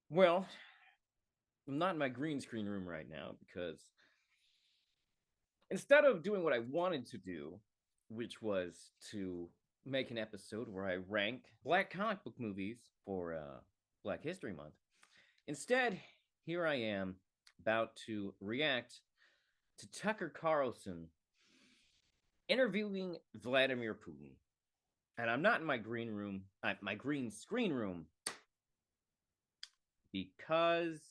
Well, I'm not in my green screen room right now because instead of doing what I wanted to do, which was to make an episode where I rank black comic book movies for Black History Month, instead, here I am about to react to Tucker Carlson interviewing Vladimir Putin. And I'm not in my green room, my green screen room, because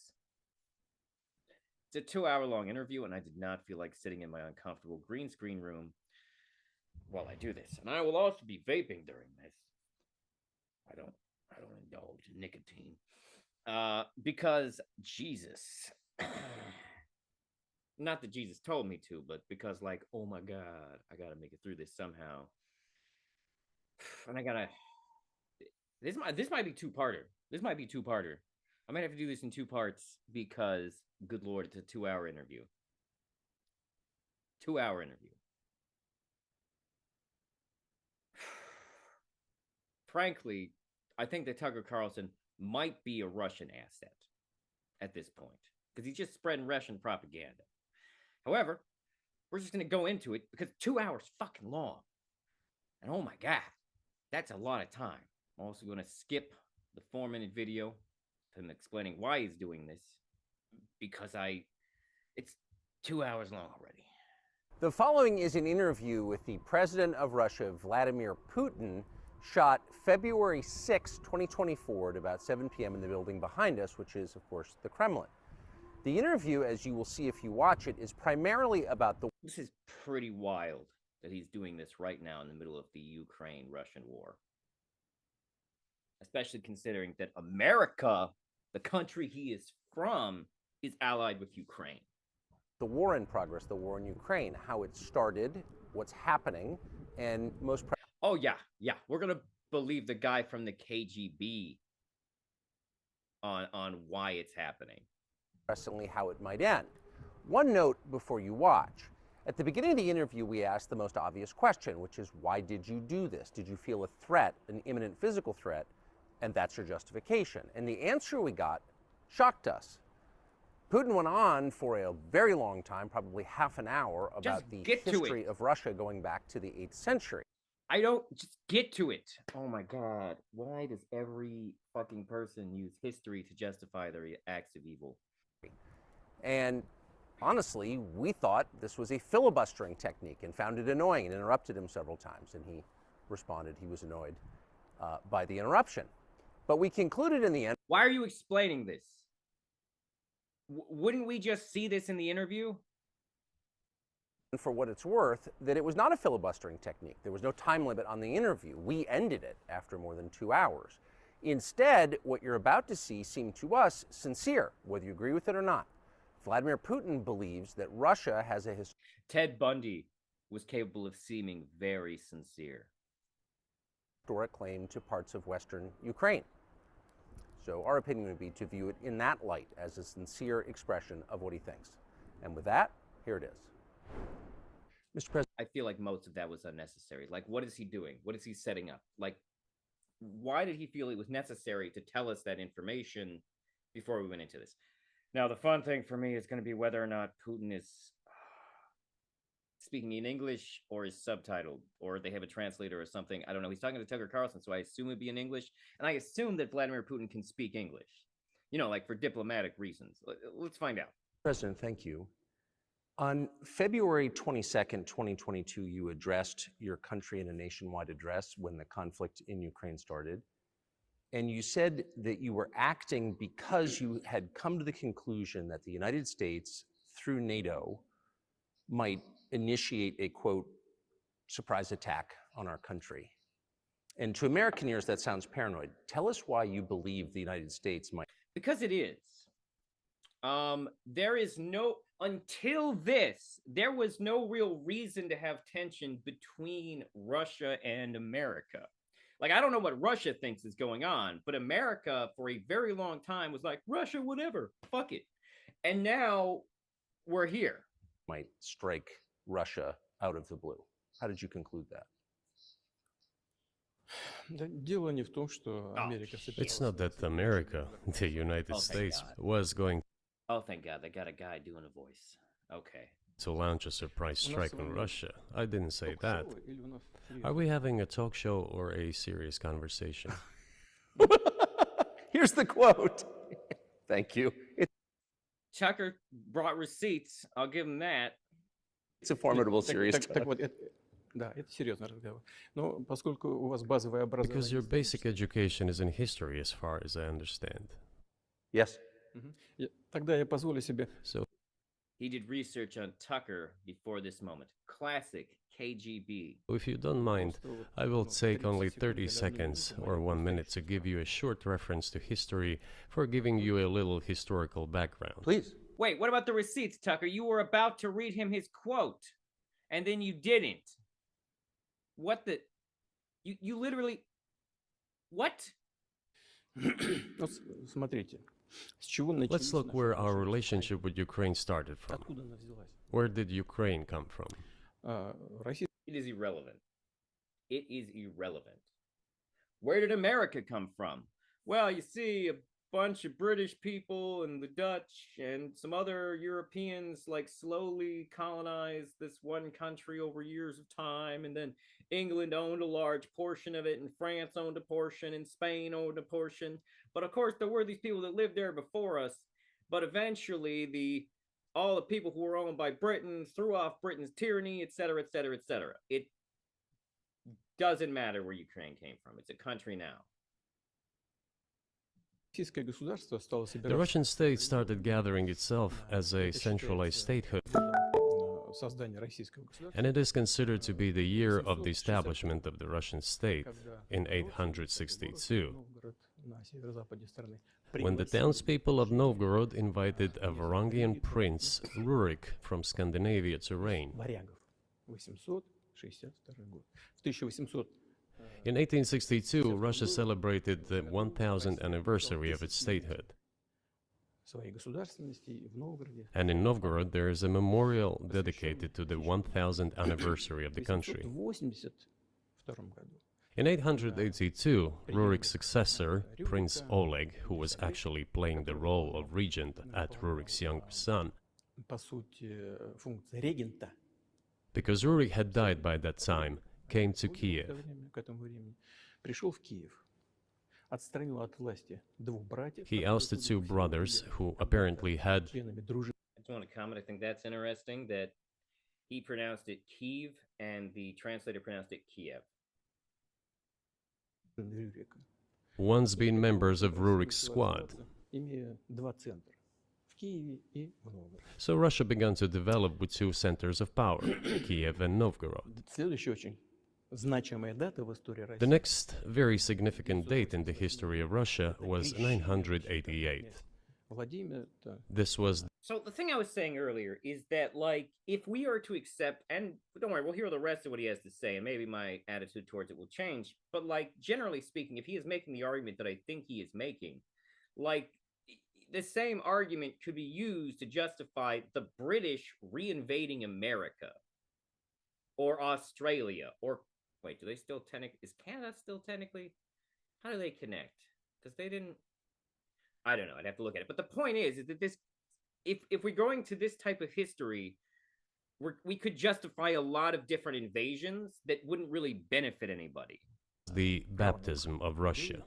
it's a 2 hour long interview, and I did not feel like sitting in my uncomfortable green screen room while I do this. And I will also be vaping during this. I don't I don't indulge in nicotine. Because Jesus. Not that Jesus told me to, but because like, oh my God, I gotta make it through this somehow. And I gotta this might be two-parter. This might be two-parter. I might have to do this in two parts because good lord, it's a 2 hour interview. 2 hour interview. Frankly, I think that Tucker Carlson might be a Russian asset at this point because he's just spreading Russian propaganda. However, we're just going to go into it because 2 hours fucking long. And oh my God, that's a lot of time. I'm also going to skip the 4 minute video of him explaining why he's doing this because it's 2 hours long already. The following is an interview with the president of Russia, Vladimir Putin, shot February 6, 2024 at about 7 p.m. in the building behind us, which is, of course, the Kremlin. The interview, as you will see if you watch it, is primarily about the... This is pretty wild that he's doing this right now in the middle of the Ukraine-Russian war. Especially considering that America, the country he is from, is allied with Ukraine. The war in progress, the war in Ukraine, how it started, what's happening, and most... Oh, yeah. We're going to believe the guy from the KGB on why it's happening. Presently, how it might end. One note before you watch. At the beginning of the interview, we asked the most obvious question, which is, why did you do this? Did you feel a threat, an imminent physical threat? And that's your justification. And the answer we got shocked us. Putin went on for a very long time, probably half an hour, about the history of Russia going back to the 8th century. I don't just get to it. Oh my God. Why does every fucking person use history to justify their acts of evil? And honestly, we thought this was a filibustering technique and found it annoying and interrupted him several times. And he responded he was annoyed by the interruption. But we concluded in the end. Why are you explaining this? Wouldn't we just see this in the interview? For what it's worth, that it was not a filibustering technique. There was no time limit on the interview. We ended it after more than 2 hours. Instead, what you're about to see seemed to us sincere, whether you agree with it or not. Vladimir Putin believes that Russia has a history. Ted Bundy was capable of seeming very sincere. Historic claim to parts of Western Ukraine. So our opinion would be to view it in that light as a sincere expression of what he thinks. And with that, here it is. Mr. President, I feel like most of that was unnecessary. Like, what is he doing? What is he setting up? Like, why did he feel it was necessary to tell us that information before we went into this? Now, the fun thing for me is going to be whether or not Putin is speaking in English or is subtitled, or they have a translator or something. I don't know. He's talking to Tucker Carlson, so I assume it'd be in English. And I assume that Vladimir Putin can speak English, you know, like for diplomatic reasons. Let's find out. President, thank you. On February 22nd, 2022, you addressed your country in a nationwide address when the conflict in Ukraine started. And you said that you were acting because you had come to the conclusion that the United States, through NATO, might initiate a, quote, surprise attack on our country. And to American ears, that sounds paranoid. Tell us why you believe the United States might. Because it is. There is no, until this, there was no real reason to have tension between Russia and America. Like, I don't know what Russia thinks is going on, but America for a very long time was like, Russia, whatever, fuck it. And now we're here. Might strike Russia out of the blue. How did you conclude that? Да, дело не в том, что Oh, Америка shit. It's собиралась not that согласиться America, на the United Oh, thank States, God. was going Oh, thank God. They got a guy doing a voice. Okay. to launch a surprise У нас с strike on вами Russia. I didn't say that. ток-шоу или у нас Are we серьезно? having a talk show or a serious conversation? Here's the quote. Thank you. Tucker brought receipts. I'll give him that. It's a formidable Так, series. так вот, да, это серьезный разговор. Но поскольку у вас базовое образование... Because your basic историческое, education is in history, as far as I understand. Yes. тогда я позволю себе... So He did research on Tucker before this moment. Classic KGB. if you don't mind, I will take only 30 seconds or 1 minute to give you a short reference to history for giving you a little historical background. Please. Wait, what about the receipts, Tucker? You were about to read him his quote, and then you didn't. What the? You literally. What? Вот смотрите, с чего началась Let's look наша where our отношения с relationship with Ukraine started Украиной? from. Откуда она взялась? Where did Ukraine come from? Россия It is irrelevant. It is irrelevant. Where did America come from? Well, you see, a bunch of British people and the Dutch and some other Europeans like slowly colonized this one country over years of time, and then England owned a large portion of it, and France owned a portion, and Spain owned a portion. But of course, there were these people that lived there before us. But eventually, all the people who were owned by Britain threw off Britain's tyranny, etc., etc., etc. It doesn't matter where Ukraine came from. It's a country now. российское государство стало The собираться Russian state started gathering itself as a centralized statehood, создание российского государства, and it is considered to be the year of the establishment of the Russian state когда in город 862, Новгород на северо-западе страны when the пригласили townspeople of Novgorod invited a Varangian prince, Rurik, from Scandinavia to reign. варягов. 862 год. В 1800 In 1862, Russia celebrated the 1000th anniversary of its statehood. своей государственности и в Новгороде. And in Novgorod, there is a memorial dedicated to the 1000th anniversary of the В country. 882 году In 882, Rurik's successor, Prince Oleg, who was actually playing the role of regent at Rurik's younger son, по сути функция регента because Rurik had died by that time, came to Kiev. к этому времени пришел в Киев, отстранил от власти двух братьев, He которые ousted two были brothers who apparently had членами дружины I just want to comment. I think that's interesting that he pronounced it Kiev and the translator pronounced it Kiev. Рюрика. once been members of Rurik's squad. Имея два центра в Киеве и в Новгороде. So Russia began to develop with two centers of power, Kiev and Novgorod. Следующая очень значимая дата в истории The России. next very significant date in the history of Russia was 988. Владимир, это This was So the thing I was saying earlier is that, like, if we are to accept, and don't worry, we'll hear the rest of what he has to say, and maybe my attitude towards it will change. But, like, generally speaking, if he is making the argument that I think he is making, like, the same argument could be used to justify the British reinvading America or Australia, or wait, do they still technically, is Canada still technically? How do they connect? Because they didn't, I don't know, I'd have to look at it. But the point is that this, if we're going to this type of history, we could justify a lot of different invasions that wouldn't really benefit anybody. the baptism of Russia,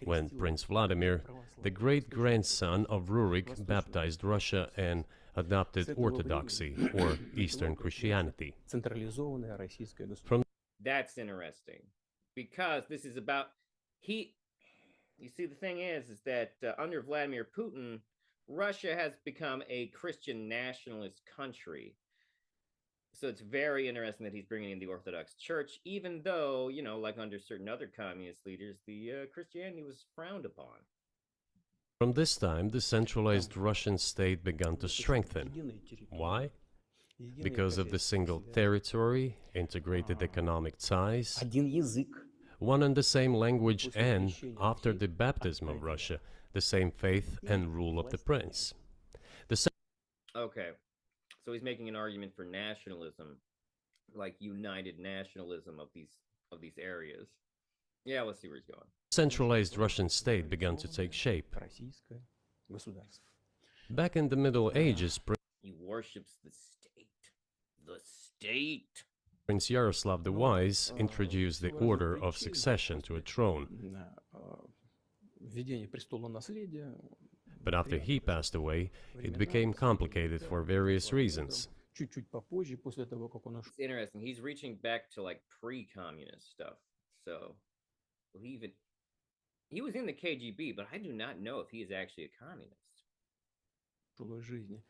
when Prince Vladimir, the great-grandson of Rurik, baptized Russia and adopted Orthodoxy, or Eastern Christianity. централизованное российское государство. That's interesting because this is about you see, the thing is that under Vladimir Putin, Russia has become a Christian nationalist country. So it's very interesting that he's bringing in the Orthodox Church, even though, you know, like under certain other communist leaders, the Christianity was frowned upon. From this time, the centralized Russian state began to strengthen. Единая территория. Why? Единое Because of the хозяйство single себя. territory, integrated economic ties, Один язык. one and the same language, and, after the baptism of Russia, the same faith and rule of the prince. Okay. So he's making an argument for nationalism, like united nationalism of these areas. Yeah, let's see where he's going. Centralized Russian state began to take shape. Российское государство. Back in the Middle Ages, He worships the state. The state. Prince Yaroslav the Wise introduced the order of succession to a throne. Введение престола наследия. But after he passed away, it became complicated for various reasons. Чуть-чуть попозже, после того, как он ушел. It's interesting. He's reaching back to like pre-communist stuff. So he was in the KGB, but I do not know if he is actually a communist. Жизни.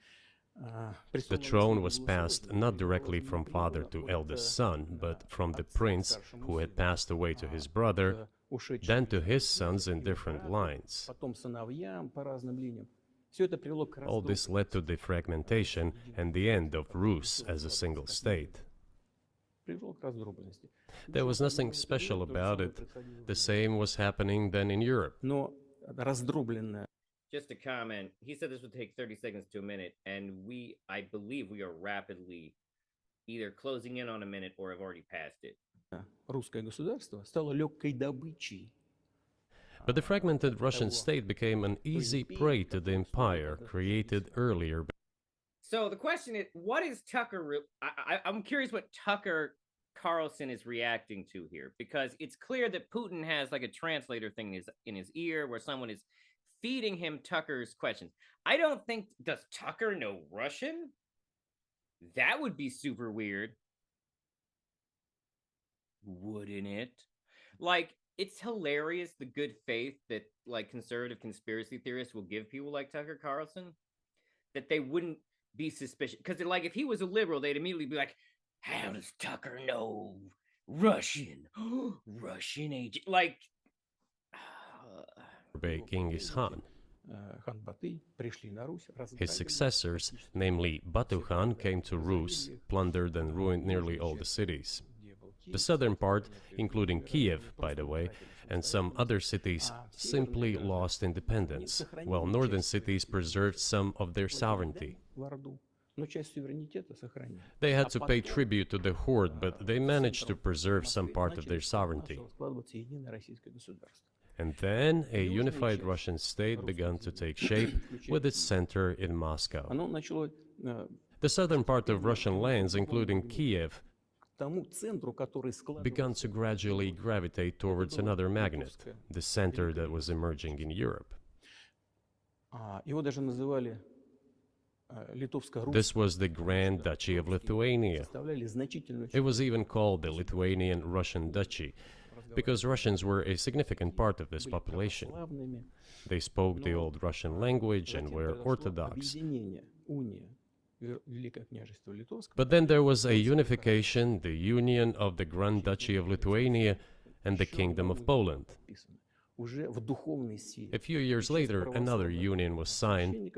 The throne was passed not directly from father to eldest son, but from the prince who had passed away to his brother, then to his sons in different lines. All this led to the fragmentation and the end of Rus as a single state. There was nothing special about it. The same was happening then in Europe. Just a comment. He said this would take 30 seconds to a minute, and I believe we are rapidly either closing in on a minute or have already passed it. Русское государство стало легкой добычей. But the fragmented Russian state became an easy prey to the empire created earlier. So the question is, what is Tucker? I'm curious what Tucker Carlson is reacting to here, because it's clear that Putin has like a translator thing in his ear where someone is feeding him Tucker's questions. I don't think, does Tucker know Russian? That would be super weird. Wouldn't it? Like, it's hilarious the good faith that like conservative conspiracy theorists will give people like Tucker Carlson, that they wouldn't be suspicious. Because like, if he was a liberal, they'd immediately be like, how does Tucker know Russian? Russian agent. Like, Genghis Khan. His successors, namely Batu Khan, came to Rus, plundered and ruined nearly all the cities. The southern part, including Kiev, by the way, and some other cities, simply lost independence, while northern cities preserved some of their sovereignty. They had to pay tribute to the horde, but they managed to preserve some part of their sovereignty. And then a unified Russian state began to take shape with its center in Moscow. The southern part of Russian lands, including Kiev, began to gradually gravitate towards another magnet, the center that was emerging in Europe. This was the Grand Duchy of Lithuania. It was even called the Lithuanian-Russian Duchy, because Russians were a significant part of this population. They spoke the old Russian language and were Orthodox. But then there was a unification, the union of the Grand Duchy of Lithuania and the Kingdom of Poland. A few years later, another union was signed,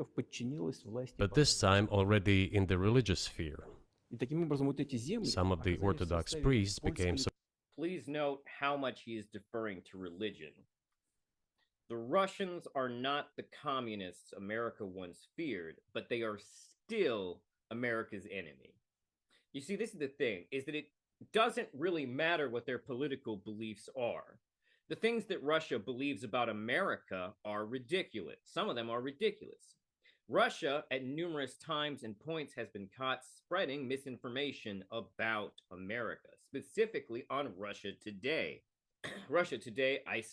but this time already in the religious sphere. Some of the Orthodox priests became so. Please note how much he is deferring to religion. The Russians are not the communists America once feared, but they are still America's enemy. You see, this is the thing, is that it doesn't really matter what their political beliefs are. The things that Russia believes about America are ridiculous. Some of them are ridiculous. Russia, at numerous times and points, has been caught spreading misinformation about America, specifically on Russia Today. Russia Today, I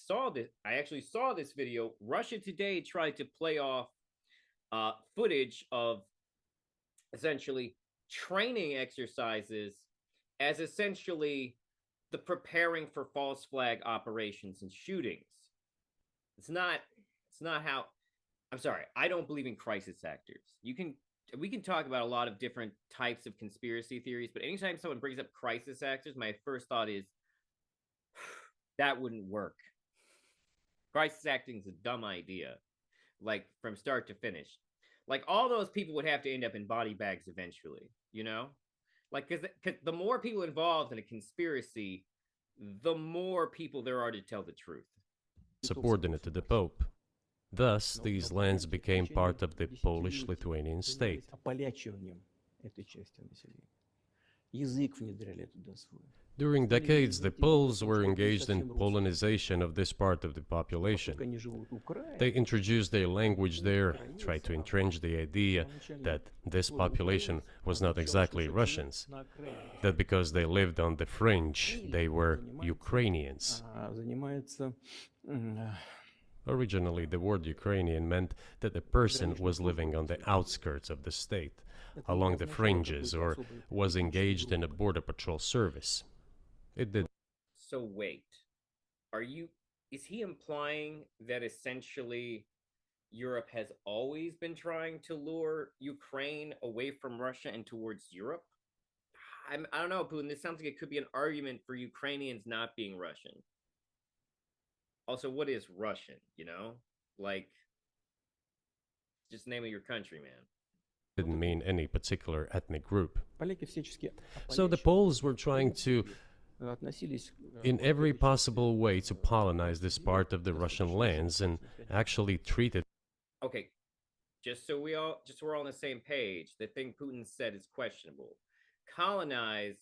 actually saw this video. Russia Today tried to play off footage of essentially training exercises as essentially the preparing for false flag operations and shootings. It's not how, I'm sorry, I don't believe in crisis actors. We can talk about a lot of different types of conspiracy theories, but anytime someone brings up crisis actors, my first thought is, that wouldn't work. Crisis acting is a dumb idea, like from start to finish. Like all those people would have to end up in body bags eventually, you know? Like, because the more people involved in a conspiracy, the more people there are to tell the truth. Subordinate to the Pope. Thus, these lands became part of the Polish-Lithuanian state. During decades, the Poles were engaged in Polonization of this part of the population. They introduced their language there, tried to entrench the idea that this population was not exactly Russians, that because they lived on the fringe, they were Ukrainians. Originally, the word Ukrainian meant that a person was living on the outskirts of the state, along the fringes, or was engaged in a border patrol service. It did. So wait, is he implying that essentially Europe has always been trying to lure Ukraine away from Russia and towards Europe? I don't know, Putin. This sounds like it could be an argument for Ukrainians not being Russian. Also, what is Russian, Like, just name of your country, man. Didn't mean any particular ethnic group. So the Poles were trying to, in every possible way, to colonize this part of the Russian lands and actually treat it. Okay, just so we're all on the same page, the thing Putin said is questionable. Colonize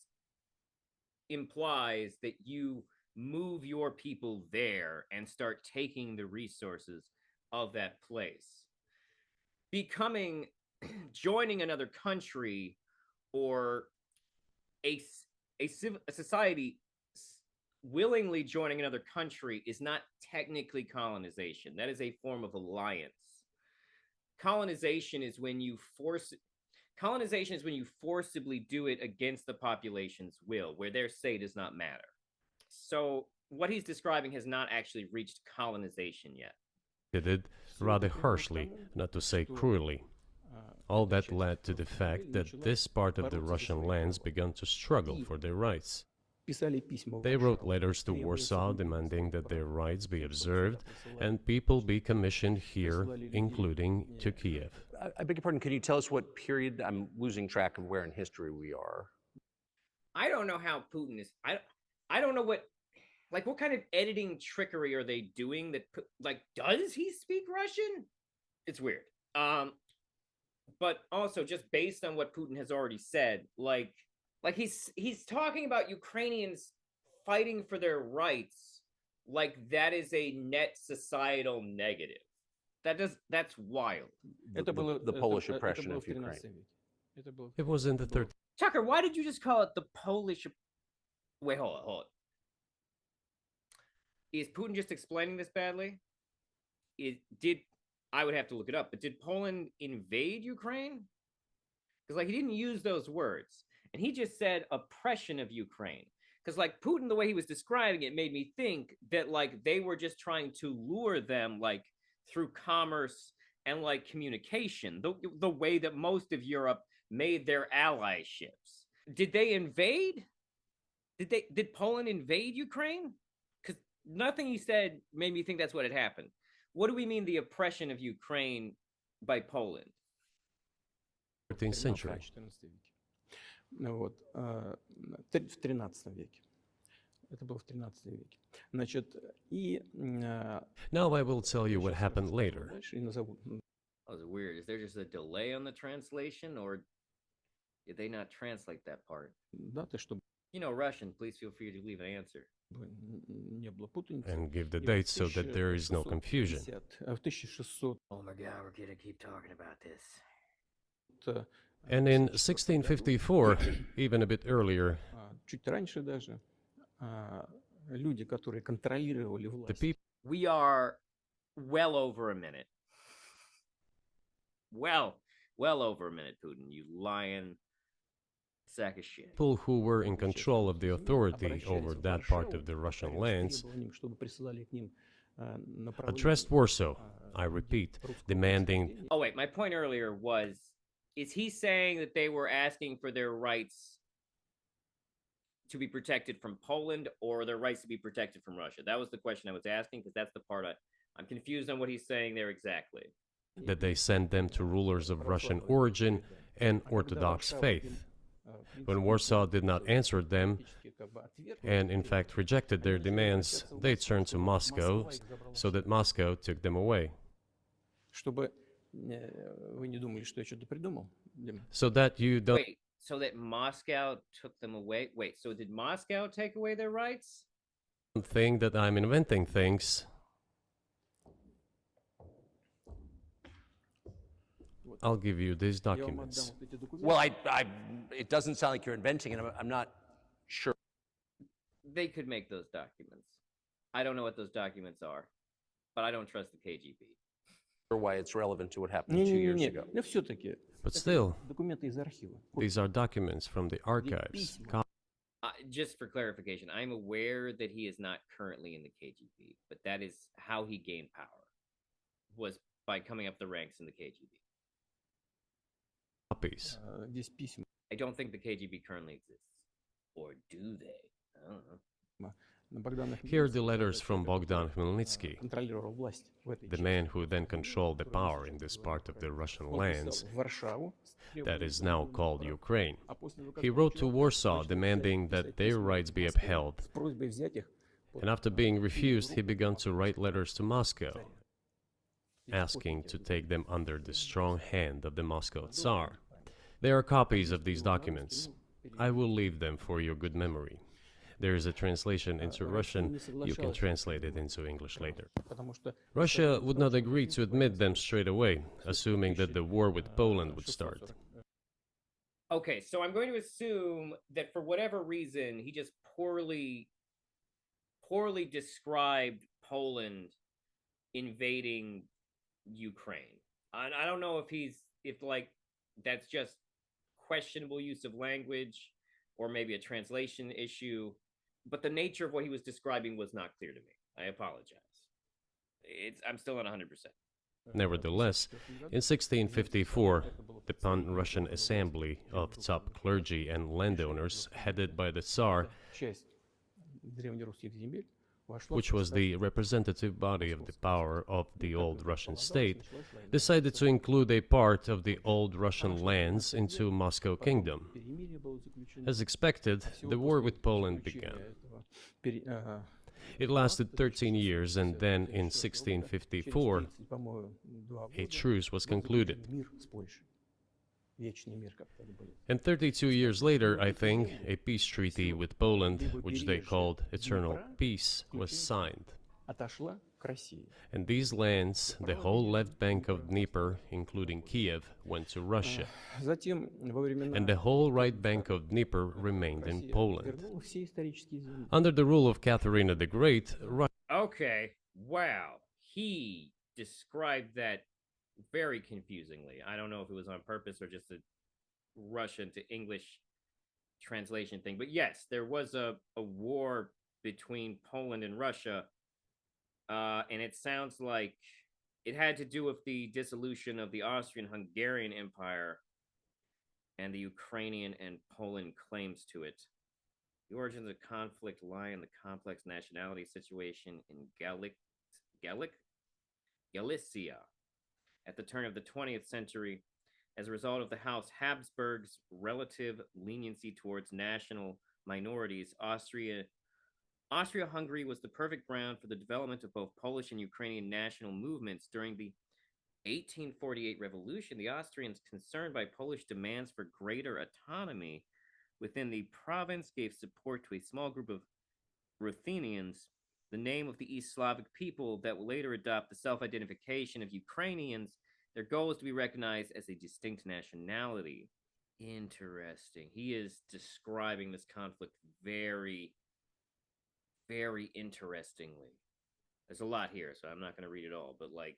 implies that you move your people there and start taking the resources of that place. Joining another country or a society willingly joining another country is not technically colonization. That is a form of alliance. Colonization is when you forcibly do it against the population's will, where their say does not matter. So what he's describing has not actually reached colonization yet. Did it rather harshly, not to say cruelly. All that led to the fact that this part of the Russian lands began to struggle for their rights. They wrote letters to Warsaw demanding that their rights be observed and people be commissioned here, including to Kiev. I beg your pardon, can you tell us what period? I'm losing track of where in history we are. I don't know how Putin is. I don't know what kind of editing trickery are they doing that, does he speak Russian? It's weird. But also just based on what Putin has already said, he's talking about Ukrainians fighting for their rights, like that is a net societal negative. That's wild. The Polish oppression of Ukraine. It was in the 13th. Tucker, why did you just call it the Polish? Wait, hold on. Is Putin just explaining this badly? I would have to look it up, but did Poland invade Ukraine? Because he didn't use those words, and he just said oppression of Ukraine. Because Putin, the way he was describing it, made me think that they were just trying to lure them through commerce and communication, the way that most of Europe made their allyships. Did they invade? Did Poland invade Ukraine? Because nothing he said made me think that's what had happened. What do we mean the oppression of Ukraine by Poland? 13th century. В 13 веке. Это было в 13 веке. Значит, Now I will tell you what happened later. That was weird. Is there just a delay on the translation, or did they not translate that part? Даты, чтобы Russian, please feel free to leave an answer. не было путаницы. And give the dates so that there is no confusion. В 1600. Oh my God, we're gonna keep talking about this. And in 1654, even a bit earlier, Чуть раньше даже люди, которые контролировали власть. the people We are well over a minute. Well over a minute, Putin. You lying sack of shit. who were in control of the authority over that part of the Russian lands addressed Warsaw, I repeat, demanding. Oh wait, my point earlier was, is he saying that they were asking for their rights to be protected from Poland or their rights to be protected from Russia? That was the question I was asking, because that's the part I'm confused on what he's saying there exactly. That they sent them to rulers of Russian origin and Orthodox faith. When Warsaw did not answer them, and in fact rejected their demands, they turned to Moscow, so that Moscow took them away. Чтобы вы не думали, что я что-то придумал. So that you don't. Wait, So that Moscow took them away. Wait, so did Moscow take away their rights? Think that I'm inventing things. I'll give you these Я вам отдам documents. вот эти документы. Well, it doesn't sound like you're inventing it. I'm not sure. They could make those documents. I don't know what those documents are, but I don't trust the KGB. Why it's relevant to what happened 2 years Не-не-не, ago. но все-таки But still, документы из архива. these are documents from the archives. Just for clarification, I'm aware that he is not currently in the KGB, but that is how he gained power, was by coming up the ranks in the KGB. Copies. Здесь письма I don't think the KGB currently exists. Or do they? I don't know. на Богдана Here are Хмельницкого, the letters from который, Bogdan Khmelnytsky, контролировал власть в этой the части. man who then controlled the power in this part of the Russian Он lands писал в Варшаву с that требованием is now свободных called прав. Ukraine. А после того, как He wrote to получил Warsaw точно demanding писать that their письма rights be в Москву upheld, с просьбой взять их под and after being refused, he руку began to write letters to Moscow, царя. Эти asking подписи to take them under the strong hand of the Moscow Tsar. There are copies of these documents. I will leave them for your good memory. There is a translation into Russian. You can translate it into English later. потому что Russia would not agree to admit them straight away, assuming that the war with Poland would start. Okay, so I'm going to assume that for whatever reason, he just poorly described Poland invading Ukraine. I don't know if like that's just questionable use of language or maybe a translation issue, but the nature of what he was describing was not clear to me. I apologize. I'm still not 100%. Nevertheless, in 1654, the Pan-Russian Assembly of top clergy and landowners, headed by the Tsar, часть древнерусских земель вошла which в was состав the representative body of the power of the old Russian state, началась война. decided to include a part of the old Russian lands into Moscow Kingdom. Перемирие было заключено. As expected, the war with Poland began. It lasted 13 years, and then in 1654, a truce was concluded. And 32 years later, I think, a peace treaty with Poland, which they called Eternal Peace, was signed. отошла к России. And these lands, the whole left bank of Dnieper, including Kiev, went to Russia. Затем во времена And the whole right bank of Dnieper remained in Россия Poland. вернула все исторические земли. Under the rule of Catherine the Great, Okay, wow. He described that very confusingly. I don't know if it was on purpose or just a Russian to English translation thing. But yes, there was a war between Poland and Russia. And it sounds like it had to do with the dissolution of the Austrian-Hungarian Empire and the Ukrainian and Poland claims to it. The origins of the conflict lie in the complex nationality situation in Galicia at the turn of the 20th century as a result of the House Habsburg's relative leniency towards national minorities. Austria-Hungary was the perfect ground for the development of both Polish and Ukrainian national movements. During the 1848 revolution, the Austrians, concerned by Polish demands for greater autonomy within the province, gave support to a small group of Ruthenians, the name of the East Slavic people that will later adopt the self-identification of Ukrainians. Their goal is to be recognized as a distinct nationality. Interesting. He is describing this conflict very, very interestingly. There's a lot here, so I'm not going to read it all, but like,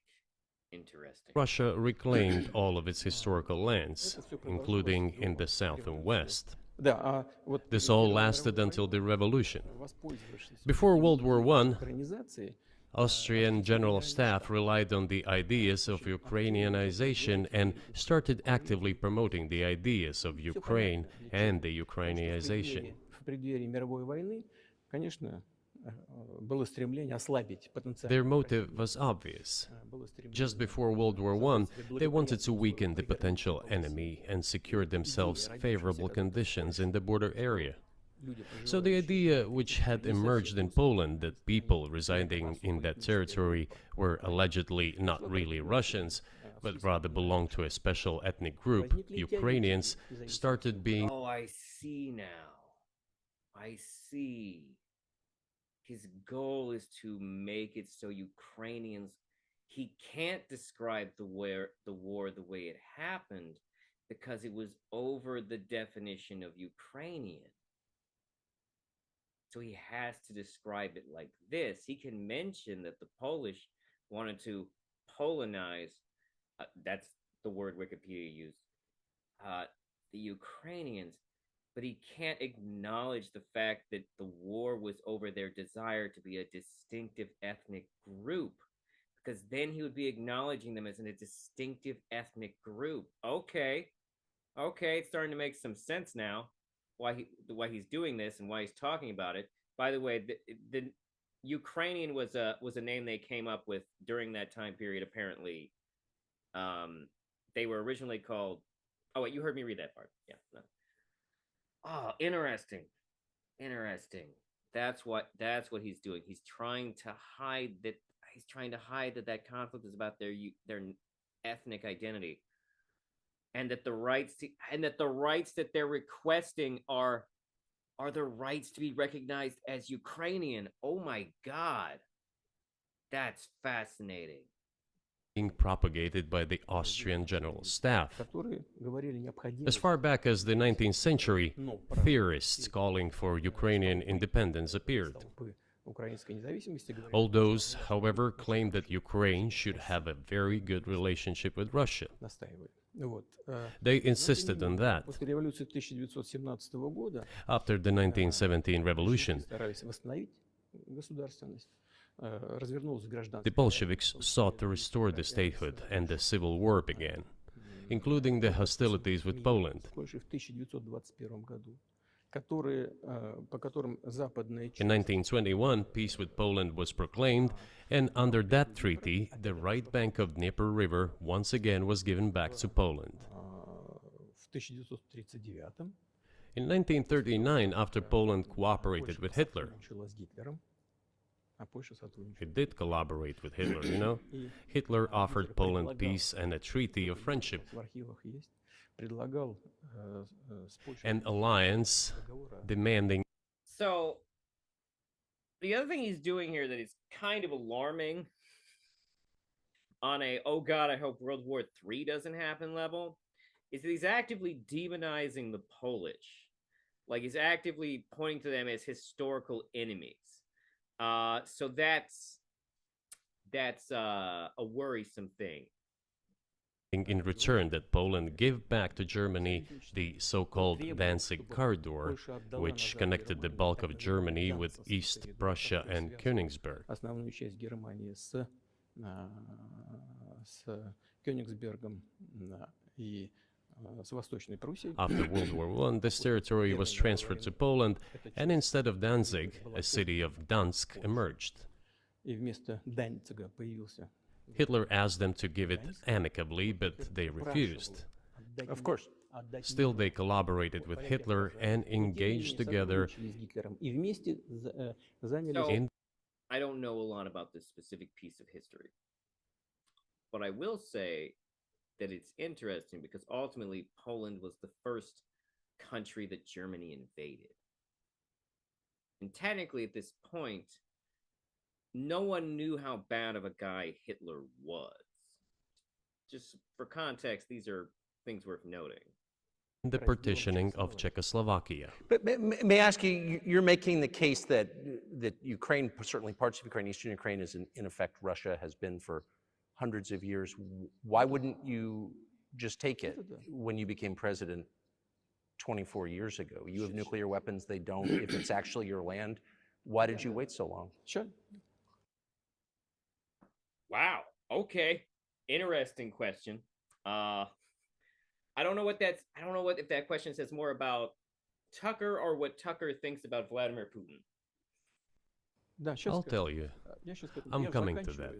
interesting. Russia reclaimed all of its historical lands, including in the south and west. Да, а вот This all lasted until the revolution. воспользовавшись Before World War I, организацией, Austrian General Staff relied on the ideas of Ukrainianization and started actively promoting the ideas of Ukraine and the Ukrainianization. в преддверии мировой войны, конечно, было стремление ослабить потенциал. Their motive was obvious. Было стремление Just before World War I, they wanted to weaken the potential enemy and secure themselves favorable conditions in the border area. So the idea which had emerged in Poland that people residing in that territory were allegedly not really Russians but rather belonged to a special ethnic group, Ukrainians, started being Oh, I see now. I see. His goal is to make it so Ukrainians, he can't describe the war the way it happened because it was over the definition of Ukrainian. So he has to describe it like this. He can mention that the Polish wanted to Polonize, that's the word Wikipedia used, the Ukrainians, but he can't acknowledge the fact that the war was over their desire to be a distinctive ethnic group, because then he would be acknowledging them as a distinctive ethnic group. Okay, it's starting to make some sense now why he's doing this and why he's talking about it. By the way, the Ukrainian was a name they came up with during that time period. Apparently, they were originally called. Oh wait, you heard me read that part. Yeah. No. Oh, interesting. That's what he's doing. He's trying to hide that. He's trying to hide that conflict is about their ethnic identity, and that the rights that they're requesting are the rights to be recognized as Ukrainian. Oh my God, that's fascinating. being propagated by the Austrian General Staff. As far back as the 19th century, theorists calling for Ukrainian independence appeared. All those, however, claimed that Ukraine should have a very good relationship with Russia. They insisted on that. After the 1917 revolution, the Bolsheviks sought to restore the statehood, and the civil war began, including the hostilities with Poland. In 1921, peace with Poland was proclaimed, and under that treaty, the right bank of Dnieper River once again was given back to Poland. In 1939, after Poland cooperated with Hitler, it did collaborate with Hitler, you know? Hitler offered Poland peace and a treaty of friendship, an alliance demanding. So, the other thing he's doing here that is kind of alarming on a, oh God, I hope World War III doesn't happen level, is that he's actively demonizing the Polish. Like, he's actively pointing to them as historical enemies. So that's a worrisome thing. In return, that Poland give back to Germany the so-called Danzig corridor, which connected the bulk of Germany with East Prussia and Königsberg. After World War I, this territory was transferred to Poland, and instead of Danzig, a city of Dansk emerged. Hitler asked them to give it amicably, but they refused. Of course. Still, they collaborated with Hitler and engaged together in. I don't know a lot about this specific piece of history, but I will say that it's interesting because ultimately Poland was the first country that Germany invaded. And technically at this point, no one knew how bad of a guy Hitler was. Just for context, these are things worth noting. The partitioning of Czechoslovakia. But may I ask you, you're making the case that Ukraine, certainly parts of Ukraine, Eastern Ukraine, is in effect Russia has been for hundreds of years. Why wouldn't you just take it when you became president 24 years ago? You have nuclear weapons, they don't. If it's actually your land, why did you wait so long? Sure. Wow. Okay. Interesting question. I don't know if that question says more about Tucker or what Tucker thinks about Vladimir Putin. I'll tell you. I'm coming to that.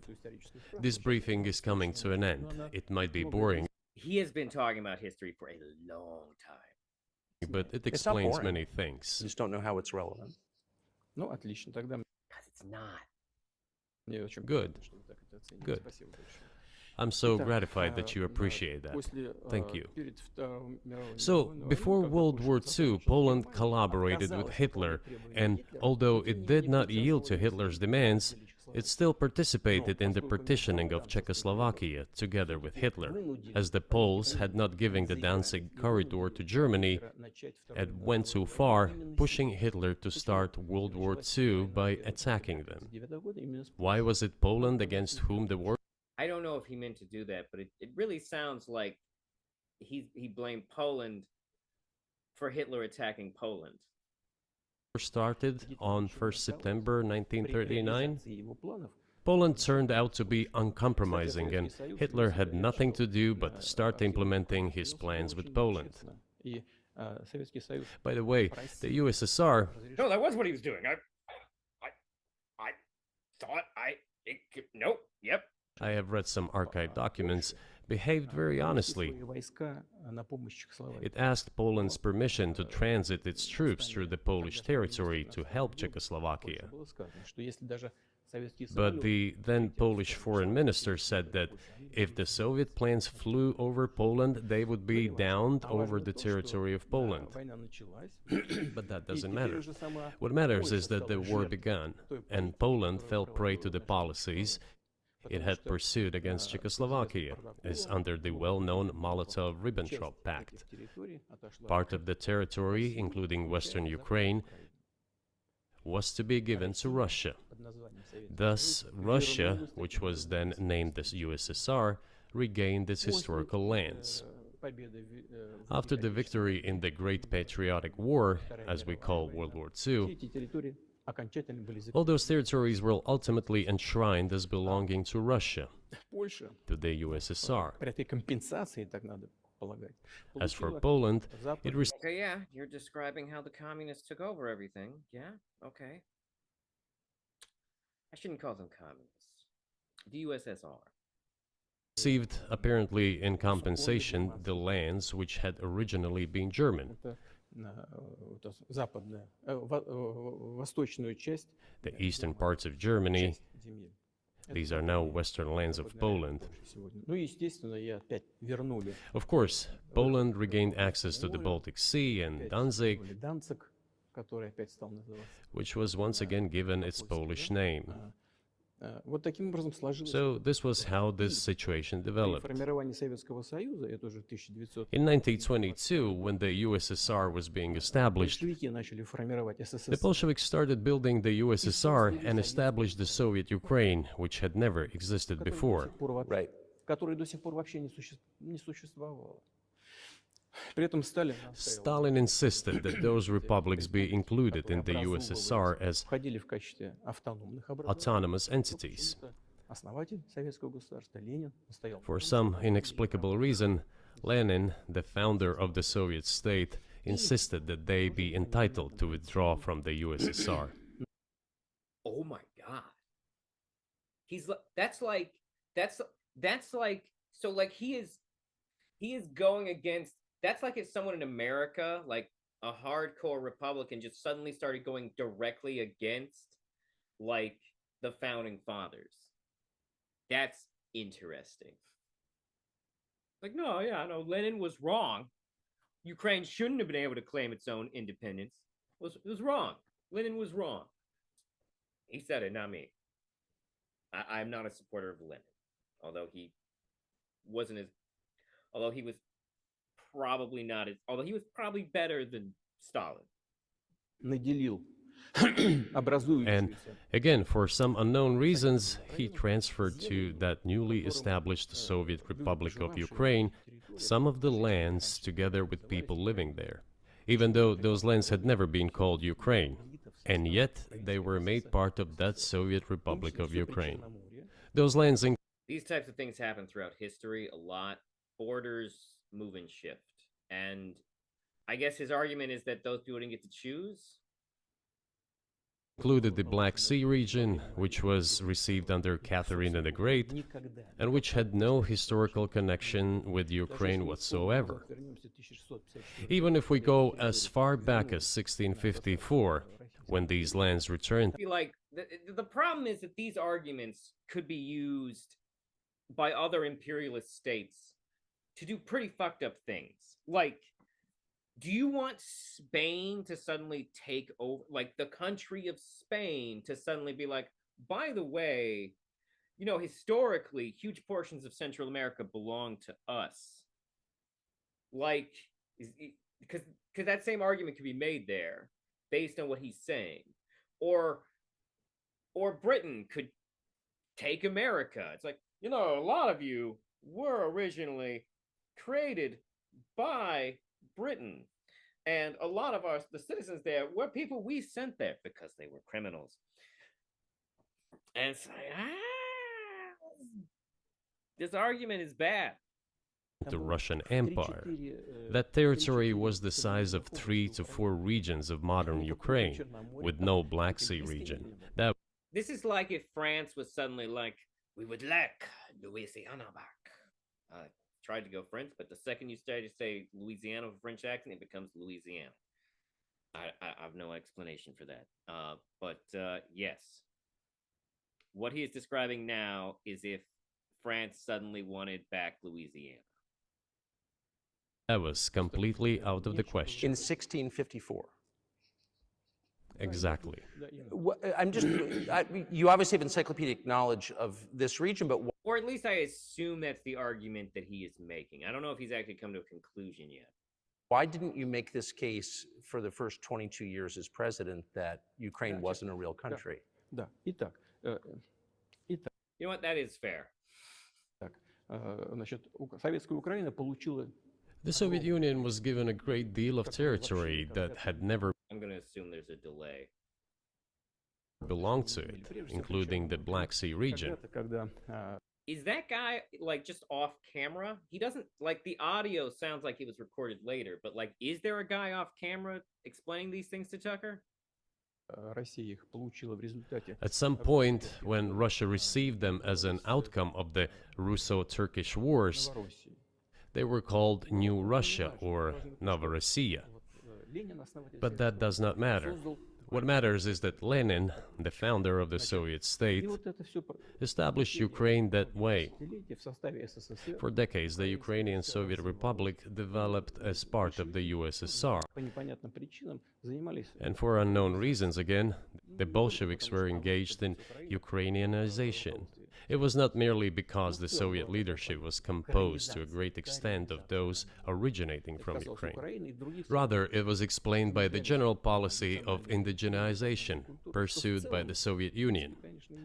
This briefing is coming to an end. It might be boring. He has been talking about history for a long time. But it explains many things. You just don't know how it's relevant. Because it's not. Good. Good. I'm so Итак, gratified that you да, appreciate that. после, Thank you. перед Второй мировой So, войной, before когда World War Польша II, сотрудничала с Poland Германией, collaborated with отказалась Hitler, выполнять требования and Гитлера, although но тем it не did менее not yield поучаствовала to в Hitler's освобождении demands, Чехословакии. it still participated in the Поскольку partitioning мешала of Данцевская Czechoslovakia together with все-таки Hitler, вынудили as the Poles had not given the Danzig corridor to Germany начать Вторую and мировую went too войну far, именно pushing силой. Hitler to start World War Началась II война by первая attacking половина them. 1939 года именно с Why Польшей. was it Poland against whom the war I don't know if he meant to do that, but it really sounds like he blamed Poland for Hitler attacking Poland. started on 1st September При 1939? реализации его планов Poland turned out to be uncompromising, and Hitler had nothing to do but start implementing his plans with Poland. И Советский Союз By the way, the USSR No, that was what he was doing. I thought nope. Yep. I have read some archived documents, behaved very honestly. свои войска на помощь Чехословакии. It asked Poland's permission to transit its troops through the Polish territory to help Czechoslovakia. Было сказано, что если даже советские But самолеты the then Polish foreign minister said that if the Soviet planes flew over Poland, they would be downed over the territory of Poland. война началась, But that и doesn't теперь matter. уже сама What matters Польша is that the стала war жертвой began, той and политики, Poland которую fell prey to the проводила policies it потому had что, pursued against Czechoslovakia, as under the well-known Molotov-Ribbentrop часть Pact. этих территорий отошла Part of the territory, including western Ukraine, was to be given to Russia. под названием Советский Thus, Союз, Russia, вернулась which was then named as USSR, regained its historical lands. победы в After the victory in the Great Patriotic War, as we call World War все II, эти территории окончательно были all закреплены. those territories were ultimately enshrined as belonging to Russia, Польша to the USSR. при этой компенсации, так надо полагать, As for получила Poland, Запад it received Okay, yeah, you're describing how the communists took over everything. Yeah, okay. I shouldn't call them communists. The USSR. received, apparently in compensation, the lands which had originally been German, это вот западная, восточную часть, the eastern parts of Germany. часть земли. These are now western lands of Poland. Сегодня. Ну, естественно, и опять вернули. Of course, Poland regained access to the Baltic Sea and Опять Danzig, вернули Данциг, который опять стал называться. which was once again given its Polish name. Вот таким образом сложилось. So this was how this situation При developed. формировании Советского Союза, это уже 1900 In 1922, when the USSR was being established, большевики начали формировать the СССР. Bolsheviks started building the USSR and established the Soviet Ukraine, which had never existed который до before. сих пор вообще- Right. который до сих пор вообще не существовало. При этом Сталин настаивал, Stalin insisted that those republics be included in the USSR as входили в качестве автономных образований. autonomous entities. Основатель советского государства Ленин настоял. For some inexplicable reason, Lenin, the founder of the Soviet state, insisted that they be entitled to withdraw from the USSR. Oh my god. That's like so like he is going against that's like if someone in America, like a hardcore Republican, just suddenly started going directly against like the founding fathers. That's interesting. Like, no, yeah, no, Lenin was wrong. Ukraine shouldn't have been able to claim its own independence. It was wrong. Lenin was wrong. He said it, not me. I'm not a supporter of Lenin, although he was probably better than Stalin. Наделил And образующуюся again, for some unknown reasons, he transferred to that newly established Soviet Republic of Ukraine some of the lands together with people living there, even though those lands had never been called Ukraine, and yet they were made part of that Soviet Republic of Ukraine. Those lands These types of things happen throughout history a lot. Borders move and shift. And I guess his argument is that those people didn't get to choose. included the Black Sea region, which was received under Catherine the Great, and which had no historical connection with Ukraine whatsoever. Even if we go as far back as 1654, when these lands returned Be like the problem is that these arguments could be used by other imperialist states to do pretty fucked up things. Like, do you want Spain to suddenly take over, like the country of Spain to suddenly be like, by the way, you know, historically, huge portions of Central America belong to us. Like, because that same argument could be made there based on what he's saying. Or Britain could take America. It's like, you know, a lot of you were originally created by Britain. And a lot of the citizens there were people we sent there because they were criminals. And it's like, this argument is bad. The Russian Empire. That territory was the size of 3 to 4 regions of modern Ukraine, with no Black Sea region. This is like if France was suddenly like, we would like Louisiana back. Tried to go French, but the second you start to say Louisiana with a French accent, it becomes Louisiana. I have no explanation for that. But yes, what he is describing now is if France suddenly wanted back Louisiana. That was completely out of the question. In 1654. Exactly. You obviously have encyclopedic knowledge of this region, but or at least I assume that's the argument that he is making. I don't know if he's actually come to a conclusion yet. Why didn't you make this case for the first 22 years as president that Ukraine wasn't a real country? You know what? That is fair. The Soviet Union was given a great deal of territory that had never I'm going to assume there's a delay. belonged to it, including the Black Sea region. Is that guy like just off camera? He doesn't, like, the audio sounds like it was recorded later, but like, is there a guy off camera explaining these things to Tucker? At some point, when Russia received them as an outcome of the Russo-Turkish Wars, they were called New Russia or Novorossiya. But that does not matter. What matters is that Lenin, the founder of the Soviet state, established Ukraine that way. For decades, the Ukrainian Soviet Republic developed as part of the USSR. And for unknown reasons, again, the Bolsheviks were engaged in Ukrainianization. It was not merely because the Soviet leadership was composed to a great extent of those originating from Ukraine. Rather, it was explained by the general policy of indigenization pursued by the Soviet Union.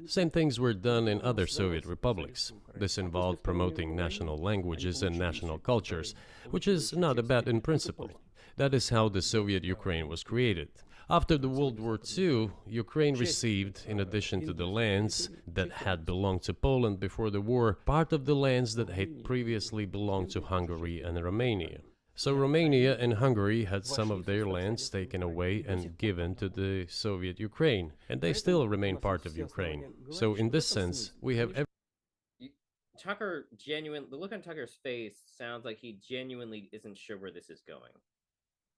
Same things were done in other Soviet republics. This involved promoting national languages and national cultures, which is not a bad in principle. That is how the Soviet Ukraine was created. After the World War II, Ukraine received, in addition to the lands that had belonged to Poland before the war, part of the lands that had previously belonged to Hungary and Romania. So Romania and Hungary had some of their lands taken away and given to the Soviet Ukraine, and they still remain part of Ukraine. So in this sense, we have the look on Tucker's face sounds like he genuinely isn't sure where this is going.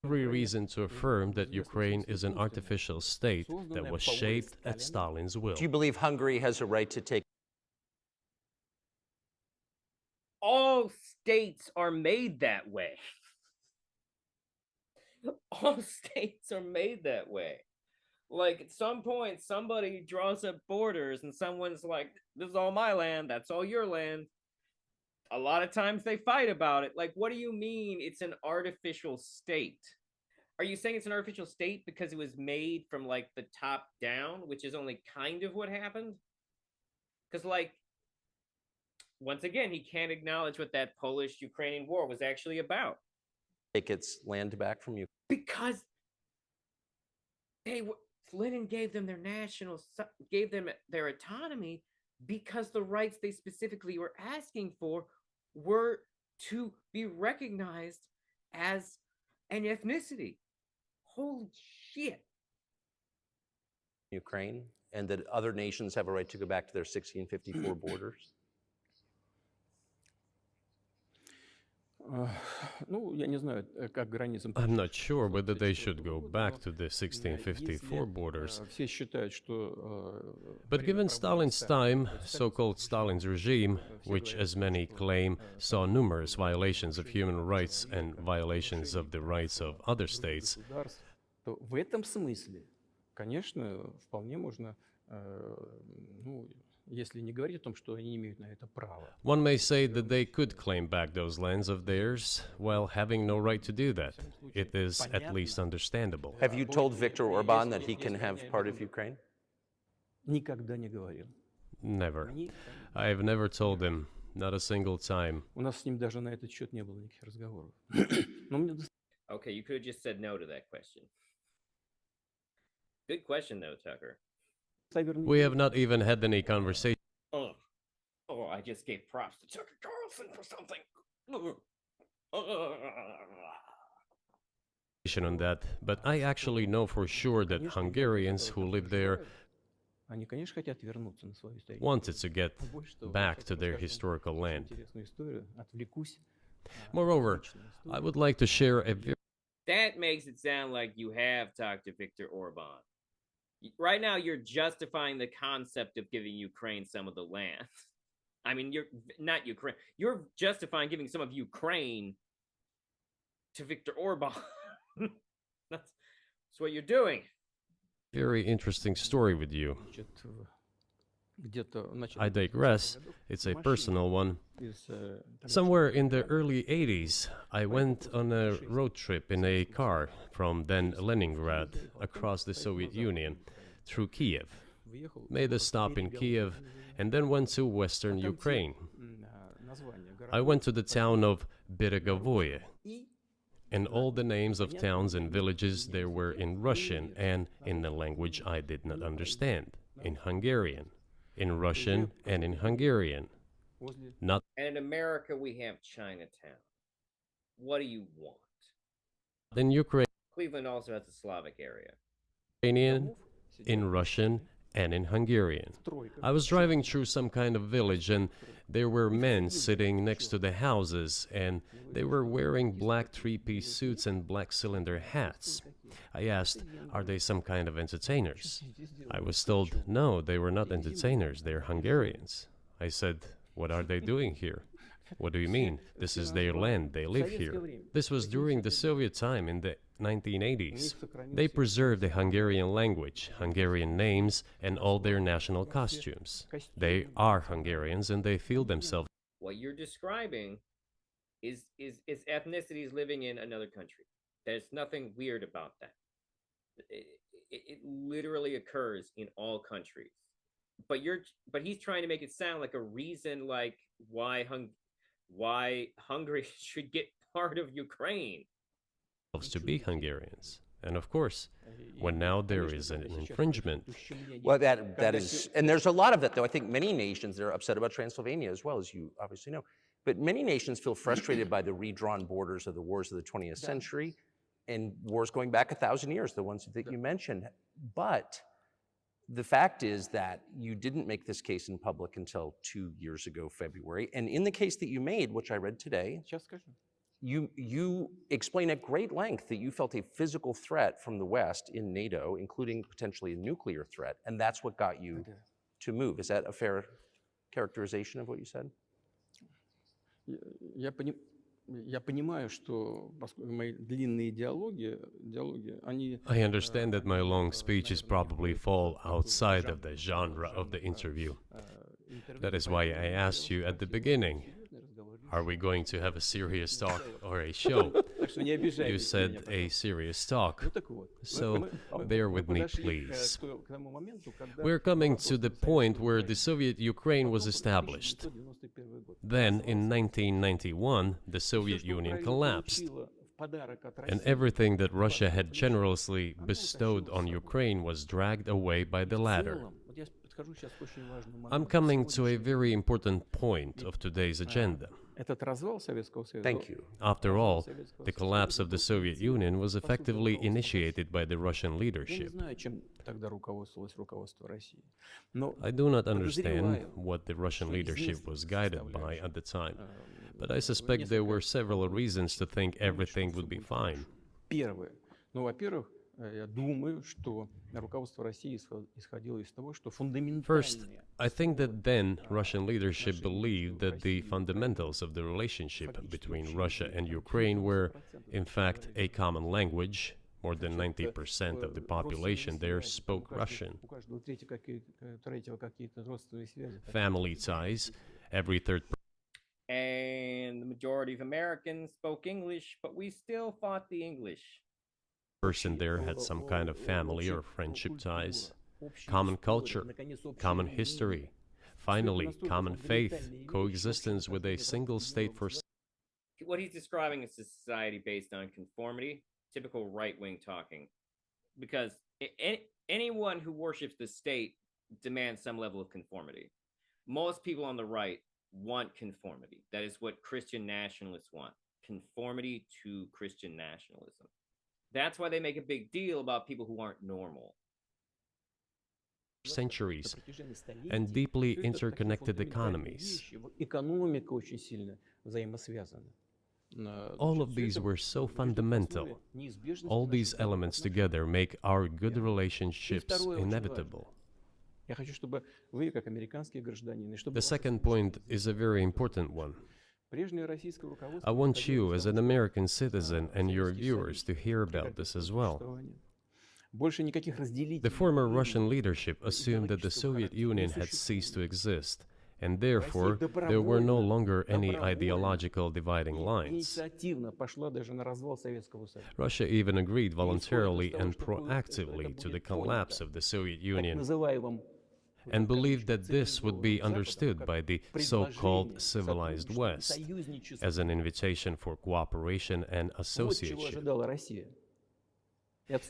Every reason to affirm that Ukraine is an artificial state that was shaped at Stalin's will. Do you believe Hungary has a right to take? All states are made that way. All states are made that way. Like, at some point, somebody draws up borders and someone's like, this is all my land, that's all your land. A lot of times they fight about it. Like, what do you mean it's an artificial state? Are you saying it's an artificial state because it was made from, like, the top down, which is only kind of what happened? Because, like, once again, he can't acknowledge what that Polish-Ukrainian war was actually about. Take its land back from you? Because Lenin gave them their autonomy because the rights they specifically were asking for were to be recognized as an ethnicity. Holy shit. Ukraine, and that other nations have a right to go back to their 1654 borders? Ну, я не знаю, как границам I'm not sure whether they should go back to the 1654 borders. Все считают, что But given Stalin's time, so-called Stalin's regime, which as many claim saw numerous violations of human rights and violations of the rights of other states, то в этом смысле, конечно, вполне можно, ну, если не говорить о том, что они имеют на это право. one may say that they could claim back those lands of theirs while having no right to do that. It is at least understandable. Have you told Viktor Orban that he can have part of Ukraine? Никогда не говорил. Never. I have never told him, not a single time. У нас с ним даже на этот счет не было никаких разговоров. Но мне Okay, you could have just said no to that question. Good question, though, Tucker. достоверно We have not even had any conversation Oh, I just gave props to Tucker Carlson for something. on that, but I actually know for sure that Hungarians who live there Они, конечно, хотят вернуться на свою историю. wanted to get back to their historical land. Интересную историю, отвлекусь. Moreover, I would like to share a very That makes it sound like you have talked to Viktor Orban. Right now, you're justifying the concept of giving Ukraine some of the land. I mean, you're not Ukraine. You're justifying giving some of Ukraine to Viktor Orban. That's what you're doing. very interesting story with you. Значит, где-то в начале I digress, it's a personal one. из, Somewhere in the early 80s, I went on a road trip in a car from then Leningrad across the Soviet Union through Kiev, выехал, made a stop in Kiev, and then went to western Ukraine. название I went to the town of Beregovoye, и and all the names of towns and villages there were in Russian and in a language I did not understand, in Hungarian, in Russian and in Hungarian. возле Not And in America, we have Chinatown. What do you want? in Cleveland also has a Slavic area. Ukrainian, in Russian, and in Hungarian. стройка. I was driving through some kind of village, and there were men sitting next to the houses, and they were wearing black three-piece suits and black cylinder hats. I asked, are they some kind of entertainers? I was told, no, they were not entertainers, they're Hungarians. I said, what are they doing here? What do you mean? This is their land, they live here. This was during the Soviet time in the 1980s. They preserved the Hungarian language, Hungarian names, and all their national costumes. They are Hungarians and they feel themselves What you're describing is ethnicities living in another country. There's nothing weird about that. It literally occurs in all countries. But he's trying to make it sound like a reason like why Hungary should get part of Ukraine. to be Hungarians. And of course, when now there is an infringement, Well, that is, and there's a lot of that, though. I think many nations are upset about Transylvania as well, as you obviously know. But many nations feel frustrated by the redrawn borders of the wars of the 20th century and wars going back 1,000 years, the ones that you mentioned. But the fact is that you didn't make this case in public until 2 years ago, February. And in the case that you made, which I read today, Сейчас скажу. you explain at great length that you felt a physical threat from the West in NATO, including potentially a nuclear threat, and that's what got you to move. Is that a fair characterization of what you said? Я понимаю, что поскольку мои длинные диалоги, они I understand that my long speeches probably fall outside of the genre of the interview. That is why I asked you at the beginning, are we going to have a serious talk or a show? Так что не обижайтесь. You said a serious talk, Ну так вот. so bear with me, подошли, please. к тому моменту, когда We're coming to the point where the Soviet Ukraine was established. 1991 год. Then, in 1991, the Soviet Union collapsed, Получила в подарок от and России. everything that Russia had generously bestowed on Ukraine was dragged away by the В latter. целом, вот я подхожу сейчас к очень важному I'm моменту. coming to a very important point of today's agenda. Этот развал Советского Союза. Thank you. After all, the collapse of the Soviet Union was effectively initiated by the Russian Я не leadership. знаю, чем тогда руководствовалось руководство России. Но I do not understand подозреваю, what the Russian leadership was guided by at the time. But I suspect there were several reasons to think everything would be fine. Первое. Ну, во-первых, я думаю, что руководство России исходило из того, что First, фундаментальные I think that then Russian leadership believed that the fundamentals of the relationship between Russia and Ukraine were, in fact, a common language. More than 90% of the population there spoke Russian. У каждого третьего какие-то родственные связи. Family ties, every third And the majority of Americans spoke English, but we still fought the English. person there had some kind of family or friendship ties, common culture, common history, finally, common faith, coexistence with a single state for What he's describing is a society based on conformity, typical right-wing talking. Because anyone who worships the state demands some level of conformity. Most people on the right want conformity. That is what Christian nationalists want. Conformity to Christian nationalism. That's why they make a big deal about people who aren't normal. centuries and deeply interconnected economies. Экономика очень сильно взаимосвязана. All of these were so fundamental. All these elements together make our good relationships inevitable. Я хочу, чтобы вы, как американские гражданины, чтобы The second point is a very important one. прежнее российское руководство I want you, as an American citizen, and your viewers to hear about this as well. больше никаких разделителей. The former Russian leadership assumed that the Soviet Union had ceased to exist, and therefore there were no longer any ideological dividing lines. Инициативно пошла даже на развал Советского Союза. Russia even agreed voluntarily and proactively to the collapse of the Soviet Так Union называемом and believed that this would be understood by the so-called civilized West as an invitation for cooperation and вот чего association. ожидала Россия.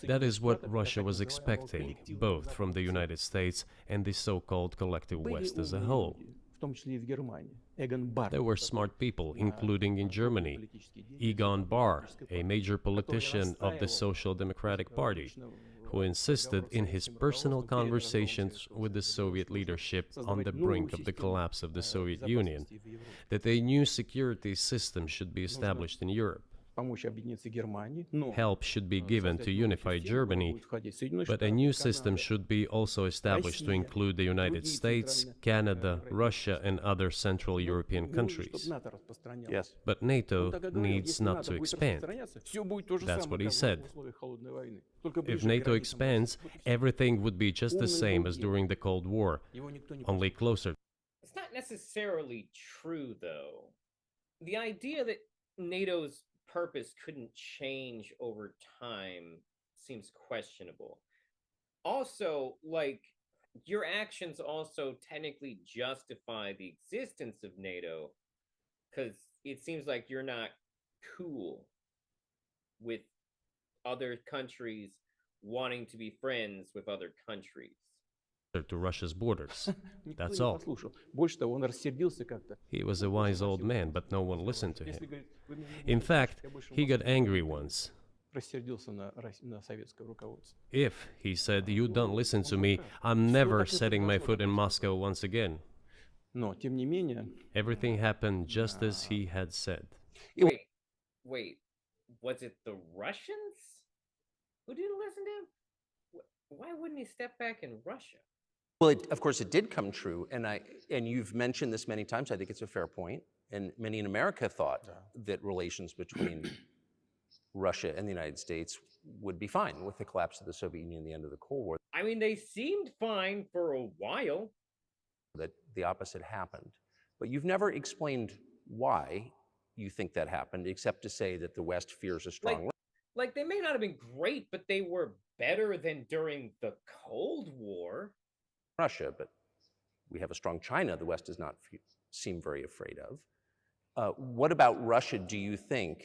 That is what Russia was expecting, both from the United States and the so-called collective West as a whole. В том числе и в Германии. Эгон Барр, There were smart people, including in Germany, Egon Bahr, a major politician of the Social Democratic Party, who insisted in his personal conversations with the Soviet leadership on the brink of the collapse of the Soviet Union that a new security system should be established in Europe. помочь объединиться Германии, но Help should be given to unify Germany, but a new system should be also established to include the United States, Canada, Russia, and other Central European countries. Yes. But NATO needs not to expand. That's what he said. If NATO expands, everything would be just the same as during the Cold War, only closer. It's not necessarily true, though. The idea that NATO's purpose couldn't change over time seems questionable. Also, like, your actions also technically justify the existence of NATO, because it seems like you're not cool with other countries wanting to be friends with other countries. To Russia's borders. Никто That's не all. послушал. Больше того, он рассердился как-то. He was a wise old man, but no one listened to Если, him. говорит, вы меня не In можете fact, слушать, я больше he вас got не angry буду». once. Рассердился на советское руководство. If, he said, you don't listen to me, I'm never setting my foot in Moscow once again. Но, тем не менее, Everything happened just as he had said. Wait, was it the Russians who didn't listen to him? Why wouldn't he step back in Russia? Well, of course, it did come true, and you've mentioned this many times. I think it's a fair point, and many in America thought that relations between Russia and the United States would be fine with the collapse of the Soviet Union and the end of the Cold War. I mean, they seemed fine for a while. That the opposite happened, but you've never explained why you think that happened, except to say that the West fears a strong. Like, they may not have been great, but they were better than during the Cold War. Russia, but we have a strong China the West does not seem very afraid of. What about Russia, do you think,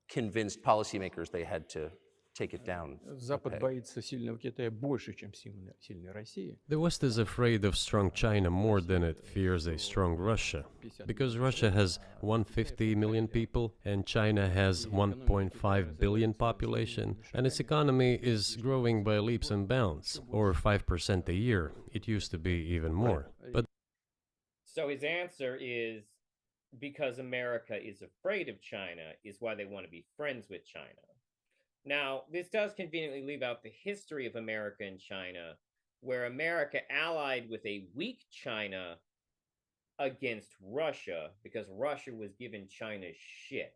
convinced policymakers they had to take it down? Запад боится сильного Китая больше, чем сильной России. The West is afraid of strong China more than it fears a strong Russia, because Russia has 150 million people and China has 1.5 billion population, and its economy is growing by leaps and bounds, or 5% a year. It used to be even more. But So his answer is because America is afraid of China is why they want to be friends with China. Now, this does conveniently leave out the history of America and China, where America allied with a weak China against Russia because Russia was giving China shit.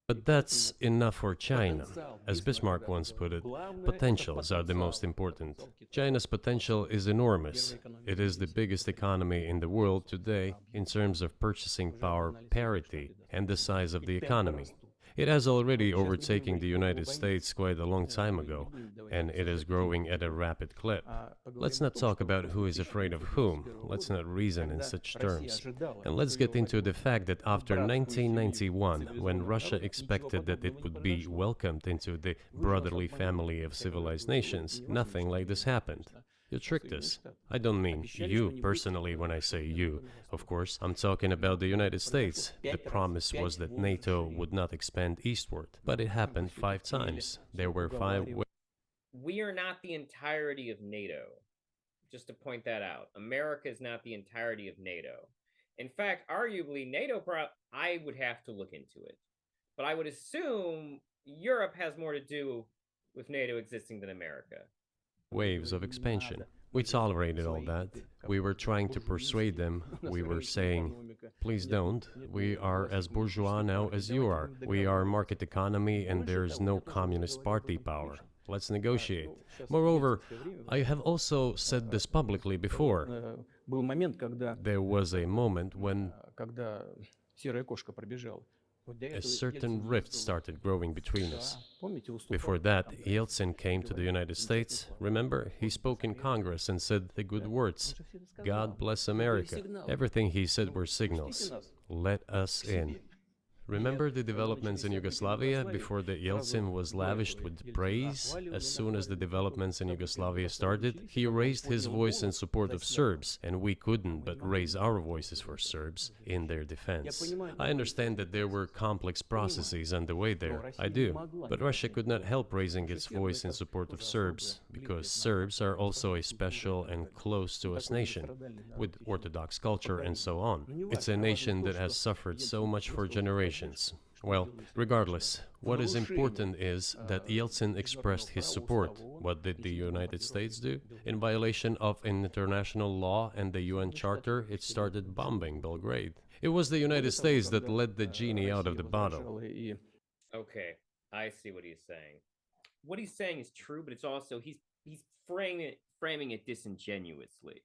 But that's enough for China. As Bismarck once put it, potentials are the most important. China's potential is enormous. It is the biggest economy in the world today in terms of purchasing power parity and the size of the economy. It has already overtaken the United States quite a long time ago, and it is growing at a rapid clip. Let's not talk about who is afraid of whom, let's not reason in such terms. And let's get into the fact that after 1991, when Russia expected that it would be welcomed into the brotherly family of civilized nations, nothing like this happened. You tricked us. I don't mean you personally when I say you. Of course, I'm talking about the United States. The promise was that NATO would not expand eastward, but it happened 5 times. There were 5 We are not the entirety of NATO. Just to point that out. America is not the entirety of NATO. In fact, arguably, NATO, I would have to look into it. But I would assume Europe has more to do with NATO existing than America. Waves of expansion. We tolerated all that. We were trying to persuade them. We were saying, please don't. We are as bourgeois now as you are. We are market economy and there is no communist party power. Let's negotiate. Moreover, I have also said this publicly before. There was a moment when a certain rift started growing between us. Before that, Yeltsin came to the United States. Remember, he spoke in Congress and said the good words. God bless America. Everything he said were signals. Let us in. Remember the developments in Yugoslavia before the Yeltsin was lavished with praise? As soon as the developments in Yugoslavia started, he raised his voice in support of Serbs, and we couldn't but raise our voices for Serbs in their defense. I understand that there were complex processes underway there, I do, but Russia could not help raising its voice in support of Serbs, because Serbs are also a special and close to us nation, with Orthodox culture and so on. It's a nation that has suffered so much for generations. Well, regardless, what is important is that Yeltsin expressed his support. What did the United States do? In violation of international law and the UN Charter, it started bombing Belgrade. It was the United States that let the genie out of the bottle. Okay, I see what he's saying. What he's saying is true, but it's also he's framing it disingenuously.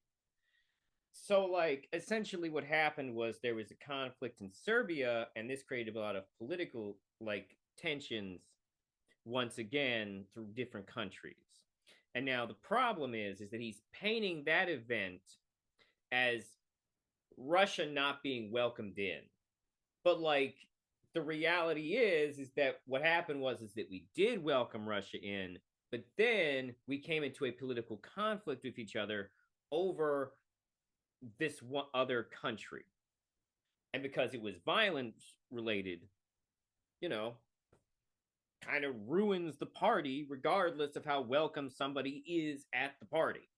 So, like, essentially what happened was there was a conflict in Serbia, and this created a lot of political, like, tensions, once again, through different countries. And now the problem is that he's painting that event as Russia not being welcomed in. But, like, the reality is that what happened was that we did welcome Russia in, but then we came into a political conflict with each other over this one other country. And because it was violence related, you know, kind of ruins the party regardless of how welcome somebody is at the party.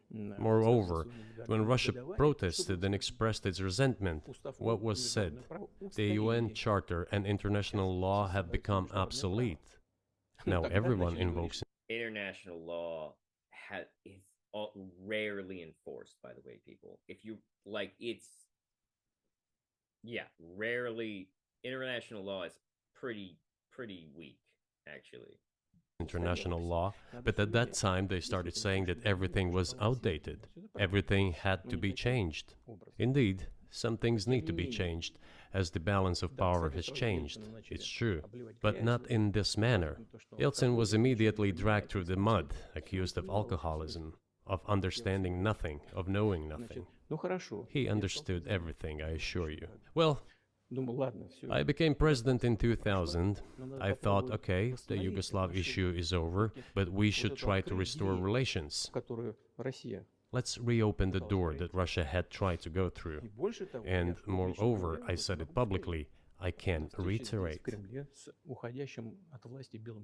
Moreover, when Russia protested and expressed its resentment, what was said? The UN Charter and international law have become obsolete. Now everyone invokes international law is rarely enforced, by the way, people. If you like, it's rarely. International law is pretty weak, actually. International law, but at that time they started saying that everything was outdated. Everything had to be changed. Indeed, some things need to be changed, as the balance of power has changed. It's true, but not in this manner. Yeltsin was immediately dragged through the mud, accused of alcoholism, of understanding nothing, of knowing nothing. He understood everything, I assure you. Well, I became president in 2000. I thought, okay, the Yugoslav issue is over, but we should try to restore relations. Let's reopen the door that Russia had tried to go through. And moreover, I said it publicly, I can reiterate.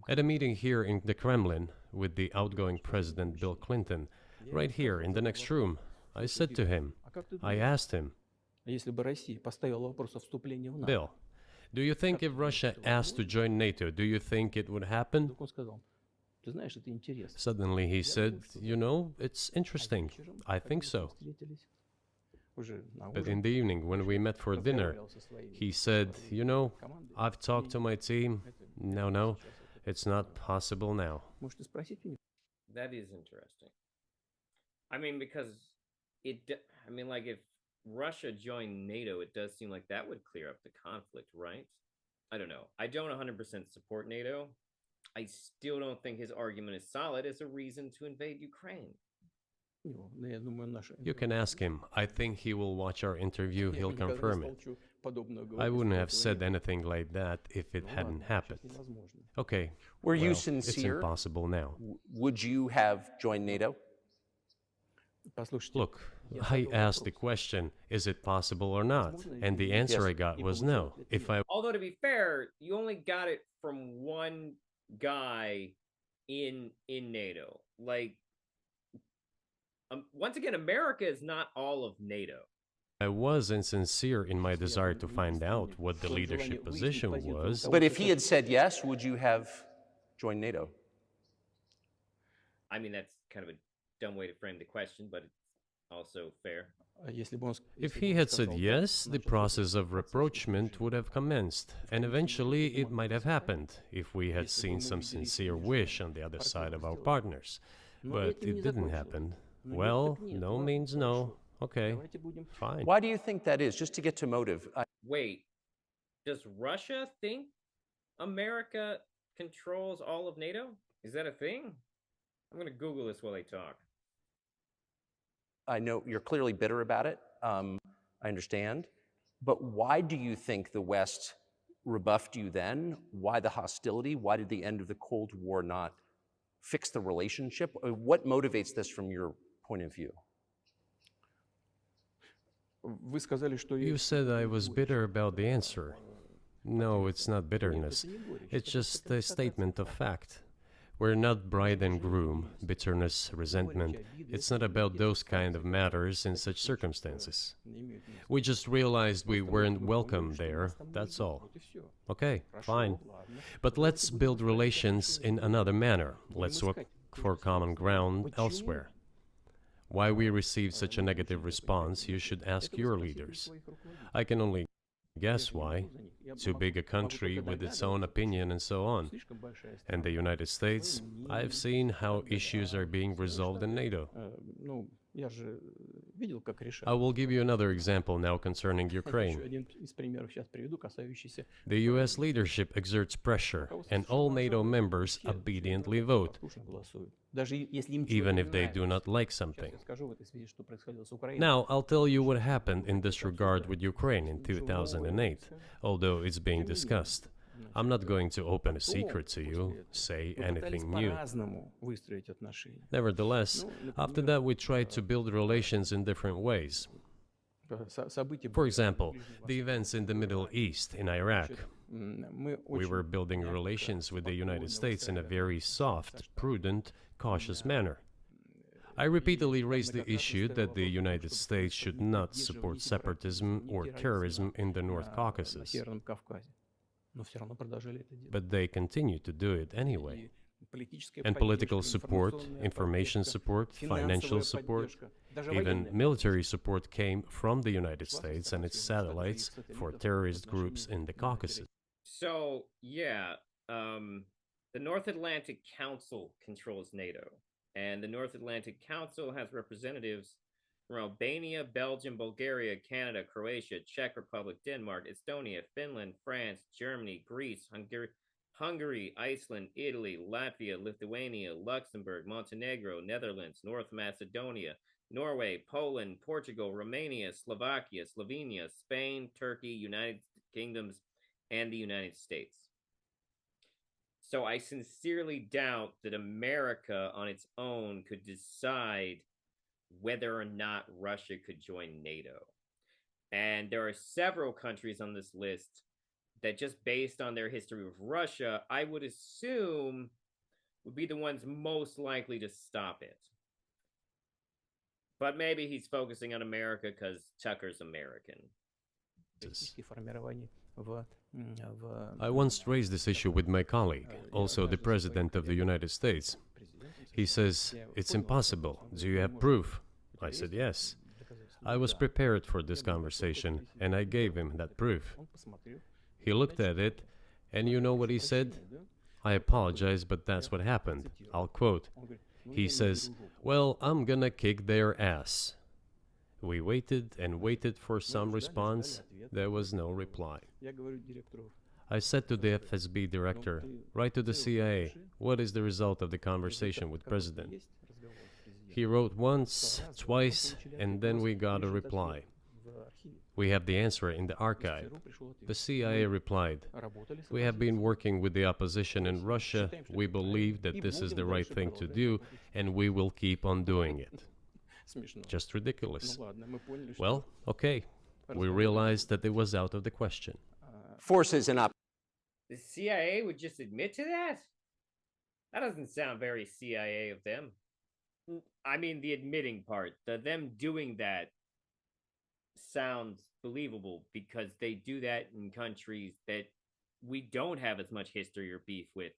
At a meeting here in the Kremlin with the outgoing President Bill Clinton, right here in the next room, I said to him, I asked him, Если бы Россия поставила вопрос о вступлении в НАТО, Bill, do you think if Russia asked to join NATO, do you think it would happen? вдруг он сказал, ты знаешь, это интересно. Suddenly he said, you know, it's А interesting. вечером, I когда think мы so. встретились, уже на But ужин, in the evening, when we met for dinner, разговаривал со своими he said, you know, командой. I've talked to my team. Это No, сейчас это it's not possible now. можете спросить у них. That is interesting. I mean, because I mean, like if Russia joined NATO, it does seem like that would clear up the conflict, right? I don't know. I don't 100% support NATO. I still don't think his argument is solid as a reason to invade Ukraine. Но я думаю, наши... You can ask him. I think he will watch our interview. Я He'll никогда не confirm it. столчу подобного I говорить, wouldn't если have этого said не было. anything like that if it Ну hadn't ладно, happened. сейчас невозможно. Okay, Were you well, it's sincere? impossible now. Would you have joined NATO? Послушайте, Look, я I задал asked the вопрос. question, is it possible or not? Возможно And the ли? answer Yes. I got И was получил no. ответ If нет. I Although to be fair, you only got it from one guy in NATO. Like once again, America is not all of NATO. was insincere in my desire to find out what the leadership position was, But if he had said yes, would you have joined NATO? I mean, that's kind of a dumb way to frame the question, but it's also fair. Если бы он, if если бы he он had said сказал да, yes, the значит, process of процесс rapprochement уже would have commenced, and eventually it might have happened if we had seen some sincere wish on the other side of our partners. Но But этим не it didn't закончилось. happen. Ну, нет, Well, так нет, no ладно, means no. хорошо. Okay, Давайте будем. fine. Why do you think that is? Just to get to motive. Wait, does Russia think America controls all of NATO? Is that a thing? I'm going to Google this while I talk. I know you're clearly bitter about it. I understand. But why do you think the West rebuffed you then? Why the hostility? Why did the end of the Cold War not fix the relationship? What motivates this from your point of view? Вы сказали, что You said I was bitter about the answer. No, it's not Нет, bitterness. это не горечь, It's это just просто a statement of констатация fact. We're not bride and groom, bitterness, resentment. It's not about those kind of matters in such circumstances. не имеет места. We just realized we Просто мы weren't поняли, welcome что there, нас там не that's любят. all. Вот и всё. Okay, Хорошо, fine. ладно. But let's Давайте build будем искать relations in решение. another manner. Будем Let's look искать for common ground Почему? elsewhere. Why we received such a negative response, you should ask Это вы your спросите у leaders. своих руководителей. I can only Я guess же не why. могу за них. Я Too могу- big a могу country только with its own догадываться. opinion and so on. Слишком большая And the страна. United States, I've seen how issues are being resolved in NATO. Ну, я же видел, как решают. I will give you another example now concerning Еще Ukraine. один из примеров сейчас приведу, касающийся The US leadership exerts pressure, and all NATO members obediently vote, послушно голосуют. Даже если им even чего-то if не they do нравится. not like Сейчас something. я скажу в этой связи, что происходило с Украиной. Now, I'll tell you what happened in this regard with Ukraine in 2008, although it's being discussed. I'm not going to open a secret to you, say Мы пытались anything new. по-разному выстроить отношения. Nevertheless, Ну, after например, that, we tried to build relations in different ways. События For были example, на Ближнем the events in the Middle East, in Iraq. Востоке. Мы We очень were building мягко, relations with the United спокойно States in a выстраивали very soft, достаточно prudent, cautious manner. I repeatedly raised the issue that the United States should not support separatism or terrorism in the North на Caucasus, Северном Кавказе. Но все равно продолжали это делать. but they continue to do it anyway. И политическая And political поддержка, support, информационная information поддержка, support, financial финансовая support, поддержка, даже even военная military support came from the United States and its satellites for terrorist groups in the Caucasus. So, yeah, the North Atlantic Council controls NATO, and the North Atlantic Council has representatives from Albania, Belgium, Bulgaria, Canada, Croatia, Czech Republic, Denmark, Estonia, Finland, France, Germany, Greece, Hungary, Iceland, Italy, Latvia, Lithuania, Luxembourg, Montenegro, Netherlands, North Macedonia, Norway, Poland, Portugal, Romania, Slovakia, Slovenia, Spain, Turkey, United Kingdoms, and the United States. So I sincerely doubt that America on its own could decide whether or not Russia could join NATO. And there are several countries on this list that, just based on their history with Russia, I would assume would be the ones most likely to stop it. But maybe he's focusing on America because Tucker's American. I once raised this issue with my colleague, also the President of the United States. He says, "It's impossible. Do you have proof?" I said, "Yes." I was prepared for this conversation, and I gave him that proof. He looked at it, and you know what he said? "I apologize, but that's what happened." I'll quote. He says, "Well, I'm gonna kick their ass." We waited and waited for some response. There was no reply. I said to the FSB director, "Write to the CIA, what is the result of the conversation with President?" He wrote once, twice, and then we got a reply. We have the answer in the archive. The CIA replied, "We have been working with the opposition in Russia. We believe that this is the right thing to do, and we will keep on doing it." Just ridiculous. Well, okay. We realized that it was out of the question. Forces in The CIA would just admit to that? That doesn't sound very CIA of them. I mean, the admitting part, them doing that sounds believable because they do that in countries that we don't have as much history or beef with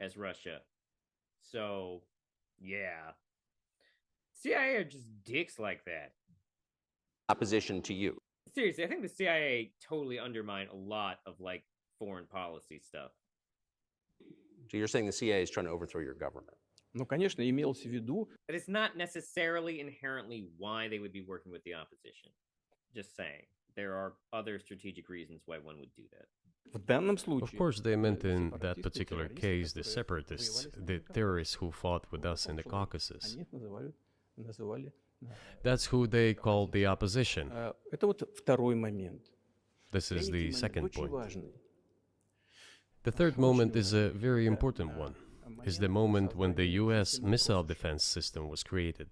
as Russia. So, yeah. CIA are just dicks like that. opposition to you. Seriously, I think the CIA totally undermine a lot of like foreign policy stuff. So you're saying the CIA is trying to overthrow your government? Ну, конечно, имелось в виду, But it's not necessarily inherently why they would be working with the opposition. Just saying. There are other strategic reasons why one would do that. в данном случае... Of course, they meant in that particular case the separatists, the terrorists who fought with us in the Caucasus. Они их называли... That's who they called the opposition. Это вот второй момент. This is the second Очень point. важный. The third moment is a very important one. Is the moment when the US missile defense system was created.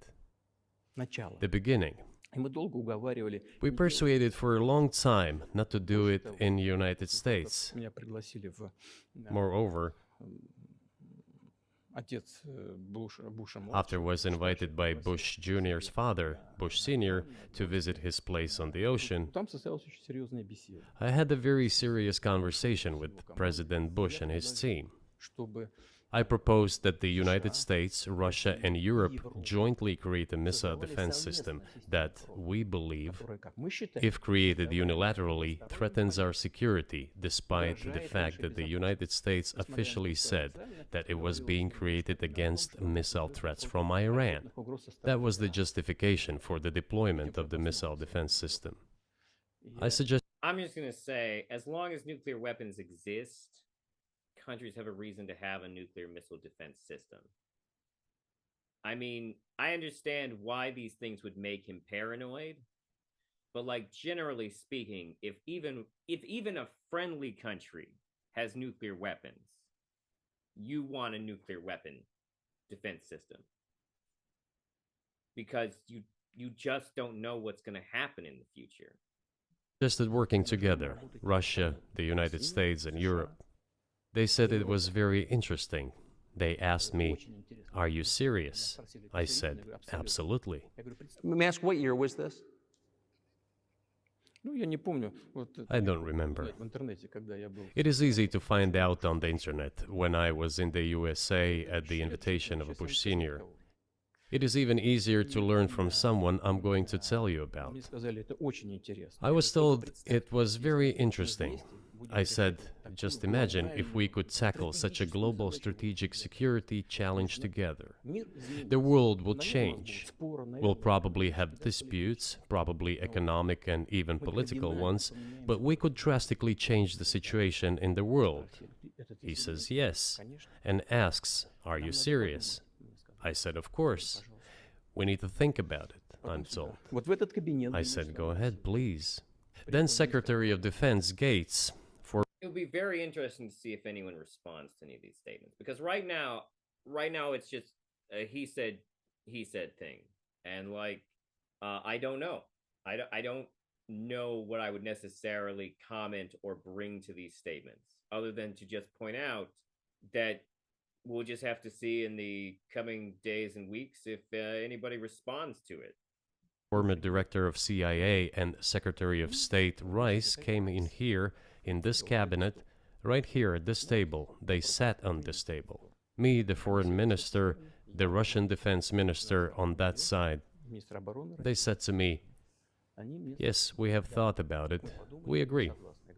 Начало. The beginning. И мы долго уговаривали... We persuaded for a long time not to do it in the United States. Меня пригласили в... Moreover, Отец Буша after was invited by Bush Jr.'s father, Bush Sr., to visit his place on the ocean, Там состоялась очень серьезная беседа, I had a very serious conversation with President Bush and his team. чтобы I proposed that the United States, Russia, and Europe jointly create a missile defense system that, we believe, которая, как мы считаем, if created unilaterally, threatens our security, despite the fact that the United States officially said that it was being created against missile threats from Iran. That was the justification for the deployment of the missile defense system. I suggest I'm just going to say, as long as nuclear weapons exist, countries have a reason to have a nuclear missile defense system. I mean, I understand why these things would make him paranoid, but like generally speaking, if even a friendly country has nuclear weapons, you want a nuclear weapon defense system. Because you just don't know what's going to happen in the future. suggested working together, Russia, the United States, and Europe. They said it was very interesting. They asked me, "Are you serious?" I said, "Absolutely." May I ask, what year was this? Ну, я не помню. Вот, I don't remember. в интернете, когда я был... It is easy to find out on the internet when I was in the USA at the invitation of Bush Sr. It is even easier to learn from someone I'm going to tell you about. Мне сказали, это очень интересно. I was told it was very interesting. I said, just imagine if we could tackle such a global strategic security challenge together. The world will change. We'll probably have disputes, probably economic and even political ones, but we could drastically change the situation in the world. He says yes, and asks, "Are you serious?" I said, "Of course. We need to think about it," I'm told. Вот в этот кабинет... I said, "Go ahead, please." Then Secretary of Defense Gates, It would be very interesting to see if anyone responds to any of these statements, because right now it's just a he said thing, and like I don't know. I don't know what I would necessarily comment or bring to these statements, other than to just point out that we'll just have to see in the coming days and weeks if anybody responds to it. Former director of CIA and Secretary of State Rice came in here, in this cabinet, right here at this table. They sat on this table. Me, the foreign minister, the Russian defense minister on that side. министр обороны They said to me, они мне yes, we have thought about it. We agree.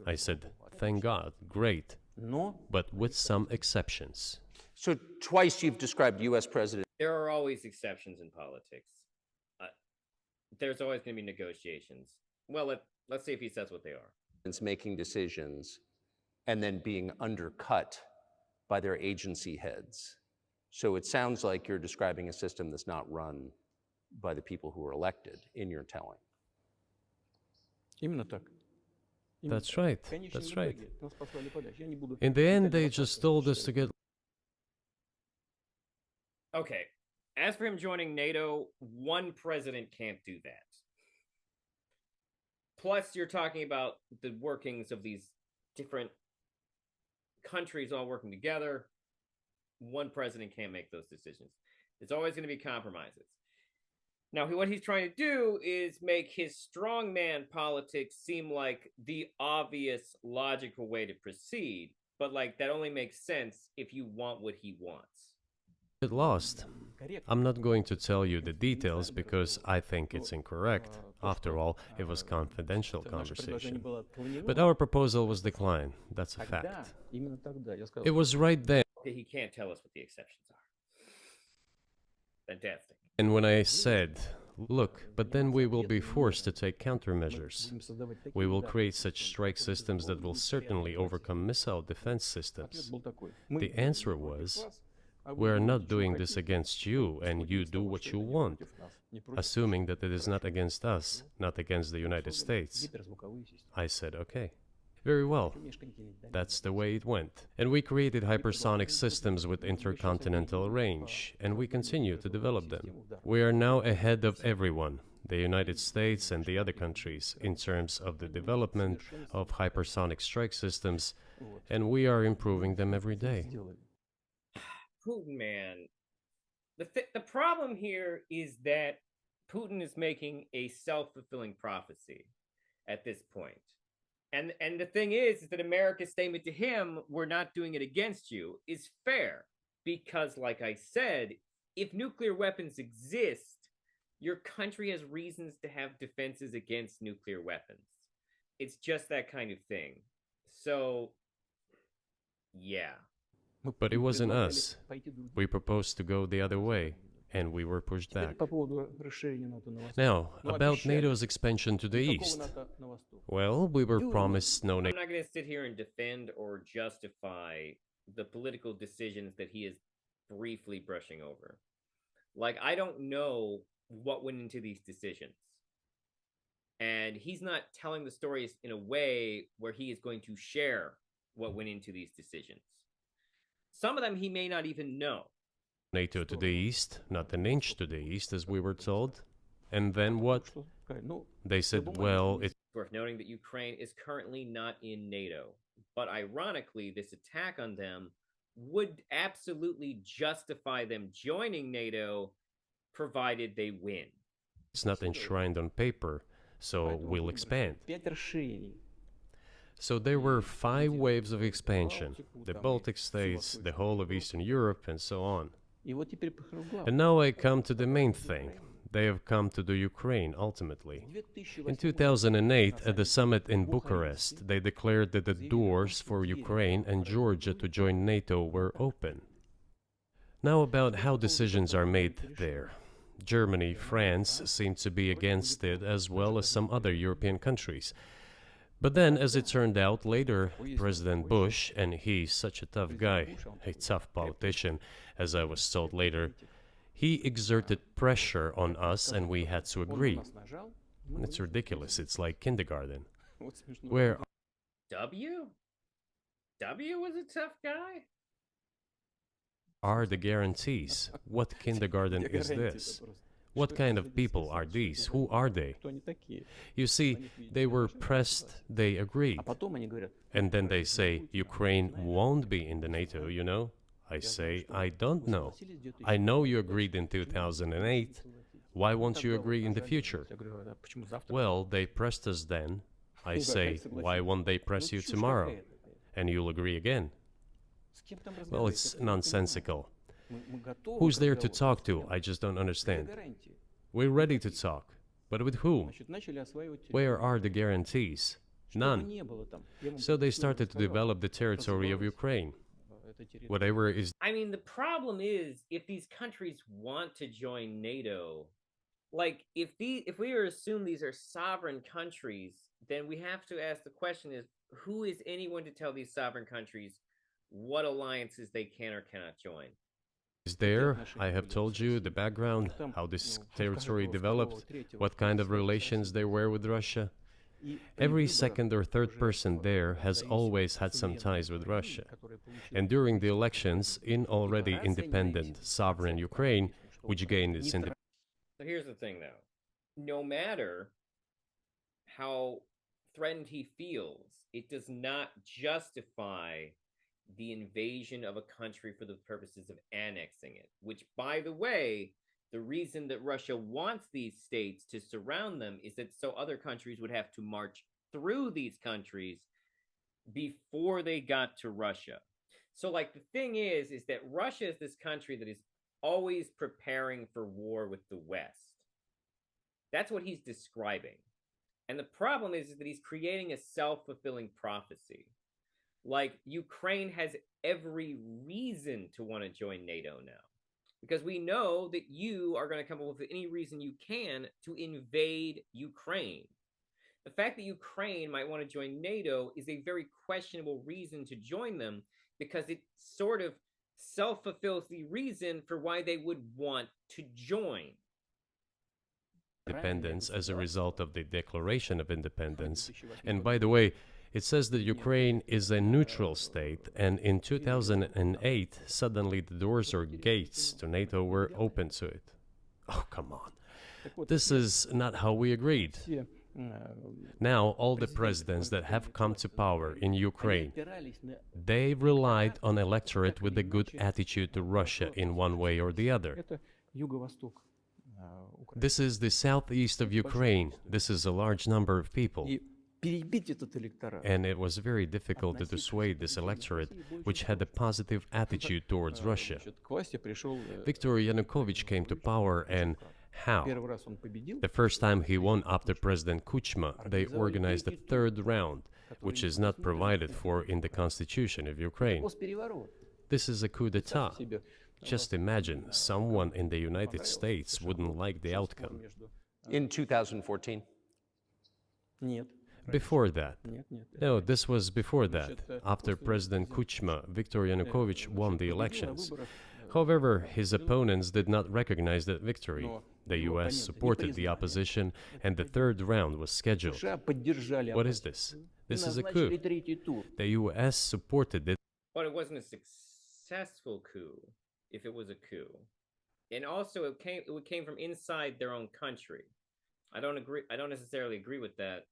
I said, thank God, great, но but with some exceptions. So twice you've described U.S. President There are always exceptions in politics. There's always going to be negotiations. Well, let's see if he says what they are. making decisions and then being undercut by their agency heads. So it sounds like you're describing a system that's not run by the people who are elected in your telling. именно так. That's right, В конечном that's right. итоге нас послали подальше. Я не буду In the end, they just told us to get. Okay. As for him joining NATO, one president can't do that. Plus, you're talking about the workings of these different countries all working together. One president can't make those decisions. There's always going to be compromises. Now, what he's trying to do is make his strongman politics seem like the obvious, logical way to proceed. But, like, that only makes sense if you want what he wants. Get lost. I'm not going to tell you the details because I think it's incorrect. After all, it was confidential Наше conversation. предложение было отклонено. But our proposal was declined. That's a Тогда, fact. именно тогда я сказал, It was right then. He can't tell us what the exceptions are. Fantastic. And when I said, look, but then we will be forced to take countermeasures. будем создавать такие We will удары. create such strike systems that will certainly overcome missile defense Ответ systems. был такой. The Мы answer против was, вас, а вы we're делаете, not что doing хотите. this against you, and you do what you want, Не против assuming that it is not against us, not against the United States. гиперзвуковые системы. I said, okay. Very well. Межконтинентальные. That's the way it went. And we created hypersonic systems with intercontinental range, and we continue to develop them. We are now ahead of everyone, the United States and the other countries, in terms of the development of hypersonic strike systems, Вот. and we are improving them every day. Сделали. Putin, man. The problem here is that Putin is making a self-fulfilling prophecy at this point. And the thing is that America's statement to him, we're not doing it against you, is fair. Because, like I said, if nuclear weapons exist, your country has reasons to have defenses against nuclear weapons. It's just that kind of thing. So, yeah. Мы But it wasn't предлагали us. пойти другим. We proposed to go the other way, and we were pushed Теперь back. по поводу расширения НАТО на восток. Now, Ну, about обещали. NATO's expansion to the Никакого east. НАТО на восток. Well, we were Dude. promised no I'm NATO. not going to sit here and defend or justify the political decisions that he is briefly brushing over. Like, I don't know what went into these decisions. And he's not telling the stories in a way where he is going to share what went into these decisions. Some of them he may not even know. NATO to the east, not an inch to the east, as we were told. And then what? Что сказать? Ну, They said, well, it's It's worth noting that Ukraine is currently not in NATO. But ironically, this attack on them would absolutely justify them joining NATO, provided they win. not enshrined on paper, so поэтому we'll мы expand. 5 расширений. So there were 5 waves of expansion: the Baltic states, the whole of Eastern Europe, and so on. И вот теперь прихожу к главному. And now I come to the main thing. They have come to the Ukraine ultimately. В 2008 In 2008, at the summit in Bucharest, they declared that the doors for Ukraine and Georgia to join NATO were open. Now, about how decisions are made there. Germany, France seem to be against it, as well as some other European countries. But then, as it turned out later, President Bush, and he's such a tough guy, a tough politician, as I was told later, he exerted pressure on us and we had to он на agree. нас нажал, мы It's ridiculous, it's like kindergarten. вот смешно. Where W? W was a tough guy? are the guarantees? What kindergarten Где is гарантии-то this? просто? What Что kind это of за people дискуссия? are Что these? это Who за- are they? Кто они такие? You see, they were pressed, they agreed. А потом они говорят, And then they say, Ukraine won't be in the NATO, you know? I say, I don't know. I know you agreed in 2008. Why won't you agree in the future? Я говорю, «А почему завтра?» Well, they pressed us then. I say, why won't they press you tomorrow? And you'll agree again. С кем там Well, разговаривать? it's Я просто не nonsensical. понимаю. Мы готовы Who's к there to разговору, talk с to? кем? I just don't Где understand. гарантии? We're ready to talk. But with whom? Значит, начали осваивать Where территорию. are the guarantees? Что бы None. ни было там. Я вам So they всё started to рассказал. develop the territory of Ukraine. Эта территория. Whatever is I mean, the problem is if these countries want to join NATO, like if we were to assume these are sovereign countries, then we have to ask the question is who is anyone to tell these sovereign countries what alliances they can or cannot join? there. I have told you the background, how this territory developed, what kind of relations there were with Russia. Every second or third person there has always had some ties with Russia. And during the elections in already independent, sovereign Ukraine, which gained its independence. So here's the thing, though. No matter how threatened he feels, it does not justify the invasion of a country for the purposes of annexing it, which, by the way, the reason that Russia wants these states to surround them is that so other countries would have to march through these countries before they got to Russia. So, like, the thing is that Russia is this country that is always preparing for war with the West. That's what he's describing. And the problem is that he's creating a self-fulfilling prophecy. Like, Ukraine has every reason to want to join NATO now, because we know that you are going to come up with any reason you can to invade Ukraine. The fact that Ukraine might want to join NATO is a very questionable reason to join them, because it sort of self-fulfills the reason for why they would want to join. Independence as a result of the Declaration of Independence. And by the way, it says that Ukraine is a neutral state, and in 2008, suddenly the doors or gates to NATO were open to it. Oh, come on. This is not how we agreed. Now, all the presidents that have come to power in Ukraine, they relied on electorate with a good attitude to Russia in one way or the other. Это юго-восток Украины. This is the southeast of Ukraine. This is a large number of people. И перебить этот электорат. And it was very difficult to dissuade this electorate, which had a positive attitude towards Russia. Значит, к власти пришел Viktor Yanukovych came to power, and how? первый раз он победил. The first time he won after President Kuchma, they organized a third round, which is not provided for in the constitution of Ukraine. Госпереворот. This is a coup d'etat. Себе Just imagine, someone in the United States wouldn't like the outcome. между. In 2014, Нет. Before that, Нет, нет. no, this was before that. After President Kuchma, Viktor Yanukovych won the elections. However, his opponents did not recognize that victory. The US supported the opposition, and the third round was scheduled. США поддержали What is оппозицию. this? This is a Назначили coup. третий тур. The US supported it. But it wasn't a successful coup if it was a coup. And also it came from inside their own country. I don't necessarily agree with that.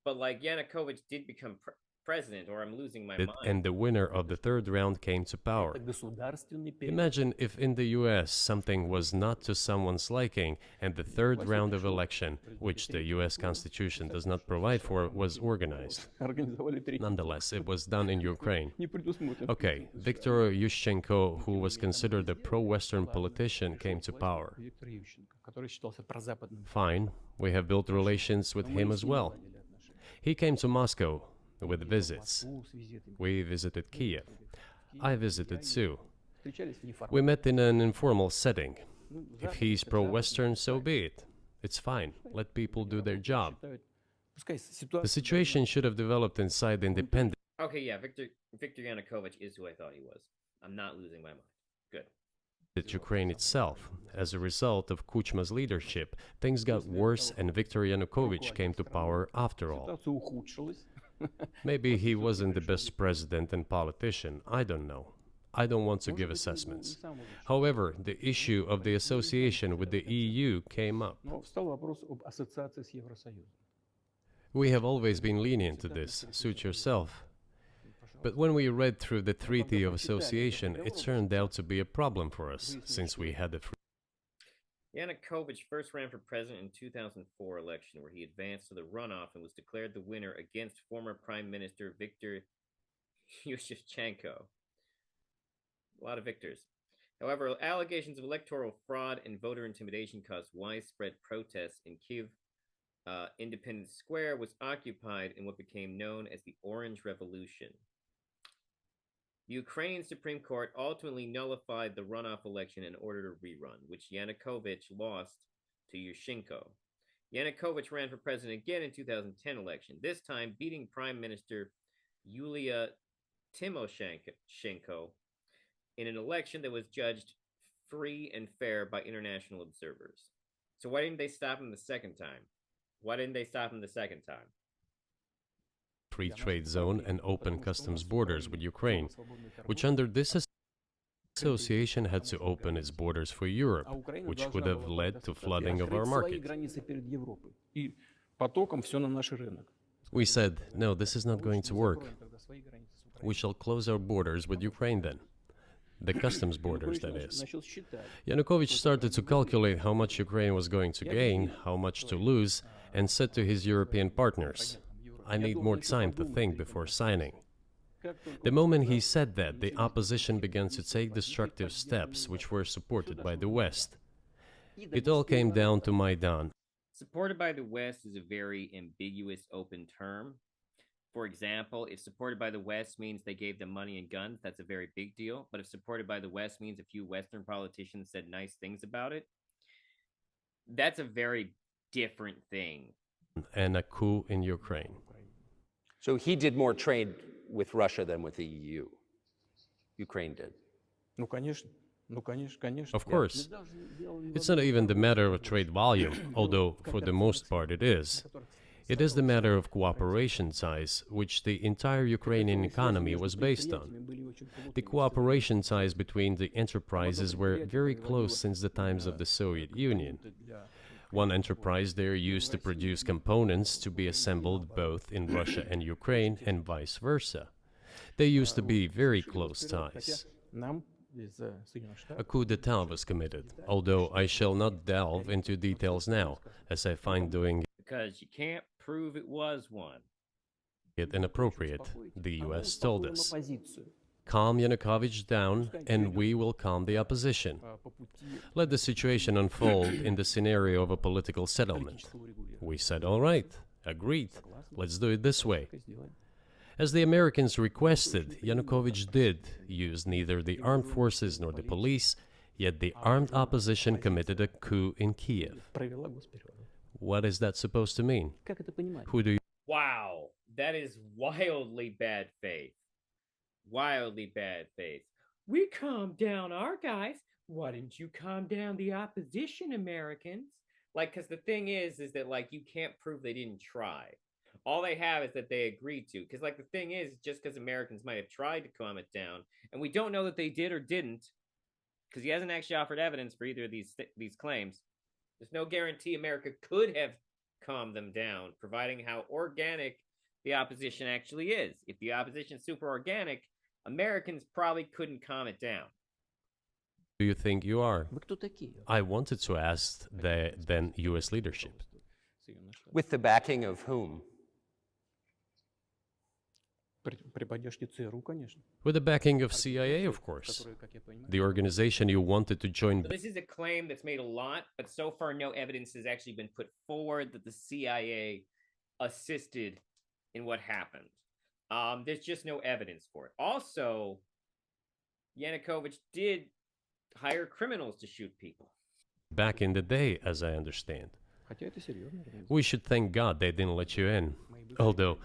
But like Yanukovych did become president, or I'm losing my mind. And the winner of the third round came to power. Это государственный переворот. Imagine if in the US something was not to someone's liking, and the third round of election, which the US Constitution does not provide for, was organized. Организовали третий. Nonetheless, it was done in Ukraine. Не предусмотрено. Okay, Viktor Yushchenko, who was considered a pro-Western politician, came to power. Виктор Ющенко, который считался прозападным. Fine, we have built relations with him as well. He came to Moscow with visits. С визитами. We visited Kiev. I visited too. Встречались неформально. We met in an informal setting. If he's pro-Western, so be it. It's fine. Let people do their job. Пускай The ситуация. situation should have developed inside the independent Okay, yeah, Viktor Yanukovych is who I thought he was. I'm not losing my mind. Good. Ukraine itself. As a result of Kuchma's leadership, things got worse and Viktor Yanukovych came to power after all. Ситуация ухудшилась. Maybe he wasn't the best president and politician. I don't know. I don't want to give assessments. However, the issue of the association with the EU came up. Но встал вопрос об ассоциации с Евросоюзом. We have always been lenient to this. Suit yourself. But when we read through the Treaty of Association, it turned out to be a problem for us, since we had a free Yanukovych first ran for president in 2004 election, where he advanced to the runoff and was declared the winner against former Prime Minister Viktor Yushchenko. A lot of victors. However, allegations of electoral fraud and voter intimidation caused widespread protests in Kyiv. Independence Square was occupied in what became known as the Orange Revolution. The Ukrainian Supreme Court ultimately nullified the runoff election and ordered a rerun, which Yanukovych lost to Yushchenko. Yanukovych ran for president again in 2010 election, this time beating Prime Minister Yulia Tymoshenko in an election that was judged free and fair by international observers. So why didn't they stop him the second time? Free trade zone and open customs borders with Ukraine, which under this association had to open its borders for Europe, which would have led to flooding of our market. We said, no, this is not going to work. We shall close our borders with Ukraine then. The customs borders, that is. Yanukovych started to calculate how much Ukraine was going to gain, how much to lose, and said to his European partners, I need more time to think before signing. The moment he said that, the opposition began to take destructive steps which were supported by the West. It all came down to Maidan. Supported by the West is a very ambiguous, open term. For example, if supported by the West means they gave them money and guns, that's a very big deal. But if supported by the West means a few Western politicians said nice things about it, that's a very different thing. And a coup in Ukraine. So he did more trade with Russia than with the EU. Ukraine did. Of course. It's not even the matter of trade volume, although for the most part it is. It is the matter of cooperation ties, which the entire Ukrainian economy was based on. The cooperation ties between the enterprises were very close since the times of the Soviet Union. One enterprise there used to produce components to be assembled both in Russia and Ukraine and vice versa. They used to be very close ties. A coup d'etat was committed, although I shall not delve into details now, as I find doing because you can't prove it was one. It inappropriate, the US told us. Calm Yanukovych down, and we will calm the opposition. Let the situation unfold in the scenario of a political settlement. We said, all right, agreed, let's do it this way. As the Americans requested, Yanukovych did use neither the armed forces nor the police, yet the armed opposition committed a coup in Kiev. What is that supposed to mean? Who do you... Wow, that is wildly bad faith. Wildly bad faith. We calmed down our guys. Why didn't you calm down the opposition, Americans? Like, because the thing is that, like, you can't prove they didn't try. All they have is that they agreed to. Because, like, the thing is, just because Americans might have tried to calm it down, and we don't know that they did or didn't, because he hasn't actually offered evidence for either of these claims. There's no guarantee America could have calmed them down, providing how organic the opposition actually is. If the opposition is super organic, Americans probably couldn't calm it down. Do you think you are? I wanted to ask the then U.S. leadership. With the backing of whom? With the backing of CIA, of course. The organization you wanted to join. So this is a claim that's made a lot, but so far no evidence has actually been put forward that the CIA assisted in what happened. There's just no evidence for it. Also, Yanukovych did hire criminals to shoot people. Back in the day, as I understand. We should thank God they didn't let you in. Although,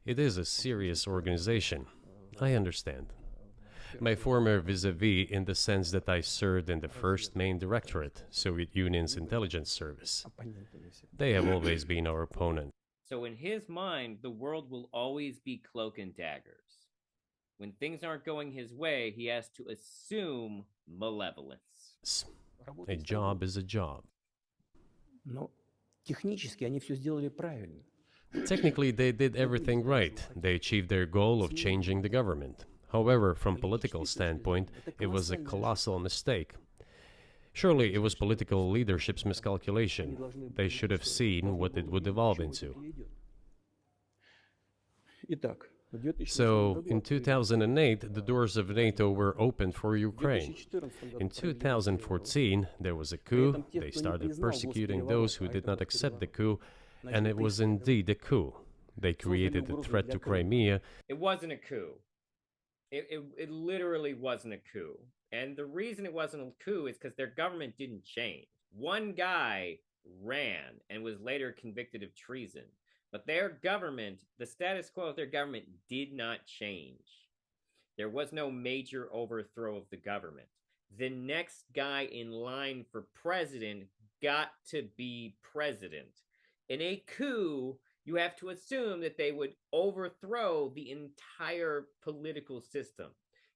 it is a serious organization. I understand. My former vis-a-vis in the sense that I served in the first main directorate, Soviet Union's intelligence service. They have always been our opponent. So in his mind, the world will always be cloak and daggers. When things aren't going his way, he has to assume malevolence. A job is a job. Technically, they did everything right. They achieved their goal of changing the government. However, from political standpoint, it was a colossal mistake. Surely it was political leadership's miscalculation. They should have seen what it would evolve into. Итак, в 2008 So, году in открыли 2008, the doors of NATO were opened for Ukraine. In 2014, there was a coup. They started persecuting those who did not accept the coup, and it was indeed a coup. They created a threat to Crimea. It wasn't a coup. It literally wasn't a coup. And the reason it wasn't a coup is because their government didn't change. One guy ran and was later convicted of treason. But their government, the status quo of their government did not change. There was no major overthrow of the government. The next guy in line for president got to be president. In a coup, you have to assume that they would overthrow the entire political system,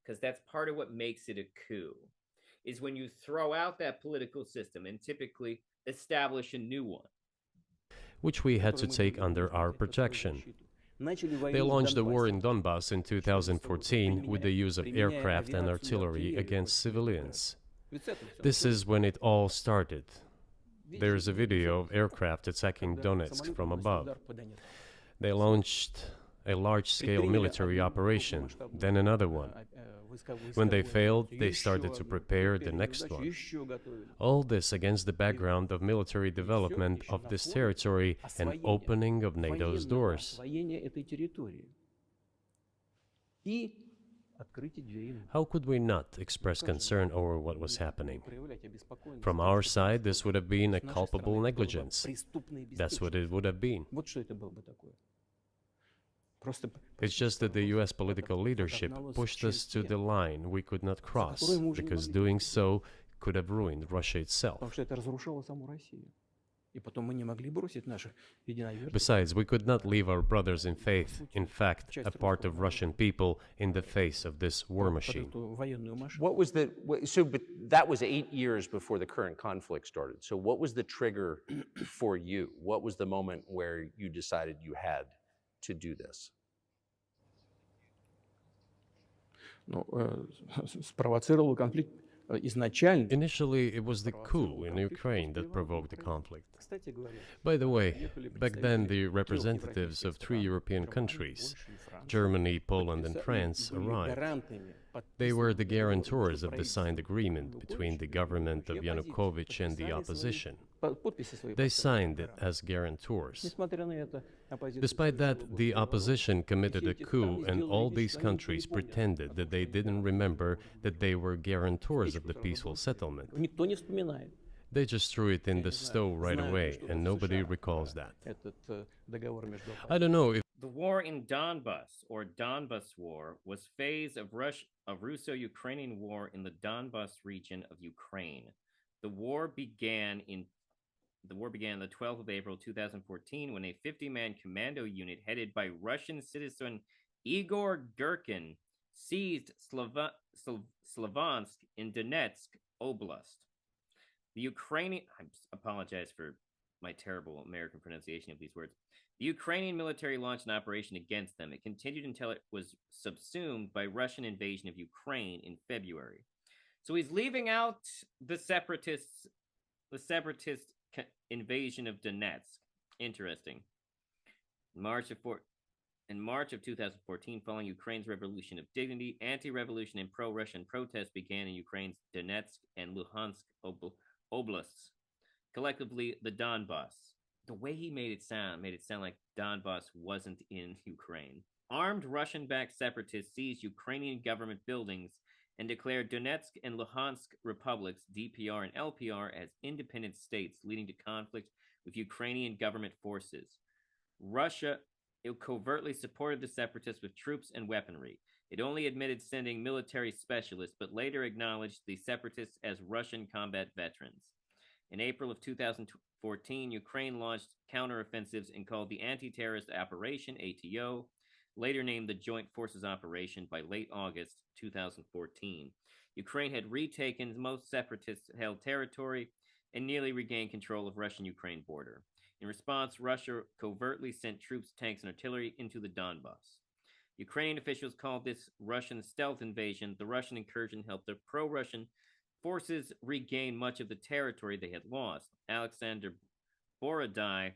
because that's part of what makes it a coup, is when you throw out that political system and typically establish a new one. Which we had to take under our protection. They launched the war in Donbass in 2014 with the use of aircraft and artillery against civilians. This is when it all started. There is a video of aircraft attacking Donetsk from above. They launched a large-scale military operation, then another one. When they failed, they started to prepare the next one. All this against the background of military development of this territory and opening of NATO's doors. How could we not express concern over what was happening? From our side, this would have been a culpable negligence. That's what it would have been. It's just that the US political leadership pushed us to the line we could not cross, because doing so could have ruined Russia itself. Besides, we could not leave our brothers in faith, in fact, a part of Russian people, in the face of this war machine. But that was 8 years before the current conflict started. So what was the trigger for you? What was the moment where you decided you had to do this? Спровоцировал конфликт изначально. Initially, it was the coup in Ukraine that provoked the conflict. By the way, back then the representatives of 3 European countries, Germany, Poland and France, arrived. They were the guarantors of the signed agreement between the government of Yanukovych and the opposition. They signed it as guarantors. Despite that, the opposition committed a coup, and all these countries pretended that they didn't remember that they were guarantors of the peaceful settlement. They just threw it in the stove right away, and nobody recalls that. I don't know if the war in Donbass, or Donbas War, was phase of Russo-Ukrainian war in the Donbas region of Ukraine. The war began the 12th of April 2014 when a 50-man commando unit headed by Russian citizen Igor Girkin seized Slavyansk in Donetsk Oblast. The Ukrainian... I apologize for my terrible American pronunciation of these words. The Ukrainian military launched an operation against them. It continued until it was subsumed by Russian invasion of Ukraine in February. So he's leaving out the separatist invasion of Donetsk. Interesting. In March of 2014, following Ukraine's revolution of dignity, anti-revolution and pro-Russian protests began in Ukraine's Donetsk and Luhansk oblasts, collectively the Donbass. The way he made it sound like Donbass wasn't in Ukraine. Armed Russian-backed separatists seized Ukrainian government buildings and declared Donetsk and Luhansk republics, DPR and LPR, as independent states, leading to conflict with Ukrainian government forces. Russia covertly supported the separatists with troops and weaponry. It only admitted sending military specialists, but later acknowledged the separatists as Russian combat veterans. In April of 2014, Ukraine launched counteroffensives and called the Anti-Terrorist Operation, ATO, later named the Joint Forces Operation by late August 2014. Ukraine had retaken most separatist-held territory and nearly regained control of Russian-Ukraine border. In response, Russia covertly sent troops, tanks, and artillery into the Donbass. Ukrainian officials called this Russian stealth invasion. The Russian incursion helped the pro-Russian forces regain much of the territory they had lost. Alexander Borodai,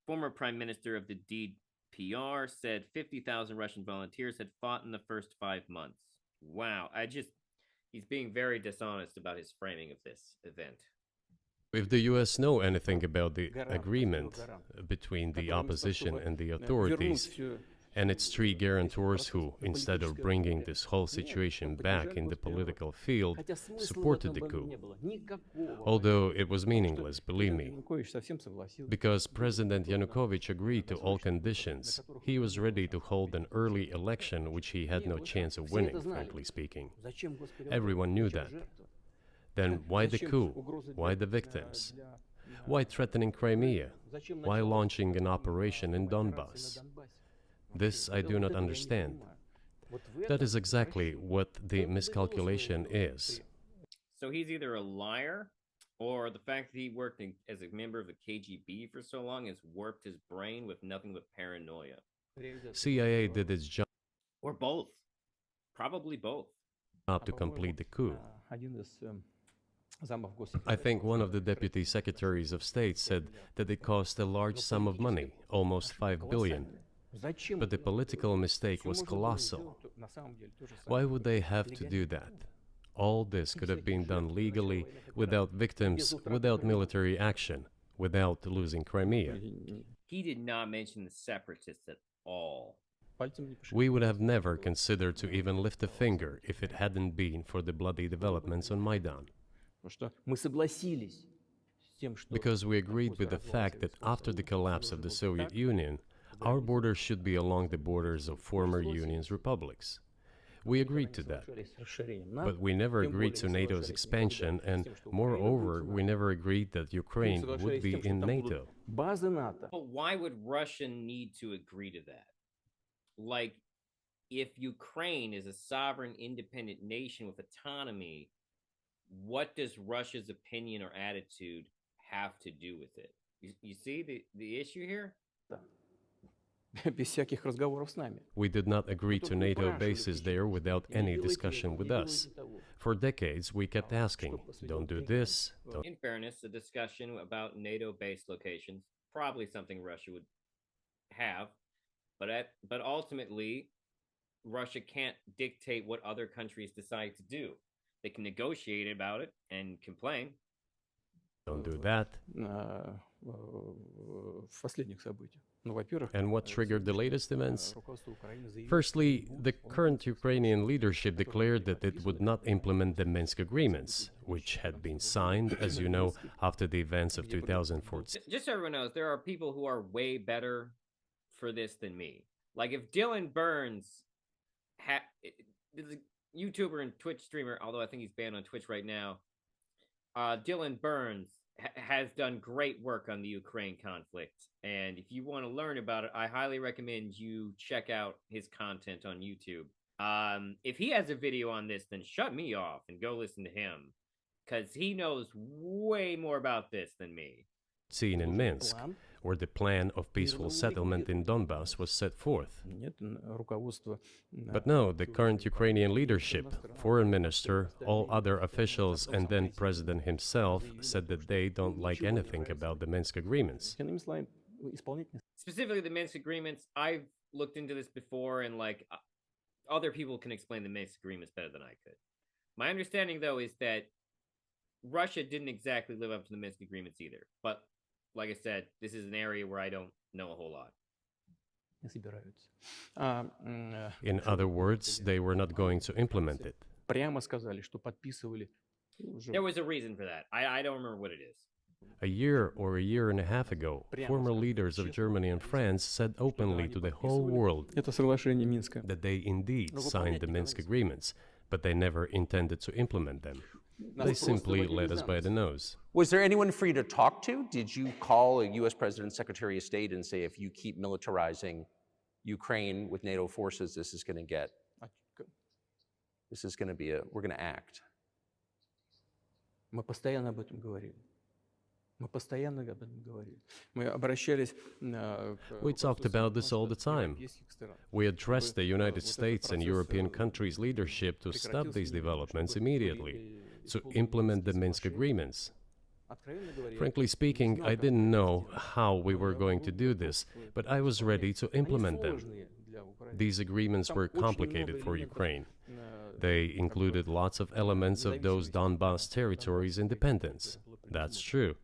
former prime minister of the DPR, said 50,000 Russian volunteers had fought in the first 5 months. Wow, he's being very dishonest about his framing of this event. If the US know anything about the agreement between the opposition and the authorities, and its three guarantors who, instead of bringing this whole situation back in the political field, supported the coup. Although it was meaningless, believe me, because President Yanukovych agreed to all conditions. He was ready to hold an early election, which he had no chance of winning, frankly speaking. Everyone knew that. Then why the coup? Why the victims? Why threatening Crimea? Why launching an operation in Donbass? This I do not understand. That is exactly what the miscalculation is. So he's either a liar, or the fact that he worked as a member of the KGB for so long has warped his brain with nothing but paranoia. CIA did its job Or both. Probably both. to complete the coup. I think one of the deputy secretaries of state said that it cost a large sum of money, almost 5 billion. But the political mistake was colossal. Why would they have to do that? All this could have been done legally, without victims, without military action, without losing Crimea. He did not mention the separatists at all. We would have never considered to even lift a finger if it hadn't been for the bloody developments on Maidan. Because we agreed with the fact that after the collapse of the Soviet Union, our borders should be along the borders of former Union's republics. We agreed to that. But we never agreed to NATO's expansion, and moreover, we never agreed that Ukraine would be in NATO. But why would Russia need to agree to that? Like, if Ukraine is a sovereign, independent nation with autonomy, what does Russia's opinion or attitude have to do with it? You see the issue here? We did not agree to NATO bases there without any discussion with us. For decades, we kept asking, don't do this. Don't. In fairness, the discussion about NATO base locations, probably something Russia would have, but ultimately, Russia can't dictate what other countries decide to do. They can negotiate about it and complain. Don't do that. And what triggered the latest events? Firstly, the current Ukrainian leadership declared that it would not implement the Minsk agreements, which had been signed, as you know, after the events of 2014. Just so everyone knows, there are people who are way better for this than me. Like if Dylan Burns, YouTuber and Twitch streamer, although I think he's banned on Twitch right now, Dylan Burns has done great work on the Ukraine conflict. And if you want to learn about it, I highly recommend you check out his content on YouTube. If he has a video on this, then shut me off and go listen to him, because he knows way more about this than me. Seen in Minsk, where the plan of peaceful settlement in Donbass was set forth. But no, the current Ukrainian leadership, foreign minister, all other officials, and then president himself said that they don't like anything about the Minsk agreements. Specifically the Minsk agreements, I've looked into this before, and like other people can explain the Minsk agreements better than I could. My understanding, though, is that Russia didn't exactly live up to the Minsk agreements either. But like I said, this is an area where I don't know a whole lot. In other words, they were not going to implement it. There was a reason for that. I don't remember what it is. A year or a year and a half ago, former leaders of Germany and France said openly to the whole world that they indeed signed the Minsk agreements, but they never intended to implement them. They simply led us by the nose. Was there anyone for you to talk to? Did you call a U.S. President, Secretary of State and say, if you keep militarizing Ukraine with NATO forces, this is going to be we're going to act? We talked about this all the time. We addressed the United States and European countries' leadership to stop these developments immediately, to implement the Minsk agreements. Откровенно говоря, Frankly speaking, I didn't know how we were going to do this, but I was ready to они implement them. сложные для Украины. These agreements were complicated for Ukraine. They included lots of elements of those Donbas territories' independence. That's true.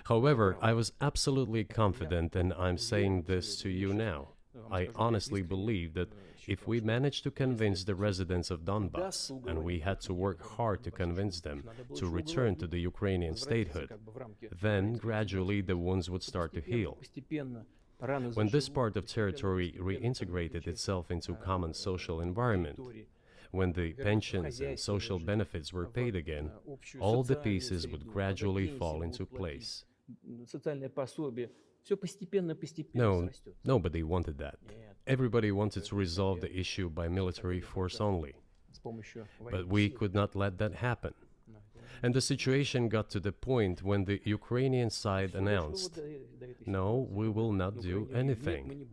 However, I was absolutely confident, and I'm saying this to you now. I honestly believe that if we managed to convince the residents of Donbas, and we had to work hard to convince them to return to the Ukrainian statehood, then gradually the wounds would start to heal. When this part of territory reintegrated itself into common social environment, when the pensions and social benefits were paid again, all the pieces would gradually fall into place. No, nobody wanted that. Everybody wanted to resolve the issue by military force only. But we could not let that happen. And the situation got to the point when the Ukrainian side announced, no, we will not do anything.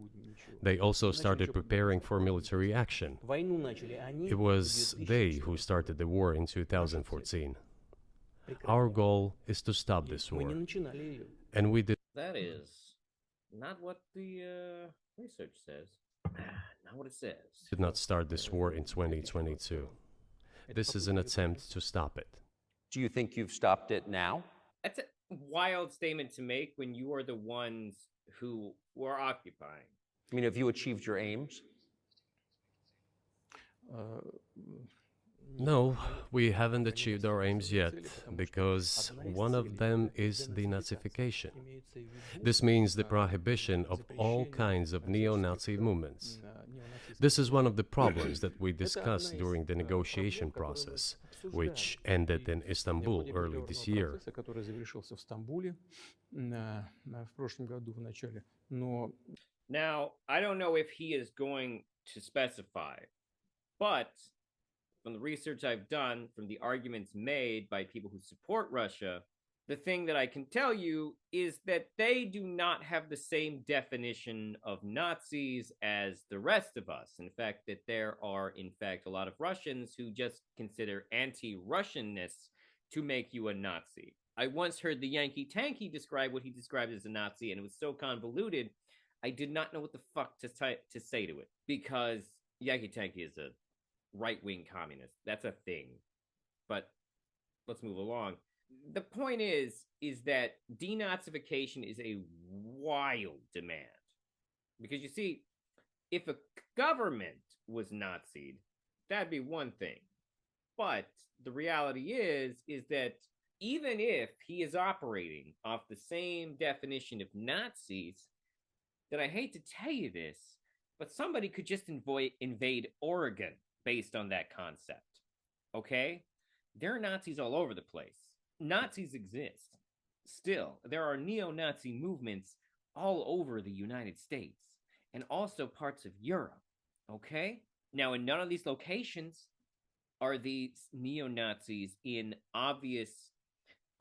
They also started preparing for military action. It was they who started the war in 2014. Our goal is to stop this war. And we did. That is not what the research says. Not what it says. Did not start this war in 2022. This is an attempt to stop it. Do you think you've stopped it now? That's a wild statement to make when you are the ones who were occupying. I mean, have you achieved your aims? No, we haven't achieved our aims yet, because one of them is denazification. This means the prohibition of all kinds of neo-Nazi movements. This is one of the problems that we discussed during the negotiation process, which ended in Istanbul early this year. Now, I don't know if he is going to specify, but from the research I've done, from the arguments made by people who support Russia, the thing that I can tell you is that they do not have the same definition of Nazis as the rest of us. In fact, that there are, in fact, a lot of Russians who just consider anti-Russianness to make you a Nazi. I once heard the Yankee Tanky describe what he described as a Nazi, and it was so convoluted, I did not know what the fuck to say to it, because Yankee Tanky is a right-wing communist. That's a thing. But let's move along. The point is that denazification is a wild demand. Because you see, if a government was Nazi'd, that'd be one thing. But the reality is that even if he is operating off the same definition of Nazis, that I hate to tell you this, but somebody could just invade Oregon based on that concept. Okay? There are Nazis all over the place. Nazis exist. Still, there are neo-Nazi movements all over the United States and also parts of Europe. Okay? Now, in none of these locations are these neo-Nazis in obvious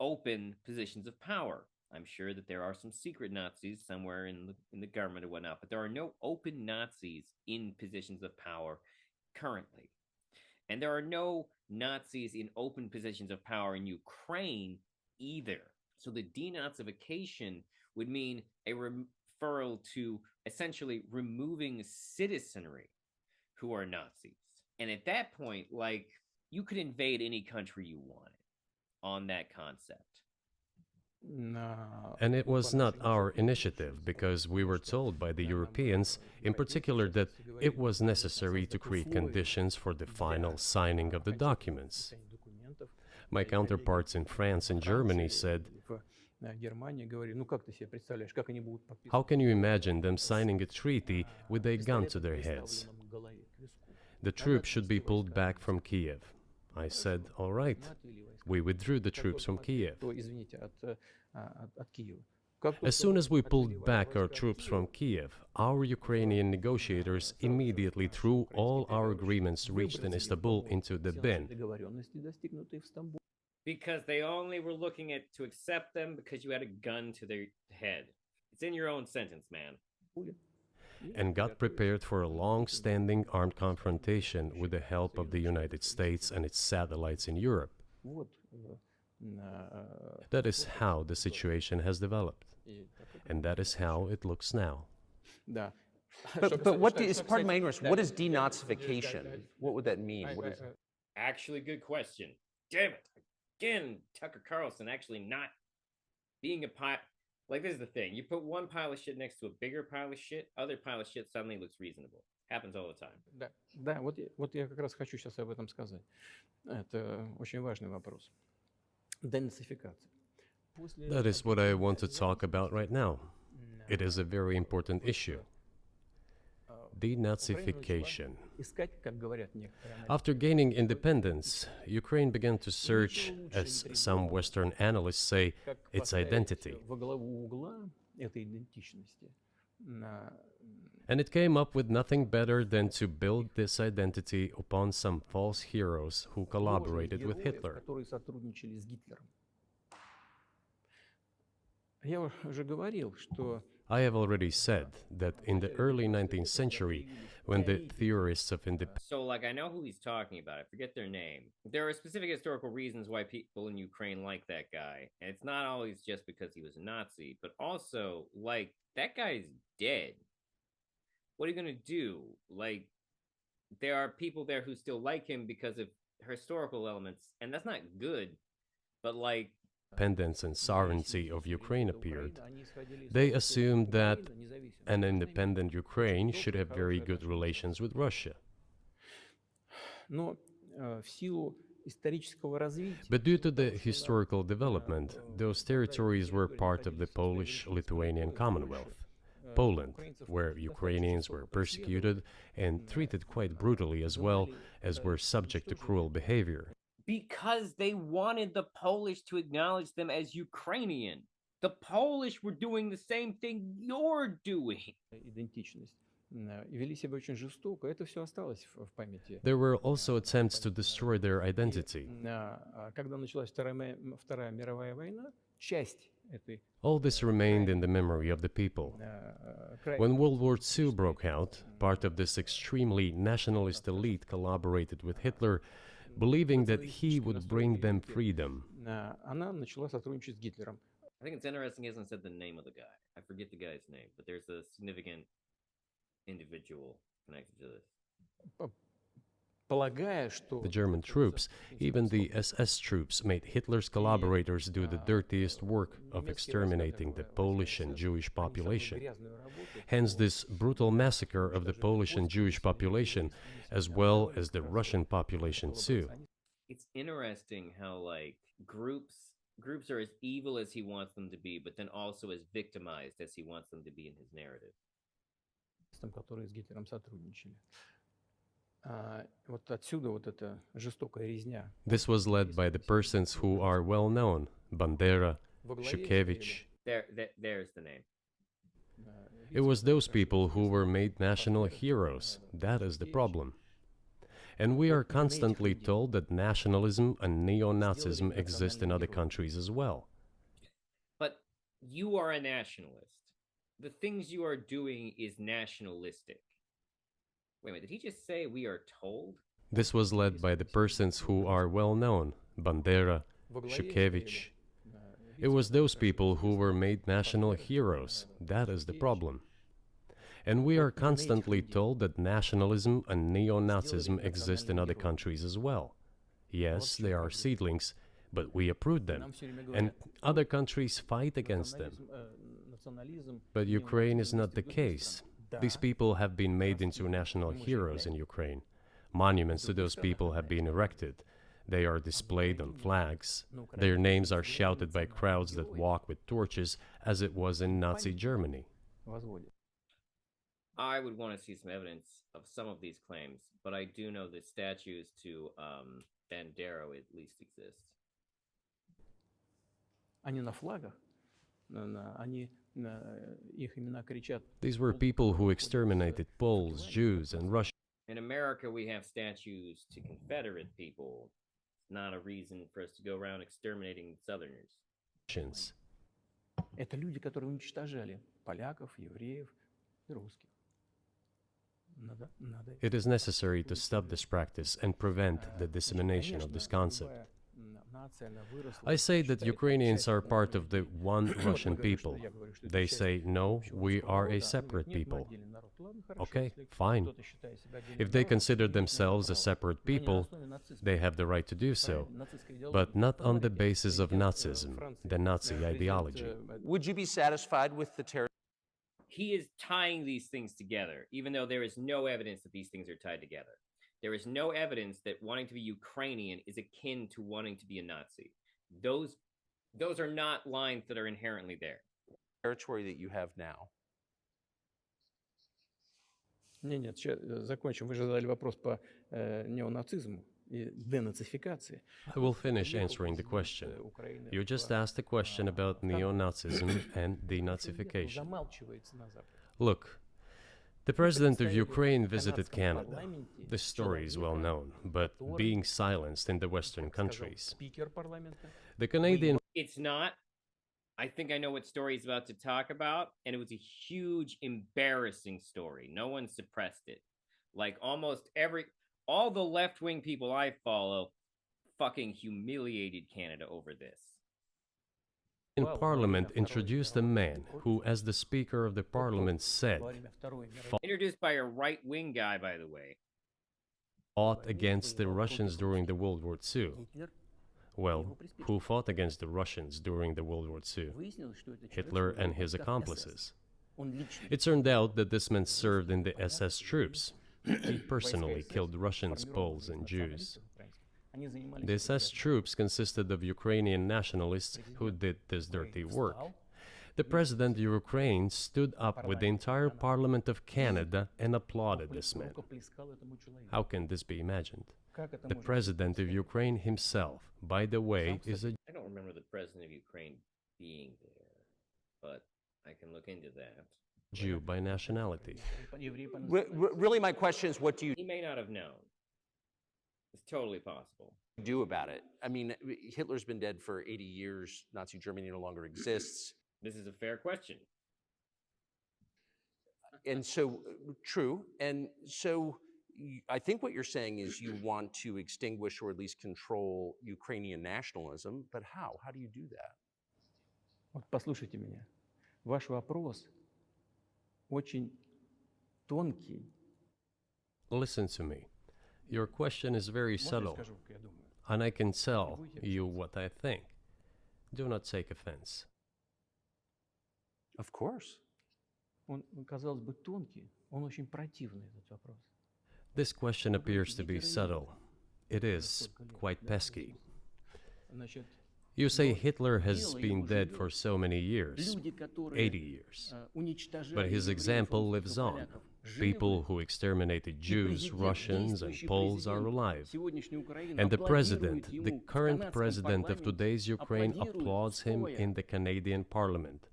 open positions of power. I'm sure that there are some secret Nazis somewhere in the government or whatnot, but there are no open Nazis in positions of power currently. And there are no Nazis in open positions of power in Ukraine either. So the denazification would mean a referral to essentially removing citizenry who are Nazis. And at that point, like, you could invade any country you wanted on that concept. And it was not our initiative, because we were told by the Europeans, in particular, that it was necessary to create conditions for the final signing of the documents. My counterparts in France and Germany said, how can you imagine them signing a treaty with a gun to their heads? The troops should be pulled back from Kiev. I said, all right. We withdrew the troops from Kiev. As soon as we pulled back our troops from Kiev, our Ukrainian negotiators immediately threw all our agreements reached in Istanbul into the bin. Because they only were looking to accept them because you had a gun to their head. It's in your own sentence, man. And got prepared for a long-standing armed confrontation with the help of the United States and its satellites in Europe. Вот. That is how the situation has developed, and that is how it looks now. Да. But what is, pardon my ignorance, what is denazification? What would that mean? What is, Actually, good question. Damn it. Again, Tucker Carlson actually not being a pile. Like, this is the thing. You put one pile of shit next to a bigger pile of shit, other pile of shit suddenly looks reasonable. Happens all the time. Да, да, вот я как раз хочу сейчас об этом сказать. Это очень важный вопрос. Денацификация. That is what I want to talk about right now. It is a very important issue. Denazification. Искать, как говорят некоторые аналитики. After gaining independence, Ukraine began to search, as some Western analysts say, Как its поставить identity. во главу угла этой идентичности. And it came up with nothing better than to build this identity upon some false heroes who collaborated with Hitler. Которые сотрудничали с Гитлером. Я уже говорил, что I have already said that in the early 19th century, when the theorists of independence So, like, I know who he's talking about. I forget their name. There are specific historical reasons why people in Ukraine like that guy. And it's not always just because he was a Nazi, but also, like, that guy's dead. What are you going to do? Like, there are people there who still like him because of historical elements, and that's not good. But, like, and sovereignty of Ukraine appeared, they assumed that an independent Ukraine should have very good relations with Russia. Но в силу исторического развития But due to the historical development, those territories were part of the Polish-Lithuanian Commonwealth, Poland, where Ukrainians were persecuted and treated quite brutally, as well as were subject to cruel behavior. because they wanted the Polish to acknowledge them as Ukrainian. The Polish were doing the same thing you're doing. идентичность и вели себя очень жестоко, это все осталось в памяти. There were also attempts to destroy their identity. Когда началась Вторая мировая война, часть этой All this remained in the memory of the people. When World War II broke out, part of this extremely nationalist elite collaborated with Hitler, believing that he would bring them freedom. она начала сотрудничать с Гитлером. I think it's interesting he hasn't said the name of the guy. I forget the guy's name, but there's a significant individual connected to this. Полагая, что The German troops, even the SS troops, made Hitler's collaborators do the dirtiest work of exterminating the Polish and Jewish population. Hence this brutal massacre of the Polish and Jewish population, as well as the Russian population too. It's interesting how, like, groups are as evil as he wants them to be, but then also as victimized as he wants them to be in his narrative. которые с Гитлером сотрудничали. Вот отсюда вот эта жестокая резня. This was led by the persons who are well known: Bandera, Shukevich. There's the name. It was those people who were made national heroes. That is the problem. And we are constantly told that nationalism and neo-Nazism exist in other countries as well. But you are a nationalist. The things you are doing is nationalistic. Wait a minute, did he just say we are told? This was led by the persons who are well known: Bandera, Shukevich. It was those people who were made national heroes. That is the problem. And we are constantly told that nationalism and neo-Nazism exist in other countries as well. Yes, they are seedlings, but we uproot them, and other countries fight against them. But Ukraine is not the case. These people have been made into national heroes in Ukraine. Monuments to those people have been erected. They are displayed on flags. Their names are shouted by crowds that walk with torches, as it was in Nazi Germany. I would want to see some evidence of some of these claims, but I do know that statues to Bandera at least exist. Они на флагах, они их имена кричат. These were people who exterminated Poles, Jews, and Russians. In America, we have statues to Confederate people. It's not a reason for us to go around exterminating Southerners. Это люди, которые уничтожали поляков, евреев и русских. It is necessary to stop this practice and prevent the dissemination of this concept. I say that Ukrainians are part of the one Russian people. They say, no, we are a separate people. Okay, fine. If they consider themselves a separate people, they have the right to do so, but not on the basis of Nazism, the Nazi ideology. Would you be satisfied with the terror? He is tying these things together, even though there is no evidence that these things are tied together. There is no evidence that wanting to be Ukrainian is akin to wanting to be a Nazi. Those are not lines that are inherently there. Territory that you have now. Нет, сейчас закончим. Вы же задали вопрос по неонацизму и денацификации. I will finish answering the question. You just asked a question about neo-Nazism and denazification. Look, the president of Ukraine visited Canada. The story is well known, but being silenced in the Western countries. The Canadian... It's not. I think I know what story he's about to talk about, and it was a huge, embarrassing story. No one suppressed it. Like all the left-wing people I follow fucking humiliated Canada over this. In Parliament introduced a man who, as the Speaker of the Parliament said, Introduced by a right-wing guy, by the way. fought against the Russians during the World War II. Well, who fought against the Russians during the World War II? Hitler and his accomplices. It turned out that this man served in the SS troops. He personally killed Russians, Poles, and Jews. The SS troops consisted of Ukrainian nationalists who did this dirty work. The president of Ukraine stood up with the entire Parliament of Canada and applauded this man. How can this be imagined? The president of Ukraine himself, by the way, is a I don't remember the president of Ukraine being there, but I can look into that. Jew by nationality. Really, my question is, what do you He may not have known. It's totally possible. do about it? I mean, Hitler's been dead for 80 years. Nazi Germany no longer exists. This is a fair question. And so, true. And so, I think what you're saying is you want to extinguish or at least control Ukrainian nationalism, but how? How do you do that? Вот послушайте меня. Ваш вопрос очень тонкий. Listen to me. Your question is very Можно я subtle, скажу, как я думаю? and I can tell you what I think. Do not take offense. Of course. Он, казалось бы, тонкий, он очень противный, этот вопрос. This question appears to be subtle. It is quite pesky. Значит, You say Hitler has been dead for so many years, люди, которые 80 years. уничтожали But his евреев, example русских и lives on. поляков, живы. People who exterminated Jews, Russians, and Poles are alive. Сегодняшней Украины And the аплодирует president, the ему в current канадском president of парламенте, today's Ukraine, аплодирует applauds him стоя. in the Canadian parliament.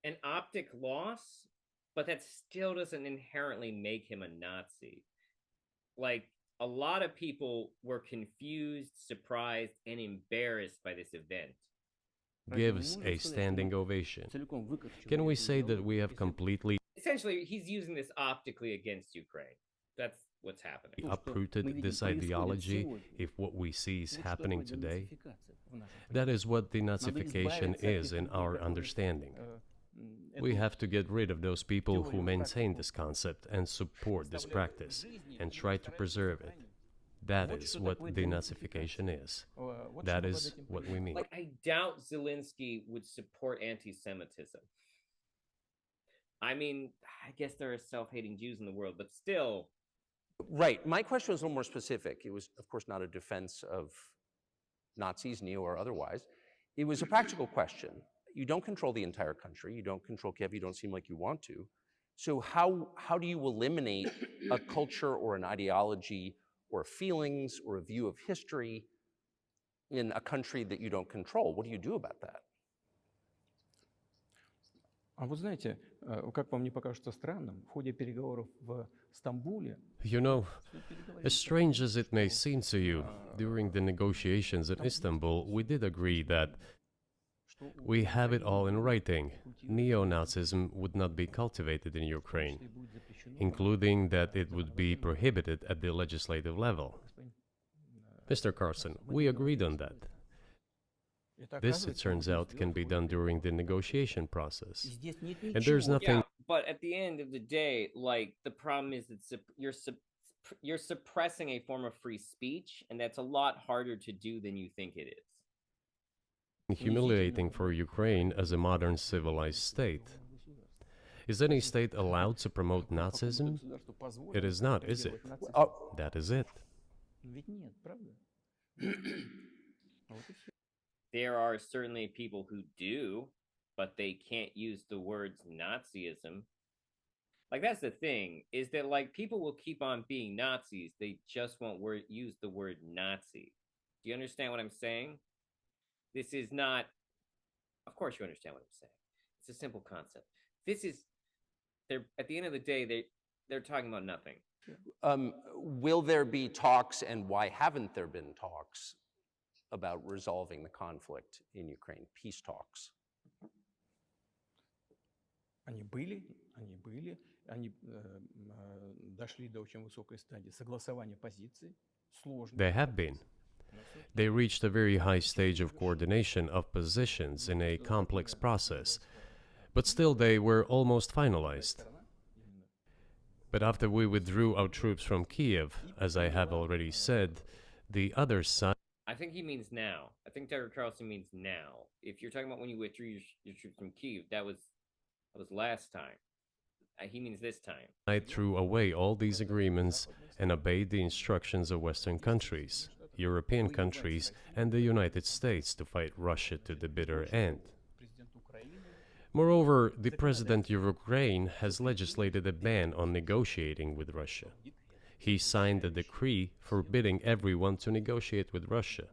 An optic loss, but that still doesn't inherently make him a Nazi. Like, a lot of people were confused, surprised, and embarrassed by this event. Gives a standing ovation. Can we say that we have completely Essentially, he's using this optically against Ukraine. That's what's happening. uprooted this ideology if what we see is happening today? That is what denazification is in our understanding. We have to get rid of those people who maintain this concept and support this practice and try to preserve it. That is what denazification is. That is what we mean. Like, I doubt Zelensky would support anti-Semitism. I mean, I guess there are self-hating Jews in the world, but still. Right. My question was a little more specific. It was, of course, not a defense of Nazis, neo or otherwise. It was a practical question. You don't control the entire country. You don't control Kiev. You don't seem like you want to. So how do you eliminate a culture or an ideology or feelings or a view of history in a country that you don't control? What do you do about that? А вы знаете, как вам не покажется странным, в ходе переговоров в Стамбуле You know, as strange as it may seem to you, during the negotiations in Istanbul, we did agree that we have it all in writing. Neo-Nazism would not be cultivated in Ukraine, including that it would be prohibited at the legislative level. Mr. Carlson, we agreed on that. This, it turns out, can be done during the negotiation process. Здесь нет And there's ничего. nothing Yeah, but at the end of the day, like the problem is that you're suppressing a form of free speech, and that's a lot harder to do than you think it is. humiliating for Ukraine as a modern civilized state. Is any state allowed to promote Nazism? It is not, is it? That is it. Ведь нет, правда? Вот и всё. There are certainly people who do, but they can't use the words Nazism. Like that's the thing, is that like people will keep on being Nazis, they just won't use the word Nazi. Do you understand what I'm saying? This is not, of course you understand what I'm saying. It's a simple concept. This is, they're at the end of the day, they're talking about nothing. Will there be talks, and why haven't there been talks about resolving the conflict in Ukraine, peace talks? Они были, они дошли до очень высокой стадии согласования позиций, сложно. They have been. They reached a very high stage of coordination of positions in a complex process, but still they were almost finalized. But after we withdrew our troops from Kiev, as I have already said, the other side. I think he means now. I think Tucker Carlson means now. If you're talking about when you withdrew your troops from Kiev, that was last time. He means this time. I threw away all these agreements and obeyed the instructions of Western countries, European countries, and the United States to fight Russia to the bitter end. Moreover, the president of Ukraine has legislated a ban on negotiating with Russia. He signed a decree forbidding everyone to negotiate with Russia.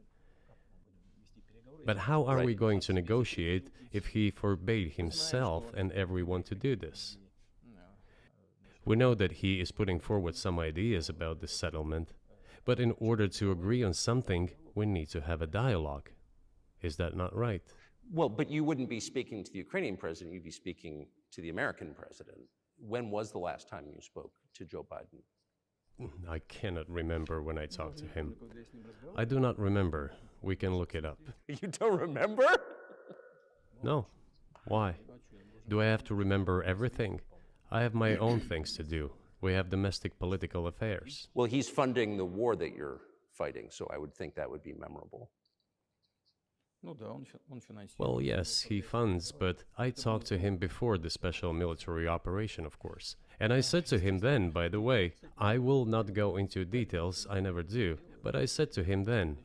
But how are we going to negotiate if he forbade himself and everyone to do this? We know that he is putting forward some ideas about this settlement, but in order to agree on something, we need to have a dialogue. Is that not right? Well, but you wouldn't be speaking to the Ukrainian president, you'd be speaking to the American president. When was the last time you spoke to Joe Biden? I cannot remember when I talked to him. I do not remember. We can look it up. You don't remember? No. Why? Do I have to remember everything? I have my own things to do. We have domestic political affairs. Well, he's funding the war that you're fighting, so I would think that would be memorable. Ну да, он финансирует. Well, yes, he funds, but I talked to him before the special military operation, of course. And I said to him then, by the way, I will not go into details, I never do, but I said to him then,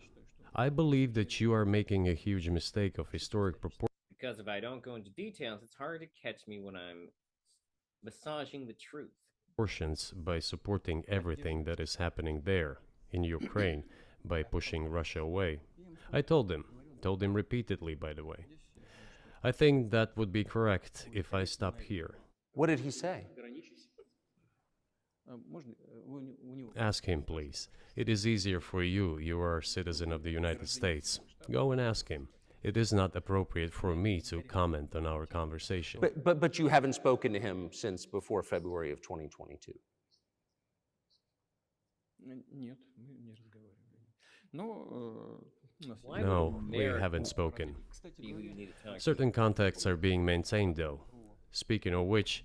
I believe that you are making a huge mistake of historic proportions. Because if I don't go into details, it's hard to catch me when I'm massaging the truth. By supporting everything that is happening there, in Ukraine, by pushing Russia away. I told him repeatedly, by the way. I think that would be correct if I stop here. What did he say? Ask him, please. It is easier for you. You are a citizen of the United States. Go and ask him. It is not appropriate for me to comment on our conversation. But you haven't spoken to him since before February of 2022. Нет, мы не разговаривали. Но No, we haven't spoken. Be who you need to talk Certain contacts are being maintained, though. Speaking of which,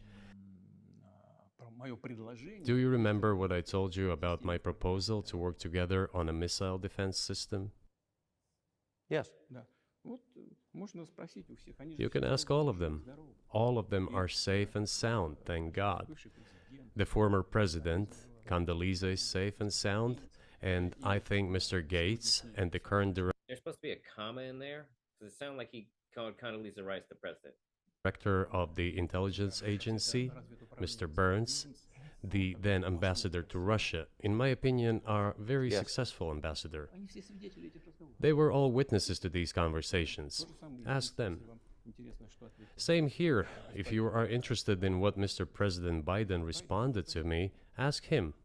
мое предложение. do you remember what I told you about my proposal to work together on a missile defense system? Yes. Да. Вот можно спросить у всех. Они же You can все ask all of them. здоровы. All of them are safe and sound, thank God. The former president, Condoleezza, is safe and sound, and I think Mr. Gates and the current There's supposed to be a comma in there. Does it sound like he called Condoleezza Rice the president? director of the intelligence agency, Mr. Burns, the then ambassador to Russia, in my opinion, are very Yes. successful ambassador. Они все свидетели этих разговоров. They were all witnesses to these conversations. То же самое, Ask them. если вам интересно, что ответил. Same here. If you are interested in what Mr. President Biden responded to me, ask him.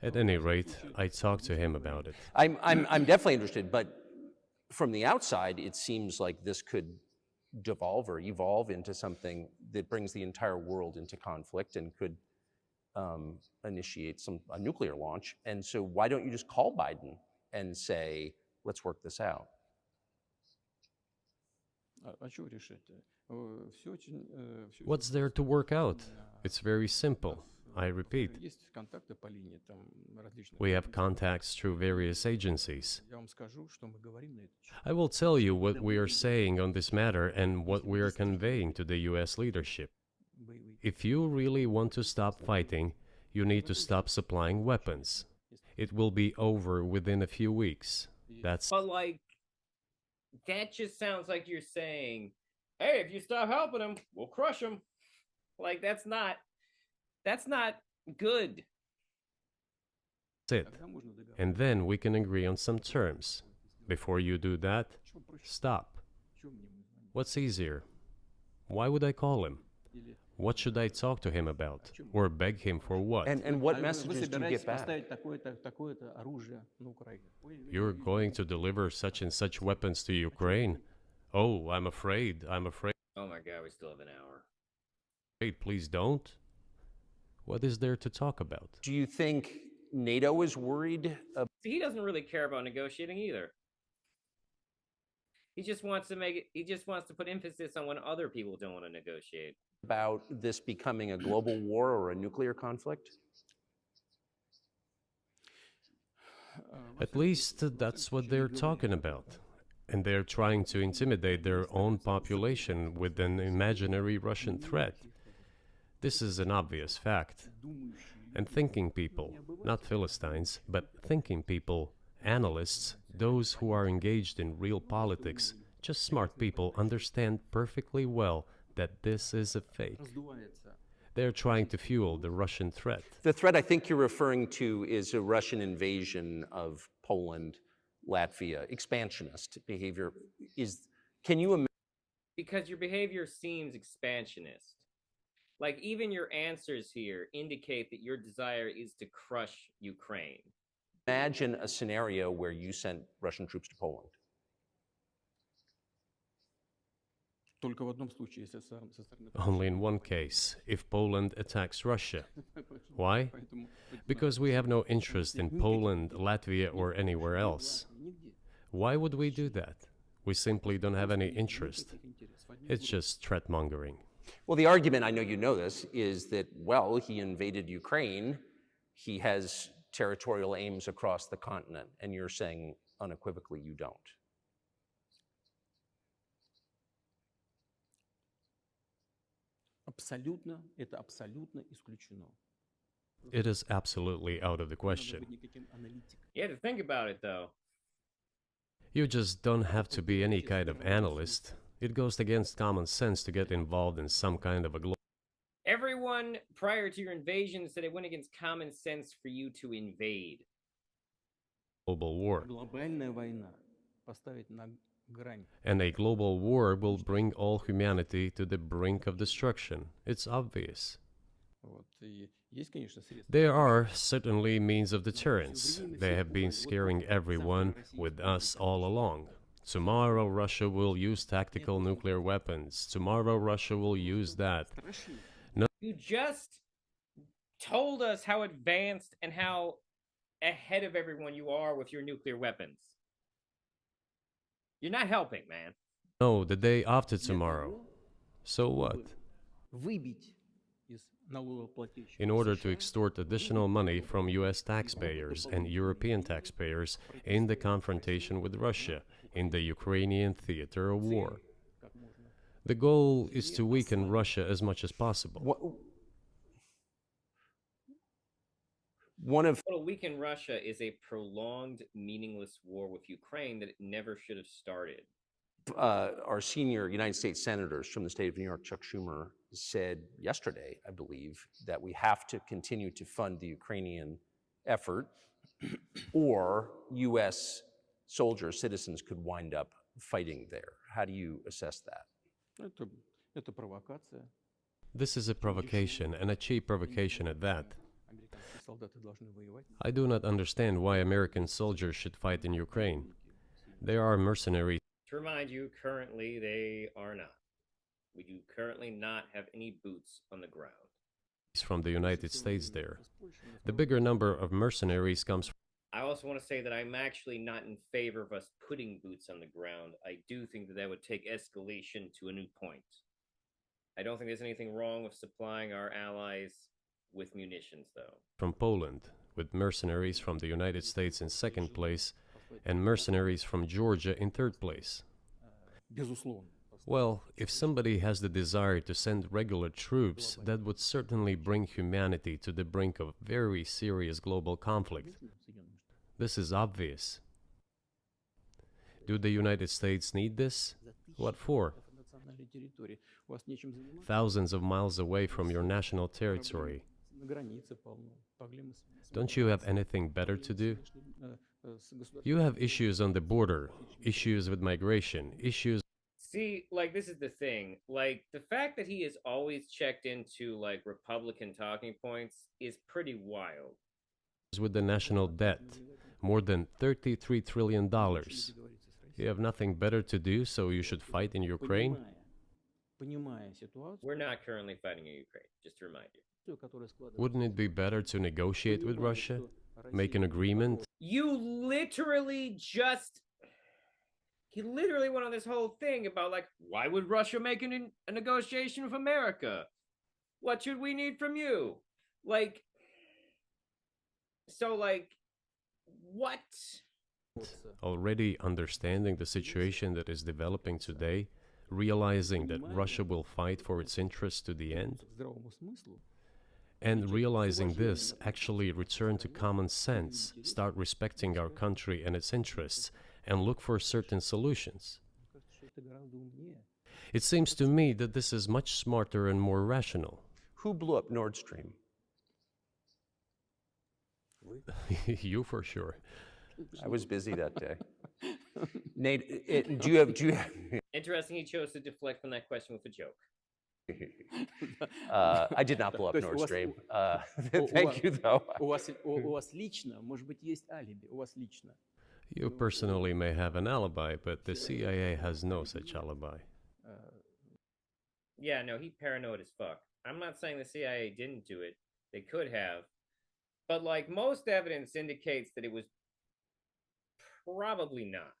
At any rate, I talked to him about it. I'm definitely interested, but from the outside, it seems like this could devolve or evolve into something that brings the entire world into conflict and could initiate a nuclear launch. And so why don't you just call Biden and say, let's work this out? А чего решать? Все очень... What's there to work out? It's very simple. I repeat, Есть контакты по линии там различных. we have contacts through various agencies. Я вам скажу, что мы говорим на эту тему. I will tell you what we are saying on this matter and what we are conveying to the US leadership. Боевые. If you really want to stop fighting, you need to stop supplying weapons. It will be over within a few weeks. That's But like, that just sounds like you're saying, "Hey, if you stop helping them, we'll crush them." Like that's not good. it. Тогда можно договориться. And then we can agree on some terms. Before you do that, Что проще? stop. Чего мне ему звонить? What's easier? Why would I call him? Или What should I talk to him about? Or beg him for what? And what вы messages do you собираетесь get back? поставить такое-то оружие на Украину? You're going to deliver such and such weapons to Ukraine? Oh, I'm afraid. Oh my god, we still have an hour. Please don't. What is there to talk about? Do you think NATO is worried See, he doesn't really care about negotiating either. He just wants to put emphasis on when other people don't want to negotiate. about this becoming a global war or a nuclear conflict? At least that's what they're talking about. And they're trying to intimidate their own population with an imaginary Russian threat. This is an obvious fact. And thinking people, not Philistines, but thinking people, analysts, those who are engaged in real politics, just smart people, understand perfectly well that this is a fake. Раздувается. They're trying to fuel the Russian threat. The threat I think you're referring to is a Russian invasion of Poland, Latvia, expansionist behavior. Can you imagine? Because your behavior seems expansionist. Like even your answers here indicate that your desire is to crush Ukraine. Imagine a scenario where you sent Russian troops to Poland. Только в одном случае, если со стороны... Only in one case, if Poland attacks Russia. Why? Поэтому... Because we have no interest in Poland, Latvia, or anywhere else. Нигде. Why would we do that? We simply don't have any interest. It's just threat mongering. Well, the argument, I know you know this, is that, well, he invaded Ukraine. He has territorial aims across the continent, and you're saying unequivocally you don't. Это абсолютно исключено. It is absolutely out of the Не надо question. быть никаким аналитиком. You have to think about it though. You just don't have to be any kind of analyst. It goes against common sense to get involved in some kind of a Everyone prior to your invasion said it went against common sense for you to invade. global war. Глобальная война поставить на грань. And a global war will bring all humanity to the brink of destruction. It's obvious. Вот. И есть, конечно, средства. There are certainly means of deterrence. They have been scaring everyone with us all along. Tomorrow Russia will use tactical nuclear weapons. Tomorrow Russia will use that. Страшно. You just told us how advanced and how ahead of everyone you are with your nuclear weapons. You're not helping, man. No, the day after tomorrow. So what? Выбить из налогоплательщиков In order to США extort additional money from US taxpayers and European taxpayers in the confrontation with Russia in the Ukrainian theater of war. как можно. The goal is to weaken Russia as much as possible. One of What will weaken Russia is a prolonged, meaningless war with Ukraine that it never should have started. our senior United States senators from the state of New York, Chuck Schumer, said yesterday, I believe, that we have to continue to fund the Ukrainian effort, or U.S. soldiers, citizens could wind up fighting there. How do you assess that? Это провокация. This is a provocation, and a cheap provocation at that. Американские солдаты должны воевать. I do not understand why American soldiers should fight in Ukraine. They are mercenaries To remind you, currently they are not. We do currently not have any boots on the ground. from the United States there. The bigger number of mercenaries comes I also want to say that I'm actually not in favor of us putting boots on the ground. I do think that that would take escalation to a new point. I don't think there's anything wrong with supplying our allies with munitions, though. From Poland, with mercenaries from the United States in second place and mercenaries from Georgia in third place. Безусловно. Well, if somebody has the desire to send regular troops, that would certainly bring humanity to the brink of very serious global conflict. This is obvious. Do the United States need this? What for? Национальной территории. У вас нечем заниматься. Thousands of miles away from your national territory. На границе полно. Проблемы Don't you have anything better to do? с государством. You have issues on the border, issues with migration, issues See, like, this is the thing. Like, the fact that he is always checked into, like, Republican talking points is pretty wild. with the national debt, more than $33 trillion. You have nothing better to do, so you should fight in Ukraine? Понимая ситуацию, We're not currently fighting in Ukraine, just to remind you. которая складывается. Wouldn't it be better to negotiate with Russia? Make an agreement? You literally just. He literally went on this whole thing about, like, why would Russia make a negotiation with America? What should we need from you? Like, so, like, what? Already understanding the situation that is developing today, realizing that Russia will fight for its interests to the end, К здравому смыслу. and realizing this, actually return to common sense, start respecting our country and its interests, and look for certain solutions. Мне кажется, что это гораздо умнее. It seems to me that this is much smarter and more rational. Who blew up Nord Stream? You for sure. I was busy that day. Nate, do you have Interesting, he chose to deflect from that question with a joke. I did not blow up То есть Nord у вас- Stream. у Thank вас- you, though. У вас лично, может быть, есть алиби, у вас лично. You personally may have an alibi, but the CIA has no such alibi. Yeah, no, he paranoid as fuck. I'm not saying the CIA didn't do it. They could have. But, like, most evidence indicates that it was probably not.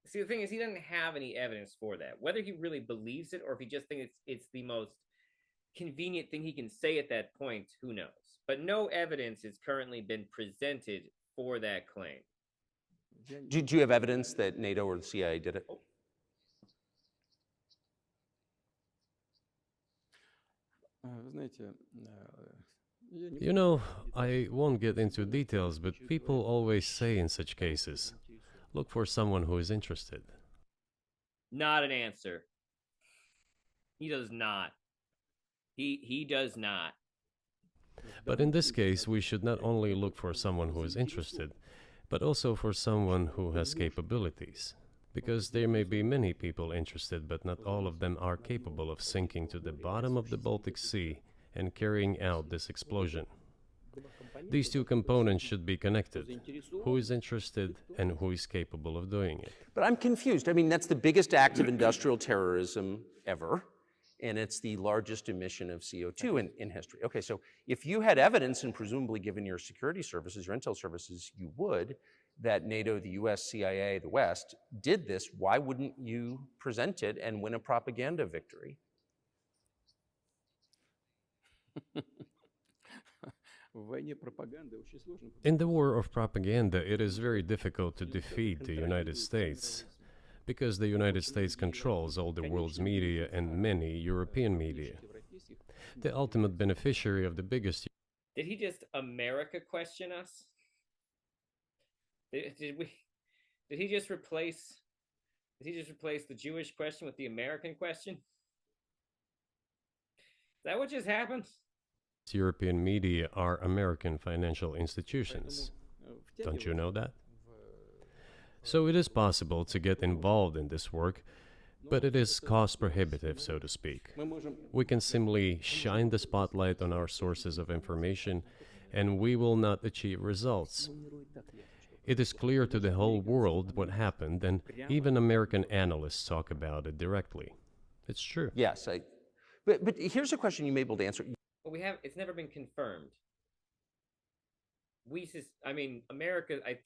See, the thing is, he doesn't have any evidence for that. Whether he really believes it or if he just thinks it's the most convenient thing he can say at that point, who knows? But no evidence has currently been presented for that claim. Do you have evidence that NATO or the CIA did it? Вы знаете, я не You know, I won't get into details, but people always say in such cases, look for someone who is interested. Not an answer. He does not. He does not. But in this case, we should not only look for someone who is interested, but also for someone who has capabilities. Because there may be many people interested, but not all of them are capable of sinking to the bottom of the Baltic Sea and carrying out this explosion. These two components should be connected. Who is interested and who is capable of doing it? But I'm confused. I mean, that's the biggest act of industrial terrorism ever, and it's the largest emission of CO2 in history. Okay, so if you had evidence, and presumably given your security services, your intel services, you would, that NATO, the US, CIA, the West did this, why wouldn't you present it and win a propaganda victory? В войне пропаганды очень сложно. In the war of propaganda, it is very difficult to defeat the United States, because the United States controls all the world's media and many European media. The ultimate beneficiary of the biggest Did he just America question us? Did he just replace the Jewish question with the American question? Is that what just happened? European media are American financial institutions. Don't you know that? So it is possible to get involved in this work, but it is cost prohibitive, so to speak. Мы можем We can simply shine the spotlight on our sources of information, and we will not achieve results. It is clear to the whole world what happened, and even American analysts talk about it directly. It's true. Yes, but here's a question you may be able to answer. But it's never been confirmed. I mean, America, I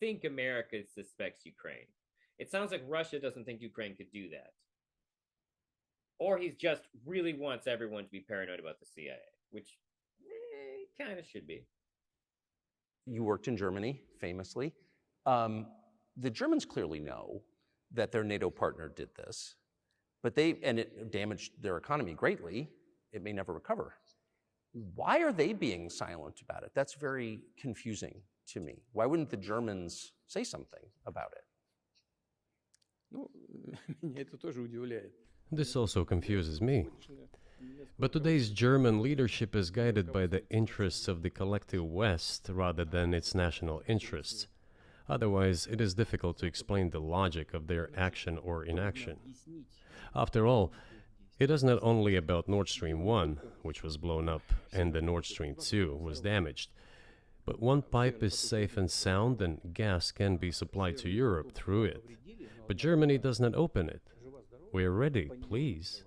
think America suspects Ukraine. It sounds like Russia doesn't think Ukraine could do that. Or he just really wants everyone to be paranoid about the CIA, which kind of should be. You worked in Germany, famously. The Germans clearly know that their NATO partner did this, and it damaged their economy greatly. It may never recover. Why are they being silent about it? That's very confusing to me. Why wouldn't the Germans say something about it? Ну, меня это тоже удивляет. This also confuses me. But today's German leadership is guided by the interests of the collective West rather than its national interests. Otherwise, it is difficult to explain the logic of their action or inaction. After all, it is not only about Nord Stream 1, which was blown up, and the Nord Stream 2 was damaged, but one pipe is safe and sound and gas can be supplied to Europe through it. But Germany does not open it. We are ready, please.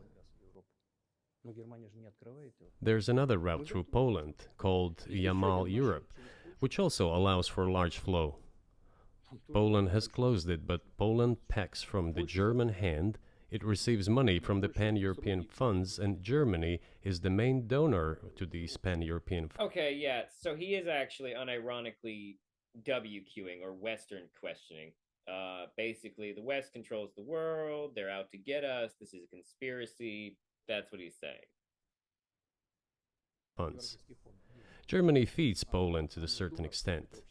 There's another route through Poland called Yamal Europe, which also allows for large flow. Poland has closed it, but Poland packs from the German hand. It receives money from the pan-European funds, and Germany is the main donor to these pan-European funds. Okay, yeah, so he is actually unironically WQing or Western questioning. Basically, the West controls the world, they're out to get us, this is a conspiracy, that's what he's saying. Funds. Germany feeds Poland to a certain extent,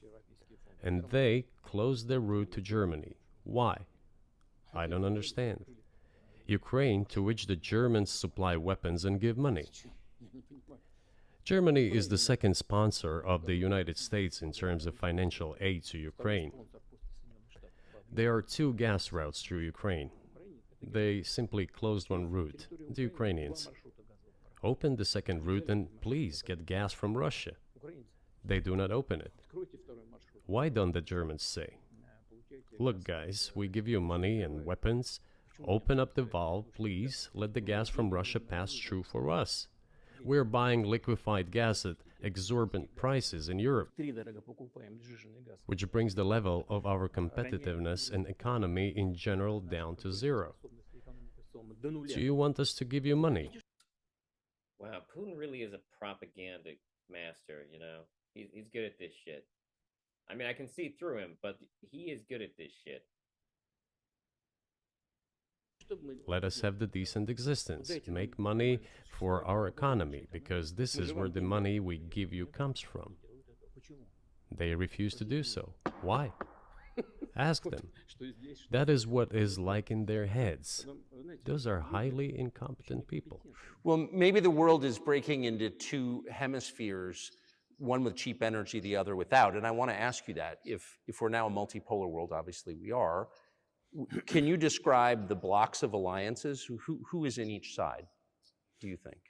and they close their route to Germany. Why? I don't understand. Ukraine, to which the Germans supply weapons and give money. Germany is the second sponsor of the United States in terms of financial aid to Ukraine. There are two gas routes through Ukraine. They simply closed one route, the Ukrainians. Open the second route and please get gas from Russia. They do not open it. Why don't the Germans say, look guys, we give you money and weapons, open up the valve, please, let the gas from Russia pass through for us. We're buying liquefied gas at exorbitant prices in Europe, which brings the level of our competitiveness and economy in general down to zero. Do you want us to give you money? Wow, Putin really is a propaganda master, you know? He's good at this shit. I mean, I can see through him, but he is good at this shit. Let us have the decent existence, make money for our economy, because this is where the money we give you comes from. They refuse to do so. Why? Ask them. That is what is like in their heads. Those are highly incompetent people. Well, maybe the world is breaking into two hemispheres, one with cheap energy, the other without. And I want to ask you that. If we're now a multipolar world, obviously we are, can you describe the blocks of alliances? Who is in each side, do you think?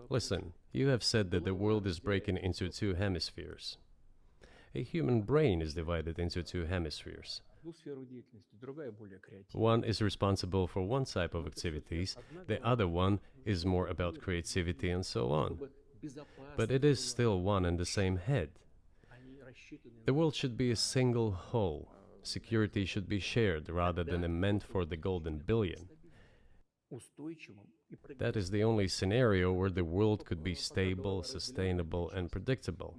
Listen, you have said that the world is breaking into two hemispheres. A human brain is divided into two hemispheres. One is responsible for one type of activities, the other one is more about creativity and so on. But it is still one and the same head. The world should be a single whole. Security should be shared rather than meant for the golden billion. That is the only scenario where the world could be stable, sustainable, and predictable.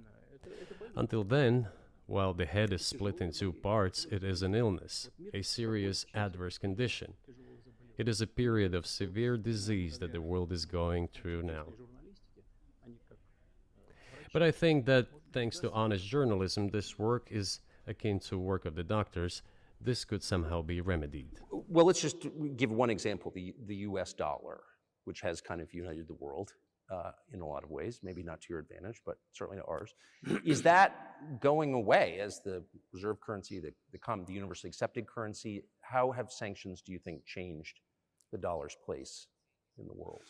Until then, while the head is split in two parts, it is an illness, a serious adverse condition. It is a period of severe disease that the world is going through now. But I think that, thanks to honest journalism, this work is akin to work of the doctors. This could somehow be remedied. Well, let's just give one example, the US dollar, which has kind of united the world in a lot of ways, maybe not to your advantage, but certainly to ours. Is that going away as the reserve currency, the universally accepted currency? How have sanctions, do you think, changed the dollar's place in the world?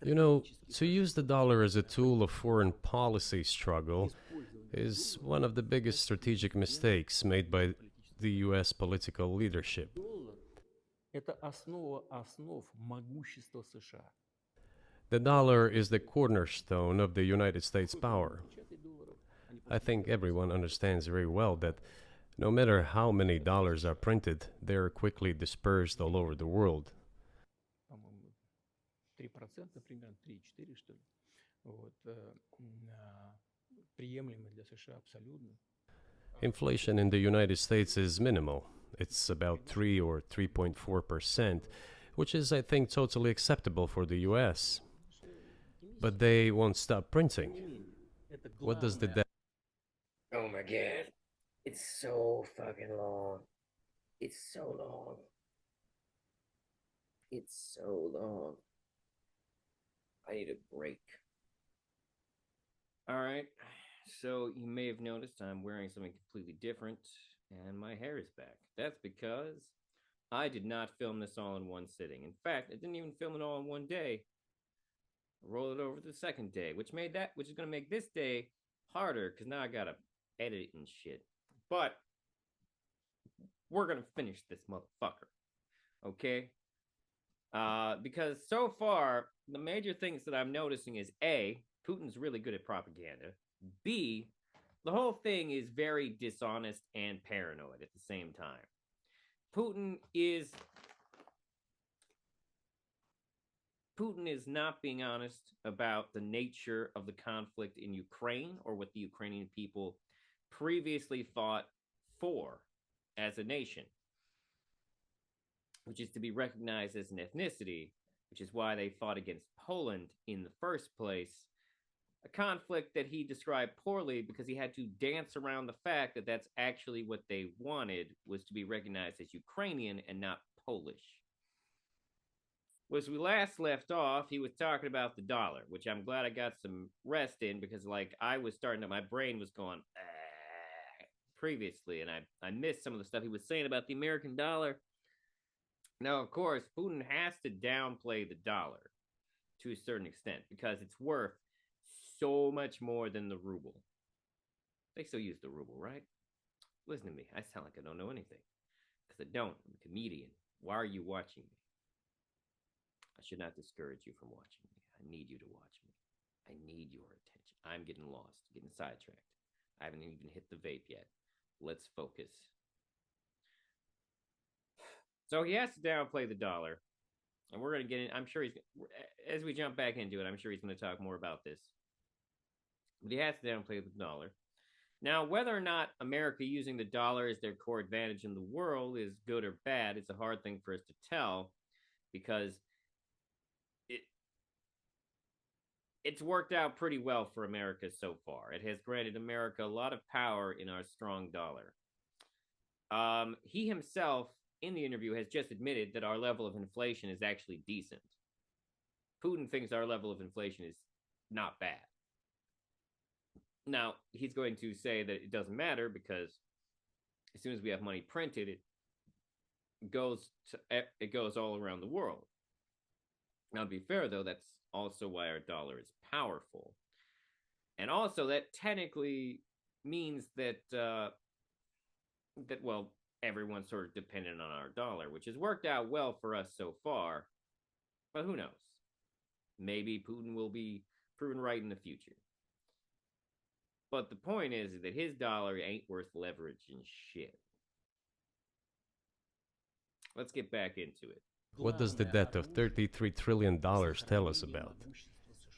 You know, to use the dollar as a tool of foreign policy struggle is one of the biggest strategic mistakes made by the US political leadership. Это основа основ могущества США. The dollar is the cornerstone of the United States power. I think everyone understands very well that no matter how many dollars are printed, they are quickly dispersed all over the world. По-моему, 3%, примерно 3-4, что ли. Вот, приемлемо для США абсолютно. Inflation in the United States is minimal. It's about 3 or 3.4%, which is, I think, totally acceptable for the US. But they won't stop printing. What does the debt? Oh my god. It's so fucking long. It's so long. It's so long. I need a break. All right. So you may have noticed I'm wearing something completely different, and my hair is back. That's because I did not film this all in one sitting. In fact, I didn't even film it all in one day. I rolled it over the second day, which is gonna make this day harder because now I gotta edit it and shit. But we're gonna finish this motherfucker, okay? Because so far the major things that I'm noticing is A, Putin's really good at propaganda. B, the whole thing is very dishonest and paranoid at the same time. Putin is not being honest about the nature of the conflict in Ukraine or what the Ukrainian people previously fought for as a nation, which is to be recognized as an ethnicity, which is why they fought against Poland in the first place. A conflict that he described poorly because he had to dance around the fact that that's actually what they wanted, was to be recognized as Ukrainian and not Polish. As we last left off, he was talking about the dollar, which I'm glad I got some rest in because, like, I was starting to, my brain was going previously, and I missed some of the stuff he was saying about the American dollar. Now, of course, Putin has to downplay the dollar to a certain extent because it's worth so much more than the ruble. They still use the ruble, right? Listen to me. I sound like I don't know anything because I don't. I'm a comedian. Why are you watching me? I should not discourage you from watching me. I need you to watch me. I need your attention. I'm getting lost, getting sidetracked. I haven't even hit the vape yet. Let's focus. So he has to downplay the dollar. And we're going to get in. I'm sure he's, as we jump back into it, I'm sure he's going to talk more about this. But he has to downplay the dollar. Now, whether or not America using the dollar as their core advantage in the world is good or bad, it's a hard thing for us to tell because it's worked out pretty well for America so far. It has granted America a lot of power in our strong dollar. He himself, in the interview, has just admitted that our level of inflation is actually decent. Putin thinks our level of inflation is not bad. Now, he's going to say that it doesn't matter because as soon as we have money printed, it goes all around the world. Now, to be fair, though, that's also why our dollar is powerful. And also that technically means that, well, everyone's sort of dependent on our dollar, which has worked out well for us so far. But who knows? Maybe Putin will be proven right in the future. But the point is that his dollar ain't worth leveraging shit. Let's get back into it. What does the debt of $33 trillion tell us about?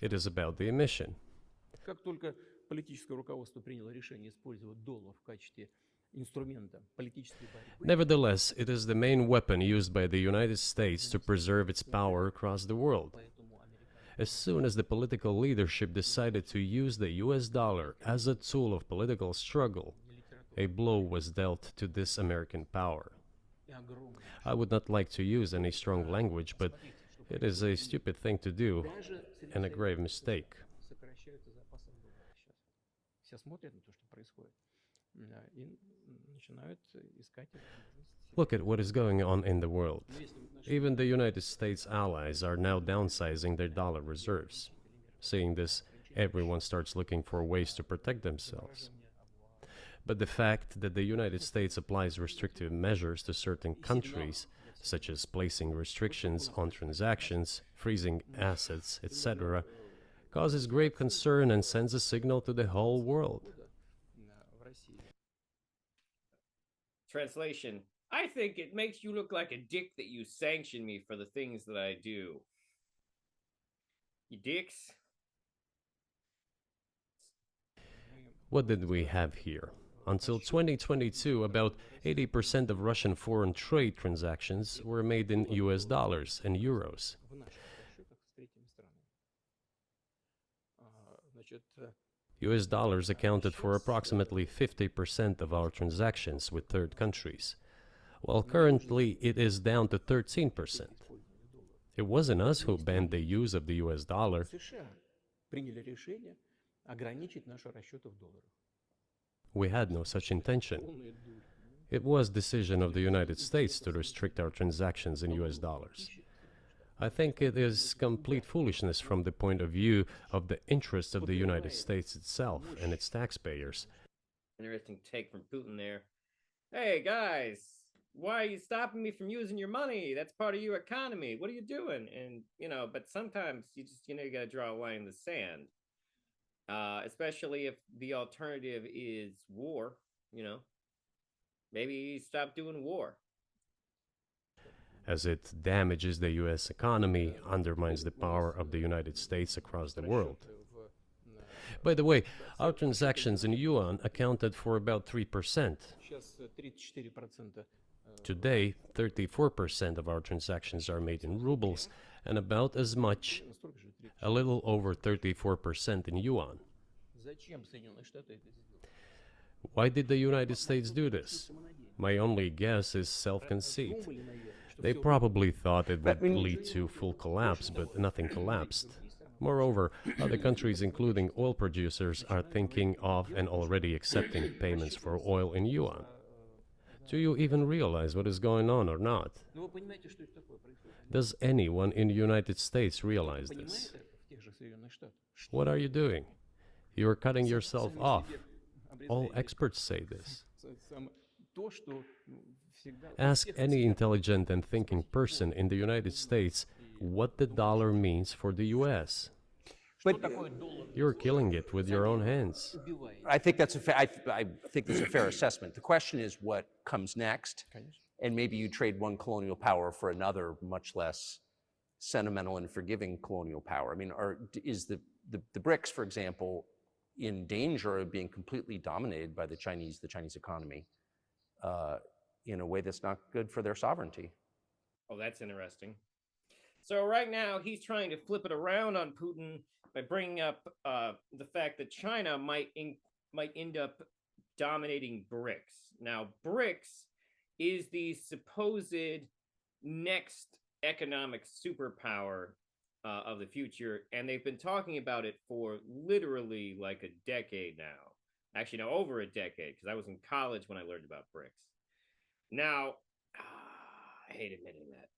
It is about the emission. Как только политическое руководство приняло решение использовать доллар в качестве инструмента политической борьбы. Nevertheless, it is the main weapon used by the United States to preserve its power across the world. As soon as the political leadership decided to use the US dollar as a tool of political struggle, a blow was dealt to this American power. I would not like to use any strong language, but it is a stupid thing to do and a grave mistake. Сокращаются запасы доллара сейчас. Все смотрят на то, что происходит, и начинают искать возможности. Look at what is going on in the world. Even the United States allies are now downsizing their dollar reserves. Seeing this, everyone starts looking for ways to protect themselves. But the fact that the United States applies restrictive measures to certain countries such as placing restrictions on transactions, freezing assets, etc., causes grave concern and sends a signal to the whole world. Translation: I think it makes you look like a dick that you sanction me for the things that I do. You dicks. What did we have here? Until 2022, about 80% of Russian foreign trade transactions were made in US dollars and euros. US dollars accounted for approximately 50% of our transactions with third countries, while currently it is down to 13%. It wasn't us who banned the use of the US dollar. We had no such intention. It was decision of the United States to restrict our transactions in US dollars. I think it is complete foolishness from the point of view of the interests of the United States itself and its taxpayers. Interesting take from Putin there. Hey guys, why are you stopping me from using your money? That's part of your economy. What are you doing? And but sometimes you just you got to draw a line in the sand. Especially if the alternative is war, maybe stop doing war. As it damages the US economy, undermines the power of the United States across the world. By the way, our transactions in yuan accounted for about 3%. Today, 34% of our transactions are made in rubles, and about as much, a little over 34% in yuan. Why did the United States do this? My only guess is self-conceit. They probably thought it would lead to full collapse, but nothing collapsed. Moreover, other countries, including oil producers, are thinking of and already accepting payments for oil in yuan. Do you even realize what is going on or not? Does anyone in the United States realize this? What are you doing? You are cutting yourself off. All experts say this. Ask any intelligent and thinking person in the United States what the dollar means for the US. But You're killing it with your own hands. I think that's I think that's a fair assessment. The question is what comes next, and maybe you trade one colonial power for another, much less sentimental and forgiving colonial power. I mean, is the BRICS, for example, in danger of being completely dominated by the Chinese economy in a way that's not good for their sovereignty? Oh, that's interesting. So right now he's trying to flip it around on Putin by bringing up the fact that China might end up dominating BRICS. Now, BRICS is the supposed next economic superpower of the future, and they've been talking about it for literally like a decade now. Actually, no, over a decade, because I was in college when I learned about BRICS. Now, I hate admitting that.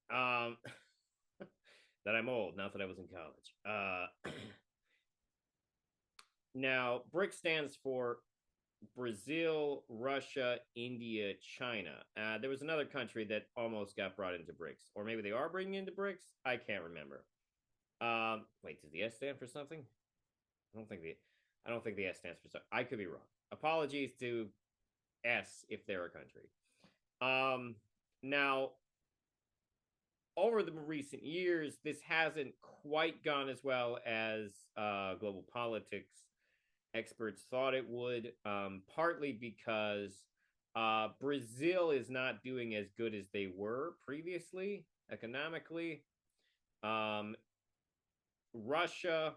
That I'm old, not that I was in college. Now, BRICS stands for Brazil, Russia, India, China. There was another country that almost got brought into BRICS, or maybe they are bringing into BRICS. I can't remember. Wait, does the S stand for something? I don't think the S stands for something. I could be wrong. Apologies to S if they're a country. Now, over the recent years, this hasn't quite gone as well as global politics experts thought it would, partly because Brazil is not doing as good as they were previously economically. Russia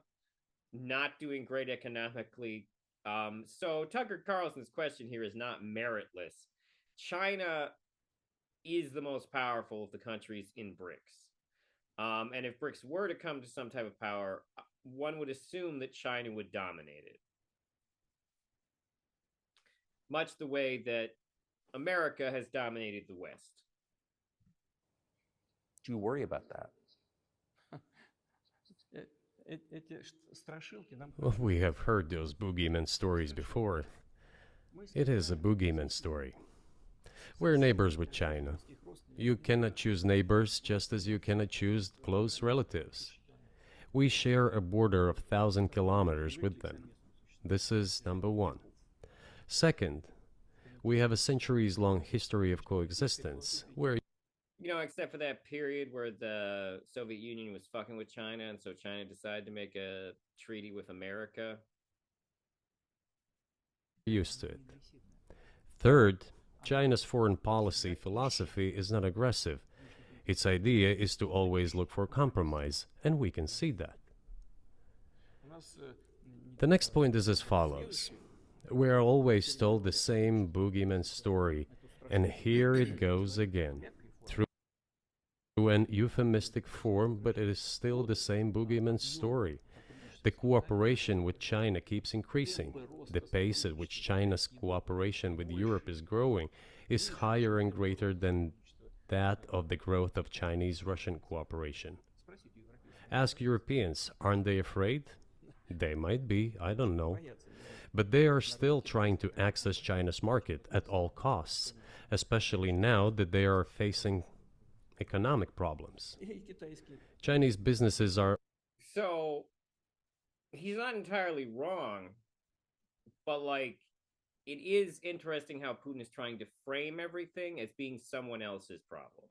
not doing great economically. So Tucker Carlson's question here is not meritless. China is the most powerful of the countries in BRICS. And if BRICS were to come to some type of power, one would assume that China would dominate it. Much the way that America has dominated the West. Do you worry about that? Well, we have heard those boogeyman stories before. It is a boogeyman story. We're neighbors with China. You cannot choose neighbors just as you cannot choose close relatives. We share a border of 1,000 kilometers with them. This is number one. Second, we have a centuries-long history of coexistence, where Except for that period where the Soviet Union was fucking with China, and so China decided to make a treaty with America. you're used to it. Third, China's foreign policy philosophy is not aggressive. Its idea is to always look for compromise, and we can see that. The next point is as follows. We are always told the same boogeyman story, and here it goes again. Through an euphemistic form, but it is still the same boogeyman story. The cooperation with China keeps increasing. The pace at which China's cooperation with Europe is growing is higher and greater than that of the growth of Chinese-Russian cooperation. Ask Europeans, aren't they afraid? They might be, I don't know. But they are still trying to access China's market at all costs, especially now that they are facing economic problems. Chinese businesses are... So, he's not entirely wrong, but it is interesting how Putin is trying to frame everything as being someone else's problem.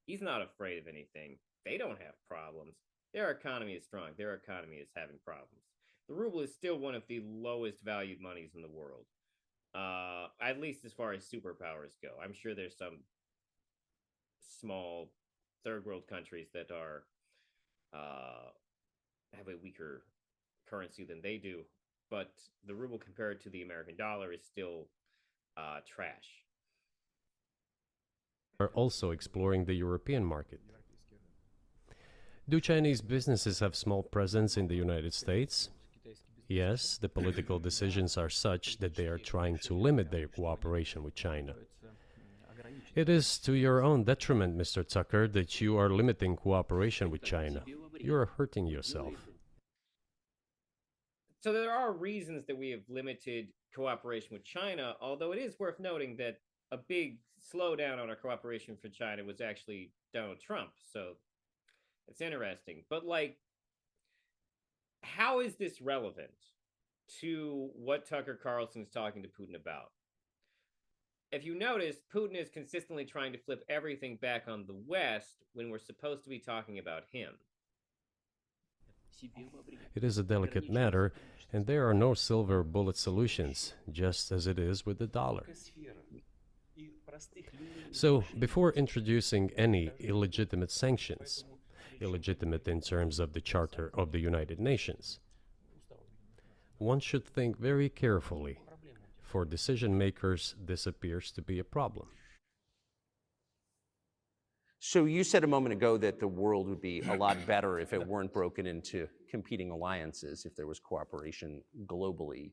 He's not afraid of anything. They don't have problems. Their economy is strong. Their economy is having problems. The ruble is still one of the lowest valued monies in the world, at least as far as superpowers go. I'm sure there's some small third world countries that are have a weaker currency than they do, but the ruble compared to the American dollar is still trash. Are also exploring the European market. Do Chinese businesses have small presence in the United States? Yes, the political decisions are such that they are trying to limit their cooperation with China. It is to your own detriment, Mr. Tucker, that you are limiting cooperation with China. You are hurting yourself. So there are reasons that we have limited cooperation with China, although it is worth noting that a big slowdown on our cooperation for China was actually Donald Trump. So it's interesting. But how is this relevant to what Tucker Carlson is talking to Putin about? If you notice, Putin is consistently trying to flip everything back on the West when we're supposed to be talking about him. It is a delicate matter, and there are no silver bullet solutions, just as it is with the dollar. So, before introducing any illegitimate sanctions, illegitimate in terms of the Charter of the United Nations, one should think very carefully. For decision makers, this appears to be a problem. So you said a moment ago that the world would be a lot better if it weren't broken into competing alliances, if there was cooperation globally.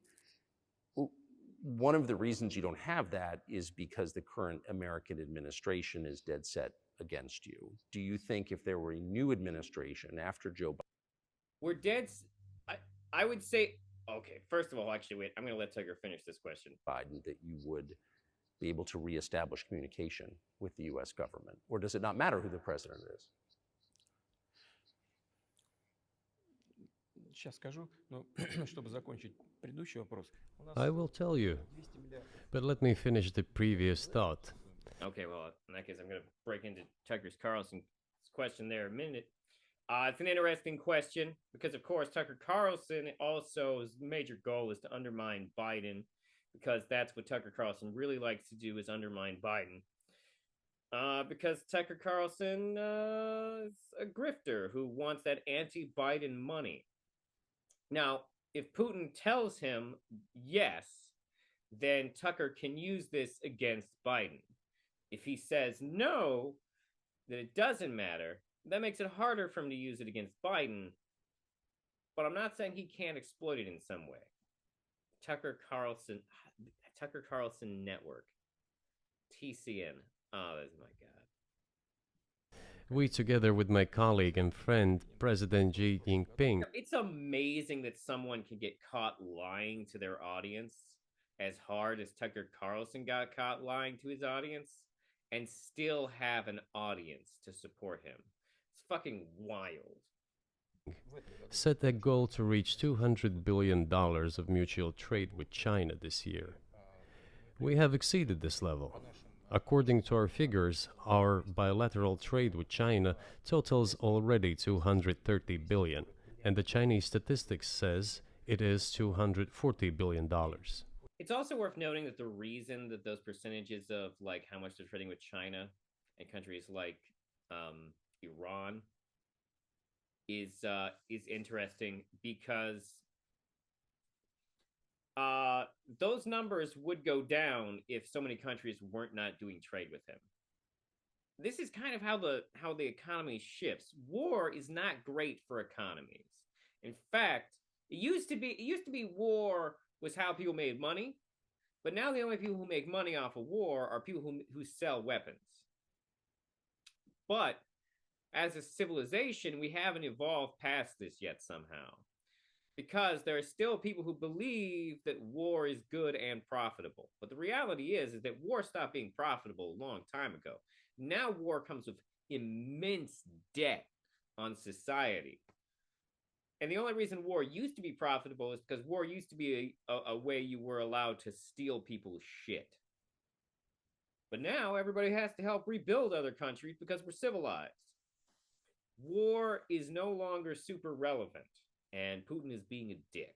One of the reasons you don't have that is because the current American administration is dead set against you. Do you think if there were a new administration after Joe Biden... We're dead... I would say... Okay, first of all, actually, wait, I'm going to let Tucker finish this question. Biden, that you would be able to reestablish communication with the U.S. government? Or does it not matter who the president is? I will tell you, but let me finish the previous thought. Okay, well, in that case, I'm going to break into Tucker Carlson's question there a minute. It's an interesting question because, of course, Tucker Carlson also, his major goal is to undermine Biden, because that's what Tucker Carlson really likes to do, is undermine Biden. Because Tucker Carlson is a grifter who wants that anti-Biden money. Now, if Putin tells him yes, then Tucker can use this against Biden. If he says no, that it doesn't matter, that makes it harder for him to use it against Biden. But I'm not saying he can't exploit it in some way. Tucker Carlson Network. TCN. Oh, that's my God. We, together with my colleague and friend, President Xi Jinping. It's amazing that someone can get caught lying to their audience as hard as Tucker Carlson got caught lying to his audience and still have an audience to support him. It's fucking wild. Set a goal to reach $200 billion of mutual trade with China this year. We have exceeded this level. According to our figures, our bilateral trade with China totals already $230 billion, and the Chinese statistics says it is $240 billion. It's also worth noting that the reason that those percentages of like how much they're trading with China and countries like Iran is interesting because those numbers would go down if so many countries weren't not doing trade with him. This is kind of how the economy shifts. War is not great for economies. In fact, it used to be war was how people made money, but now the only people who make money off of war are people who sell weapons. But as a civilization, we haven't evolved past this yet somehow. Because there are still people who believe that war is good and profitable. But the reality is that war stopped being profitable a long time ago. Now war comes with immense debt on society. And the only reason war used to be profitable is because war used to be a way you were allowed to steal people's shit. But now everybody has to help rebuild other countries because we're civilized. War is no longer super relevant. And Putin is being a dick.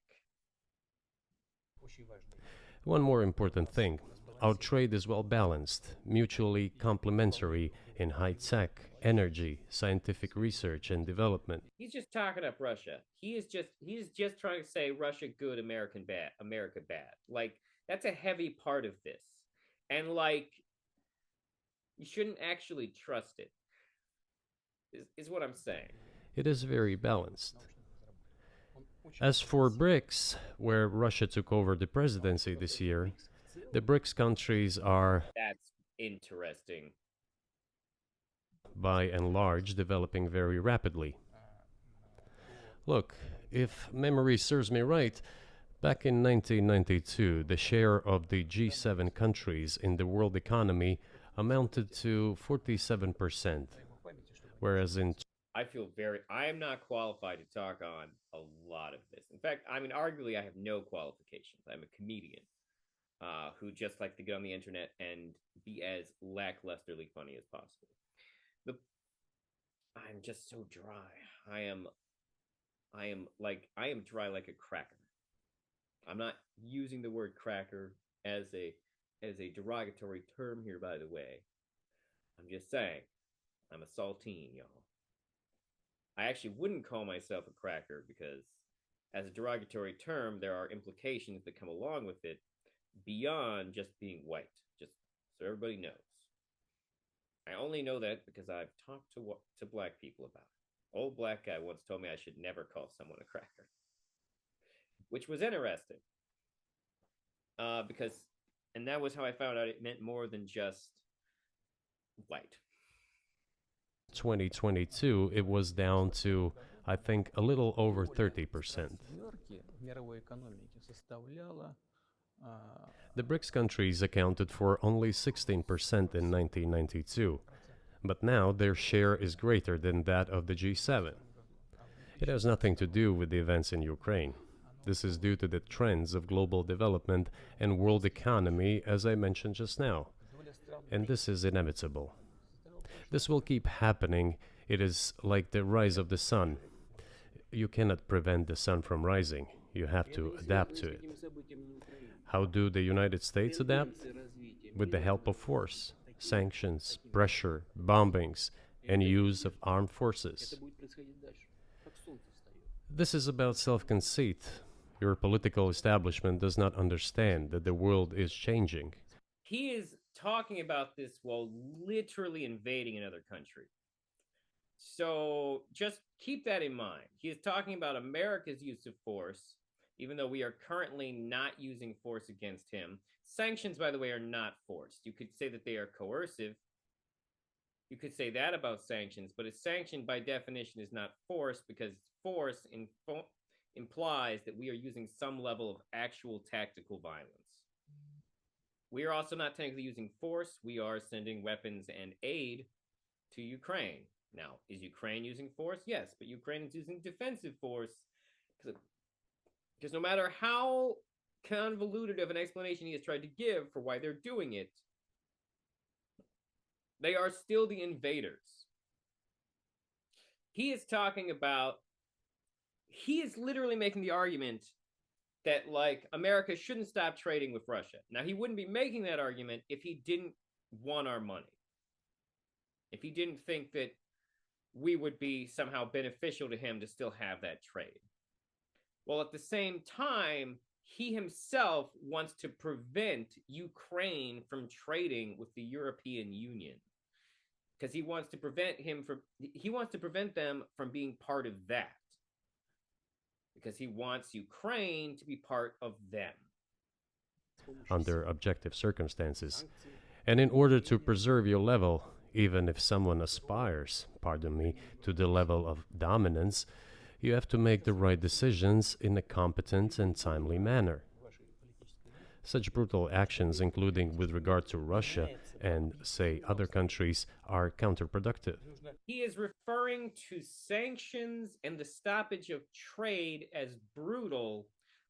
One more important thing. Our trade is well balanced, mutually complementary in high-tech, energy, scientific research and development. He's just talking up Russia. He's just trying to say Russia good, America bad. Like, that's a heavy part of this. And like, you shouldn't actually trust it. Is what I'm saying. It is very balanced. As for BRICS, where Russia took over the presidency this year, the BRICS countries are, That's interesting. by and large, developing very rapidly. Look, if memory serves me right, back in 1992, the share of the G7 countries in the world economy amounted to 47%, whereas in I am not qualified to talk on a lot of this. In fact, I mean, arguably, I have no qualifications. I'm a comedian who just likes to get on the internet and be as lacklusterly funny as possible. I'm just so dry. I am dry like a cracker. I'm not using the word cracker as a derogatory term here, by the way. I'm just saying, I'm a saltine, y'all. I actually wouldn't call myself a cracker because, as a derogatory term, there are implications that come along with it beyond just being white, just so everybody knows. I only know that because I've talked to black people about it. Old black guy once told me I should never call someone a cracker, which was interesting. And that was how I found out it meant more than just white. 2022, it was down to, I think, a little over 30%. The BRICS countries accounted for only 16% in 1992, but now their share is greater than that of the G7. It has nothing to do with the events in Ukraine. This is due to the trends of global development and world economy, as I mentioned just now. And this is inevitable. This will keep happening. It is like the rise of the sun. You cannot prevent the sun from rising. You have to adapt to it. How do the United States adapt? With the help of force, sanctions, pressure, bombings, and use of armed forces. This is about self-conceit. Your political establishment does not understand that the world is changing. He is talking about this while literally invading another country. So just keep that in mind. He is talking about America's use of force, even though we are currently not using force against him. Sanctions, by the way, are not forced. You could say that they are coercive. You could say that about sanctions, but a sanction by definition is not force because force implies that we are using some level of actual tactical violence. We are also not technically using force. We are sending weapons and aid to Ukraine. Now, is Ukraine using force? Yes, but Ukraine is using defensive force because no matter how convoluted of an explanation he has tried to give for why they're doing it, they are still the invaders. He is literally making the argument that, like, America shouldn't stop trading with Russia. Now, he wouldn't be making that argument if he didn't want our money. If he didn't think that we would be somehow beneficial to him to still have that trade. Well, at the same time, he himself wants to prevent Ukraine from trading with the European Union. Because he wants to prevent them from being part of that. Because he wants Ukraine to be part of them. Under objective circumstances. And in order to preserve your level, even if someone aspires, pardon me, to the level of dominance, you have to make the right decisions in a competent and timely manner. Such brutal actions, including with regard to Russia and, say, other countries, are counterproductive. He is referring to sanctions and the stoppage of trade as brutal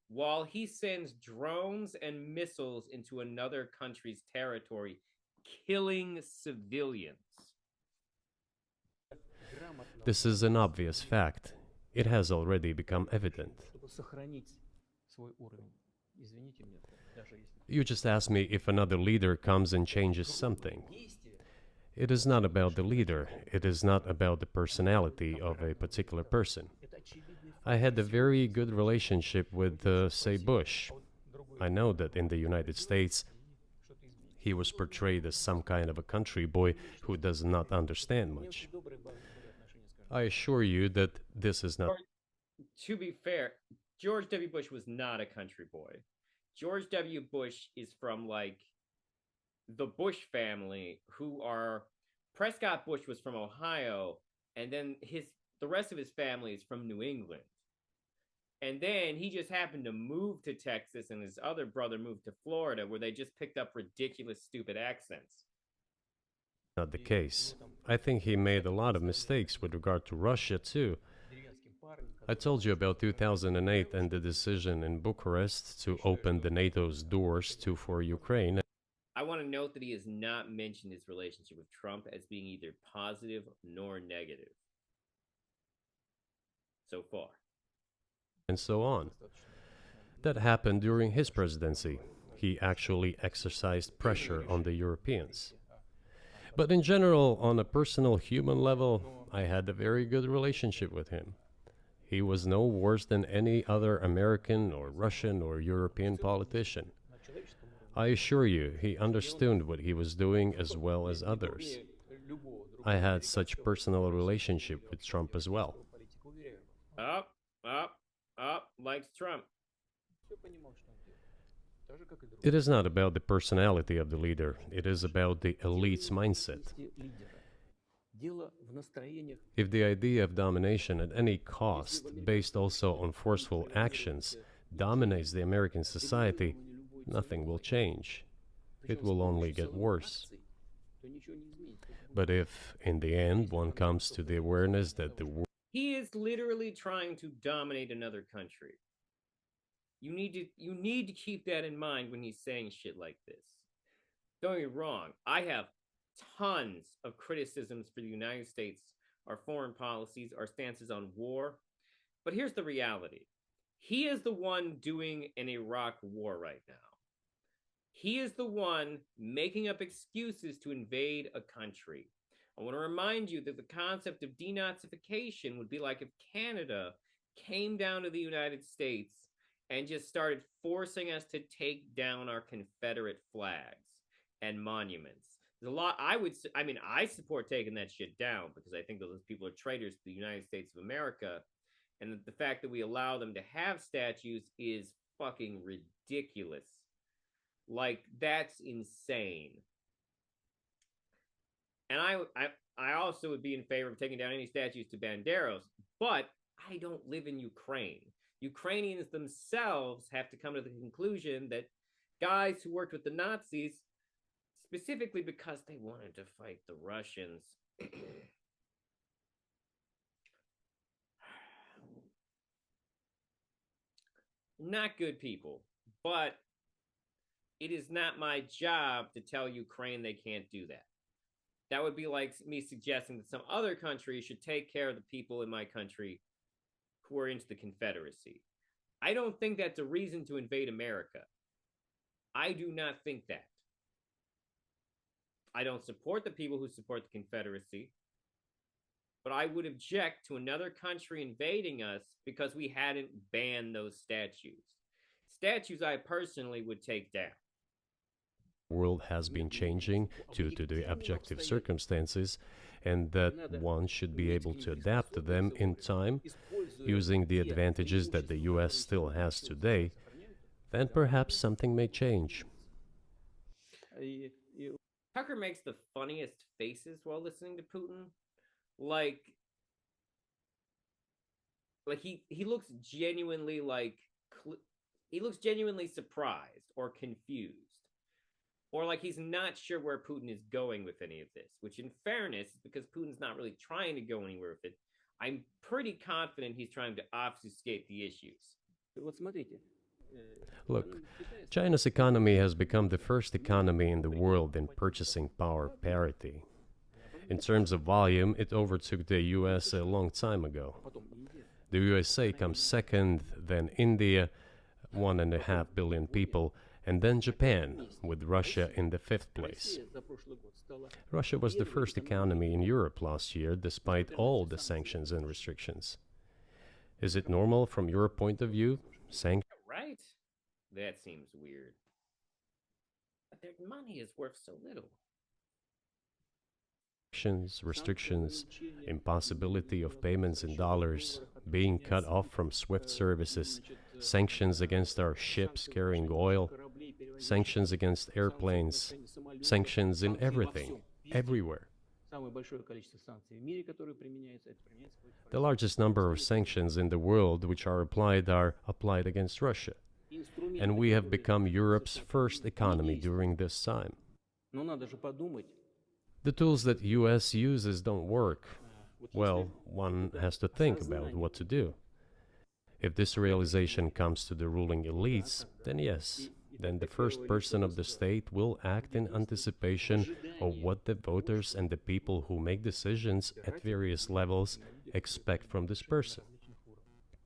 while he sends drones and missiles into another country's territory, killing civilians. This is an obvious fact. It has already become evident. You just asked me if another leader comes and changes something. It is not about the leader. It is not about the personality of a particular person. I had a very good relationship with, say, Bush. I know that in the United States, he was portrayed as some kind of a country boy who does not understand much. I assure you that this is not... To be fair, George W. Bush was not a country boy. George W. Bush is from, like, the Bush family, who are... Prescott Bush was from Ohio, and then the rest of his family is from New England. And then he just happened to move to Texas, and his other brother moved to Florida, where they just picked up ridiculous, stupid accents. Not the case. I think he made a lot of mistakes with regard to Russia, too. I told you about 2008 and the decision in Bucharest to open the NATO's doors for Ukraine. I want to note that he has not mentioned his relationship with Trump as being either positive nor negative. So far. And so on. That happened during his presidency. He actually exercised pressure on the Europeans. But in general, on a personal human level, I had a very good relationship with him. He was no worse than any other American or Russian or European politician. I assure you, he understood what he was doing as well as others. I had such personal relationship with Trump as well. Likes Trump. It is not about the personality of the leader. It is about the elite's mindset. If the idea of domination at any cost, based also on forceful actions, dominates the American society, nothing will change. It will only get worse. But if, in the end, one comes to the awareness that the world... He is literally trying to dominate another country. You need to keep that in mind when he's saying shit like this. Don't get me wrong. I have tons of criticisms for the United States, our foreign policies, our stances on war. But here's the reality. He is the one doing an Iraq war right now. He is the one making up excuses to invade a country. I want to remind you that the concept of denazification would be like if Canada came down to the United States and just started forcing us to take down our Confederate flags and monuments. There's a lot, I support taking that shit down because I think those people are traitors to the United States of America. And the fact that we allow them to have statues is fucking ridiculous. Like, that's insane. And I also would be in favor of taking down any statues to Banderos, but I don't live in Ukraine. Ukrainians themselves have to come to the conclusion that guys who worked with the Nazis specifically because they wanted to fight the Russians. Not good people, but it is not my job to tell Ukraine they can't do that. That would be like me suggesting that some other country should take care of the people in my country who are into the Confederacy. I don't think that's a reason to invade America. I do not think that. I don't support the people who support the Confederacy, but I would object to another country invading us because we hadn't banned those statues. Statues I personally would take down. World has been changing due to the objective circumstances, and that one should be able to adapt to them in time, using the advantages that the US still has today, then perhaps something may change. Tucker makes the funniest faces while listening to Putin. Like he looks genuinely he looks genuinely surprised or confused. Or like he's not sure where Putin is going with any of this, which in fairness, because Putin's not really trying to go anywhere with it, I'm pretty confident he's trying to obfuscate the issues. Look, China's economy has become the first economy in the world in purchasing power parity. In terms of volume, it overtook the US a long time ago. The USA comes second, then India, 1.5 billion people, and then Japan, with Russia in the 5th place. Russia was the first economy in Europe last year, despite all the sanctions and restrictions. Is it normal from your point of view? Right? That seems weird. But their money is worth so little. Restrictions, impossibility of payments in dollars, being cut off from SWIFT services, sanctions against our ships carrying oil, sanctions against airplanes, sanctions in everything, everywhere. The largest number of sanctions in the world which are applied against Russia. And we have become Europe's first economy during this time. The tools that US uses don't work. Well, one has to think about what to do. If this realization comes to the ruling elites, then yes, then the first person of the state will act in anticipation of what the voters and the people who make decisions at various levels expect from this person.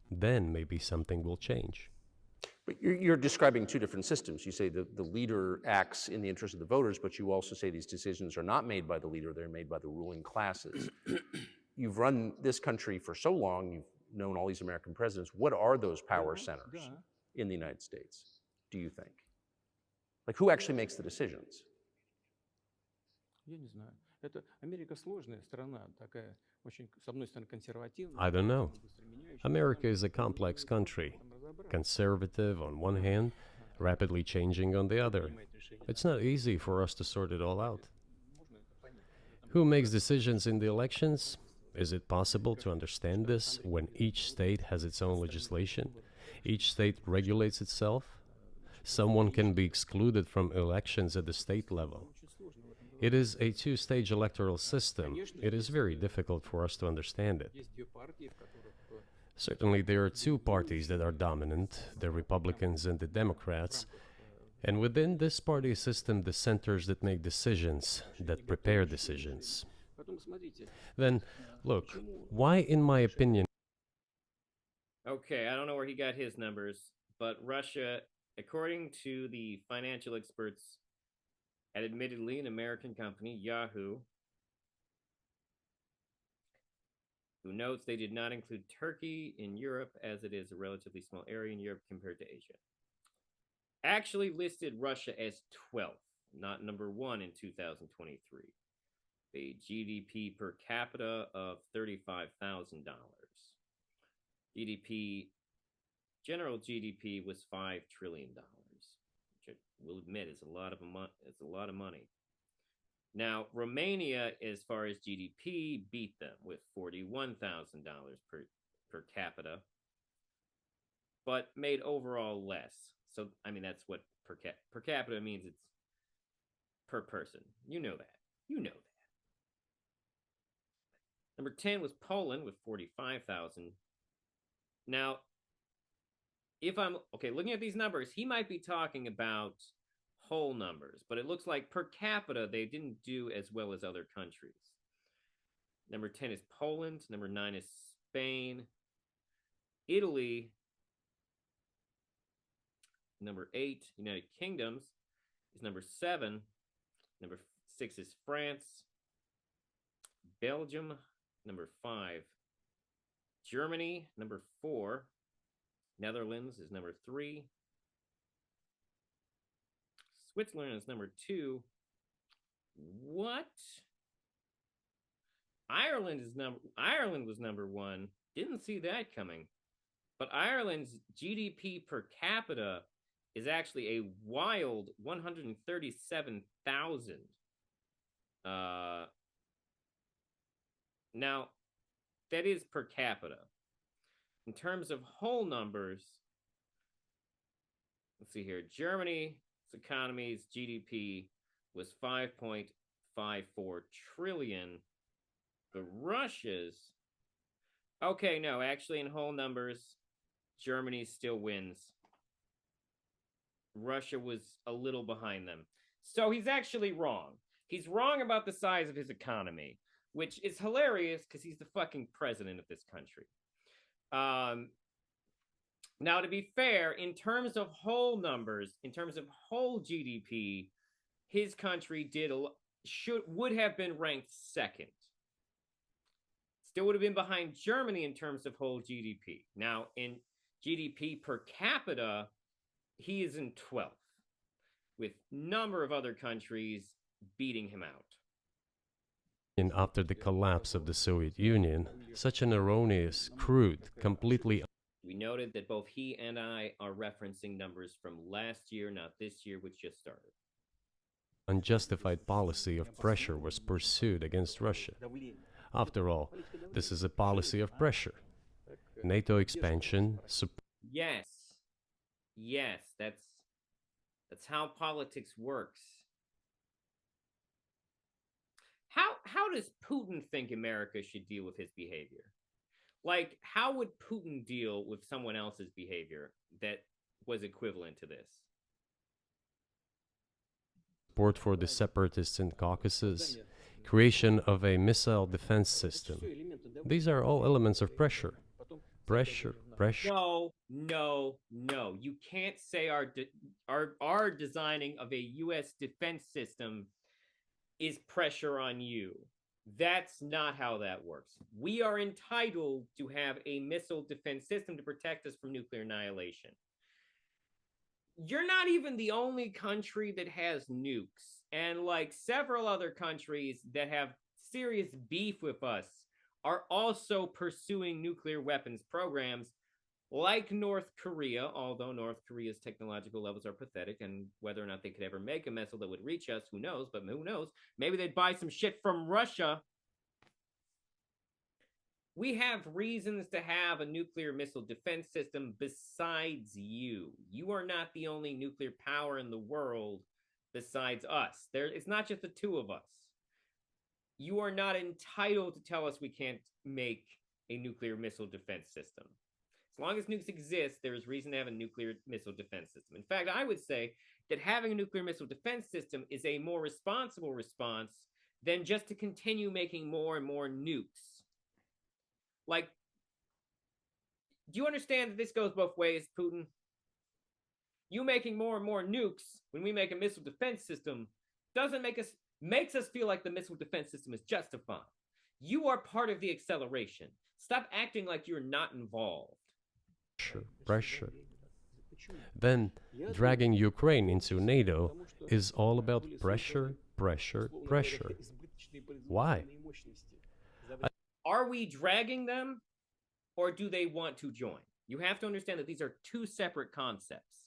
Then maybe something will change. But you're describing two different systems. You say the leader acts in the interest of the voters, but you also say these decisions are not made by the leader, they're made by the ruling classes. You've run this country for so long, you've known all these American presidents. What are those power centers in the United States, do you think? Like, who actually makes the decisions? I don't know. America is a complex country, conservative on one hand, rapidly changing on the other. It's not easy for us to sort it all out. Who makes decisions in the elections? Is it possible to understand this when each state has its own legislation? Each state regulates itself? Someone can be excluded from elections at the state level. It is a two-stage electoral system. It is very difficult for us to understand it. Certainly, there are two parties that are dominant, the Republicans and the Democrats. And within this party system, the centers that make decisions, that prepare decisions. Then, look, why, in my opinion... Okay, I don't know where he got his numbers, but Russia, according to the financial experts at admittedly an American company, Yahoo, who notes they did not include Turkey in Europe as it is a relatively small area in Europe compared to Asia, actually listed Russia as 12th, not number 1 in 2023. A GDP per capita of $35,000. General GDP was $5 trillion, which I will admit is a lot of money. Now, Romania, as far as GDP, beat them with $41,000 per capita, but made overall less, So, I mean, that's what per capita means. It's per person. You know that. You know that. Number 10 was Poland with 45,000. Now, if I'm okay looking at these numbers, he might be talking about whole numbers, but it looks like per capita they didn't do as well as other countries. Number 10 is Poland. Number 9 is Spain. Italy. Number 8, United Kingdoms, is number 7. Number 6 is France. Belgium, number 5. Germany, number 4. Netherlands is number 3. Switzerland is number 2. What? Ireland was number 1. Didn't see that coming. But Ireland's GDP per capita is actually a wild 137,000. Now, that is per capita. In terms of whole numbers, let's see here. Germany's economy's GDP was 5.54 trillion. But Russia's, okay, no, actually in whole numbers, Germany still wins. Russia was a little behind them. So he's actually wrong. He's wrong about the size of his economy, which is hilarious because he's the fucking president of this country. Now, to be fair, in terms of whole numbers, in terms of whole GDP, his country would have been ranked second. Still would have been behind Germany in terms of whole GDP. Now, in GDP per capita, he is in 12th, with a number of other countries beating him out. And after the collapse of the Soviet Union, such an erroneous, crude, completely We noted that both he and I are referencing numbers from last year, not this year, which just started. unjustified policy of pressure was pursued against Russia. After all, this is a policy of pressure. NATO expansion, Yes, that's how politics works. How does Putin think America should deal with his behavior? Like, how would Putin deal with someone else's behavior that was equivalent to this? support for the separatists in Caucasus, creation of a missile defense system. These are all elements of pressure. Pressure. No. You can't say our designing of a U.S. defense system is pressure on you. That's not how that works. We are entitled to have a missile defense system to protect us from nuclear annihilation. You're not even the only country that has nukes. And like several other countries that have serious beef with us are also pursuing nuclear weapons programs, like North Korea, although North Korea's technological levels are pathetic, and whether or not they could ever make a missile that would reach us, who knows? But who knows? Maybe they'd buy some shit from Russia. We have reasons to have a nuclear missile defense system besides you. You are not the only nuclear power in the world besides us. It's not just the two of us. You are not entitled to tell us we can't make a nuclear missile defense system. As long as nukes exist, there is reason to have a nuclear missile defense system. In fact, I would say that having a nuclear missile defense system is a more responsible response than just to continue making more and more nukes. Like, do you understand that this goes both ways, Putin? You making more and more nukes when we make a missile defense system makes us feel like the missile defense system is justified. You are part of the acceleration. Stop acting like you're not involved. Pressure. Then, dragging Ukraine into NATO is all about pressure. Why? Are we dragging them, or do they want to join? You have to understand that these are two separate concepts.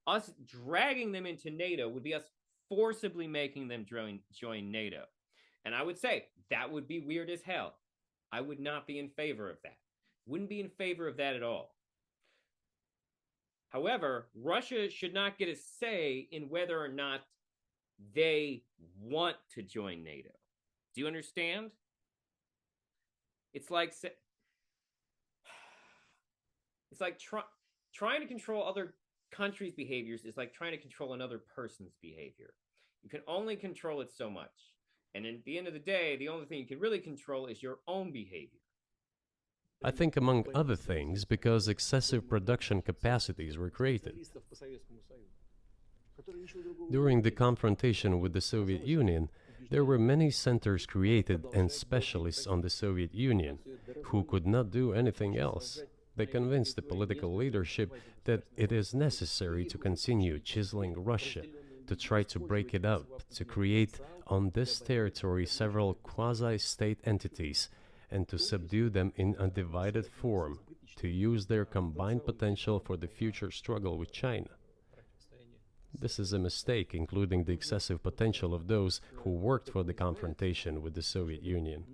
Us dragging them into NATO would be us forcibly making them join NATO. And I would say that would be weird as hell. I would not be in favor of that. Wouldn't be in favor of that at all. However, Russia should not get a say in whether or not they want to join NATO. Do you understand? It's like trying to control other countries' behaviors is like trying to control another person's behavior. You can only control it so much. And at the end of the day, the only thing you can really control is your own behavior. I think, among other things, because excessive production capacities were created. During the confrontation with the Soviet Union, there were many centers created and specialists on the Soviet Union who could not do anything else. They convinced the political leadership that it is necessary to continue chiseling Russia, to try to break it up, to create on this territory several quasi-state entities, and to subdue them in a divided form, to use their combined potential for the future struggle with China. This is a mistake, including the excessive potential of those who worked for the confrontation with the Soviet Union.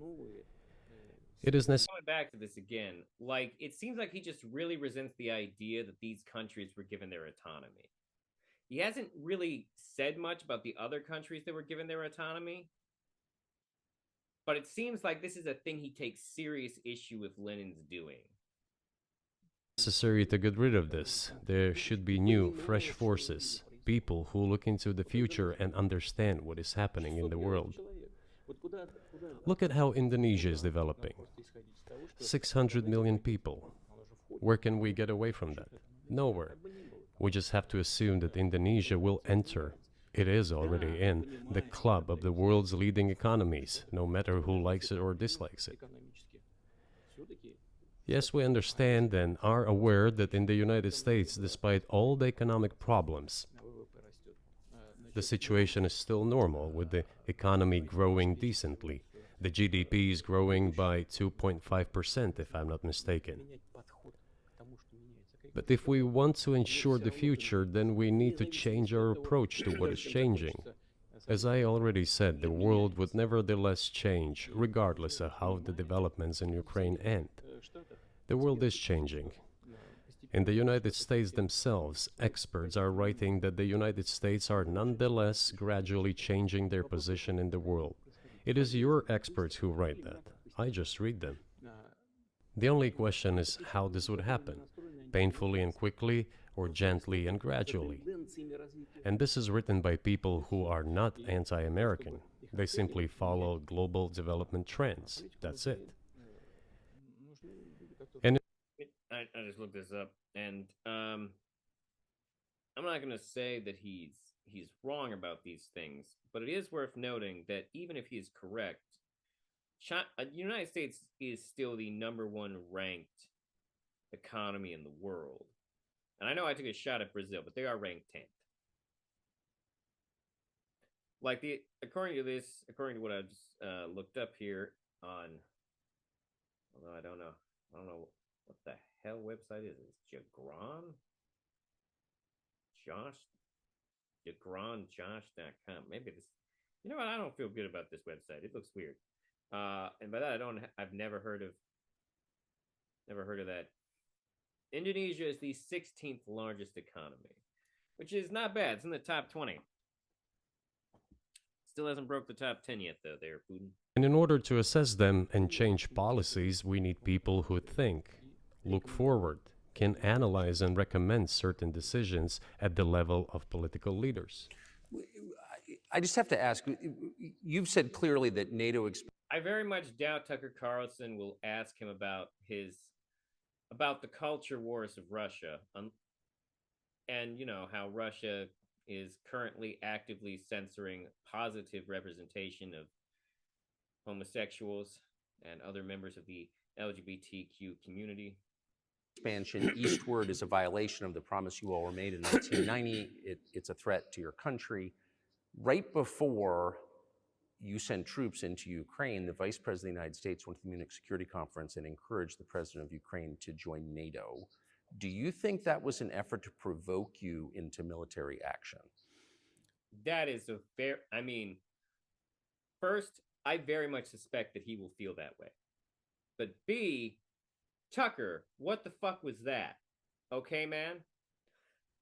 It is necessary. Going back to this again, like, it seems like he just really resents the idea that these countries were given their autonomy. He hasn't really said much about the other countries that were given their autonomy. But it seems like this is a thing he takes serious issue with Lenin's doing. Necessary to get rid of this. There should be new, fresh forces, people who look into the future and understand what is happening in the world. Look at how Indonesia is developing. 600 million people. Where can we get away from that? Nowhere. We just have to assume that Indonesia will enter. It is already in the club of the world's leading economies, no matter who likes it or dislikes it. Yes, we understand and are aware that in the United States, despite all the economic problems, the situation is still normal, with the economy growing decently. The GDP is growing by 2.5%, if I'm not mistaken. But if we want to ensure the future, then we need to change our approach to what is changing. As I already said, the world would nevertheless change, regardless of how the developments in Ukraine end. The world is changing. In the United States themselves, experts are writing that the United States are nonetheless gradually changing their position in the world. It is your experts who write that. I just read them. The only question is how this would happen. Painfully and quickly, or gently and gradually. And this is written by people who are not anti-American. They simply follow global development trends. That's it. And I just looked this up, and I'm not going to say that he's wrong about these things, but it is worth noting that even if he's correct, the United States is still the #1 ranked economy in the world. And I know I took a shot at Brazil, but they are ranked 10th. Like, according to what I just looked up here on, although I don't know what the hell website is this? JagranJosh.com. Maybe this, you know what? I don't feel good about this website. It looks weird. And by that I've never heard of that. Indonesia is the 16th largest economy, which is not bad. It's in the top 20. Still hasn't broke the top 10 yet, though, there, Putin. And in order to assess them and change policies, we need people who think, look forward, can analyze and recommend certain decisions at the level of political leaders. I just have to ask, you've said clearly that NATO... I very much doubt Tucker Carlson will ask him about the culture wars of Russia, and, you know, how Russia is currently actively censoring positive representation of homosexuals and other members of the LGBTQ community. Expansion eastward is a violation of the promise you all were made in 1990. It's a threat to your country. Right before you sent troops into Ukraine, the Vice President of the United States went to the Munich Security Conference and encouraged the President of Ukraine to join NATO. Do you think that was an effort to provoke you into military action? That is a fair... I mean, first, I very much suspect that he will feel that way. But B, Tucker, what the fuck was that? Okay, man?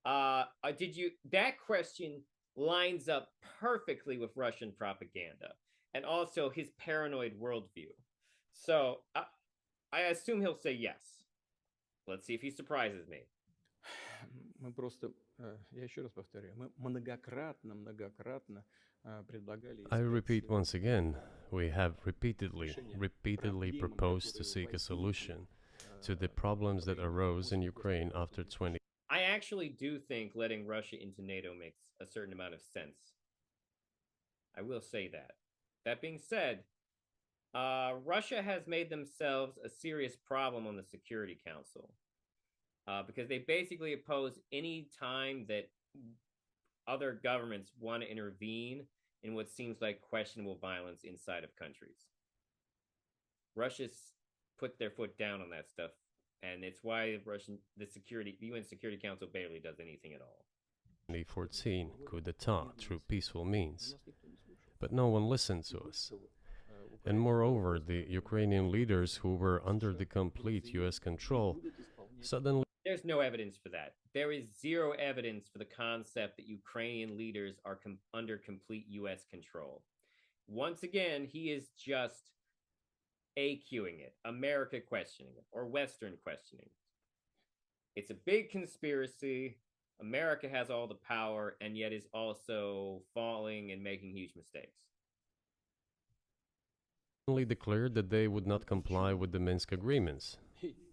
That question lines up perfectly with Russian propaganda and also his paranoid worldview. So I assume he'll say yes. Let's see if he surprises me. Мы просто, я еще раз повторяю, мы многократно предлагали I искать repeat once again, we have repeatedly proposed to seek a solution to the problems that arose in Ukraine after 20. I actually do think letting Russia into NATO makes a certain amount of sense. I will say that. That being said, Russia has made themselves a serious problem on the Security Council because they basically oppose any time that other governments want to intervene in what seems like questionable violence inside of countries. Russia's put their foot down on that stuff, and it's why the UN Security Council barely does anything at all. 2014 coup d'etat through peaceful means. But no one listened to us. And moreover, the Ukrainian leaders who were under the complete US control suddenly. There's no evidence for that. There is zero evidence for the concept that Ukrainian leaders are under complete US control. Once again, he is just AQing it, America questioning it, or Western questioning it. It's a big conspiracy. America has all the power and yet is also falling and making huge mistakes. Declared that they would not comply with the Minsk agreements.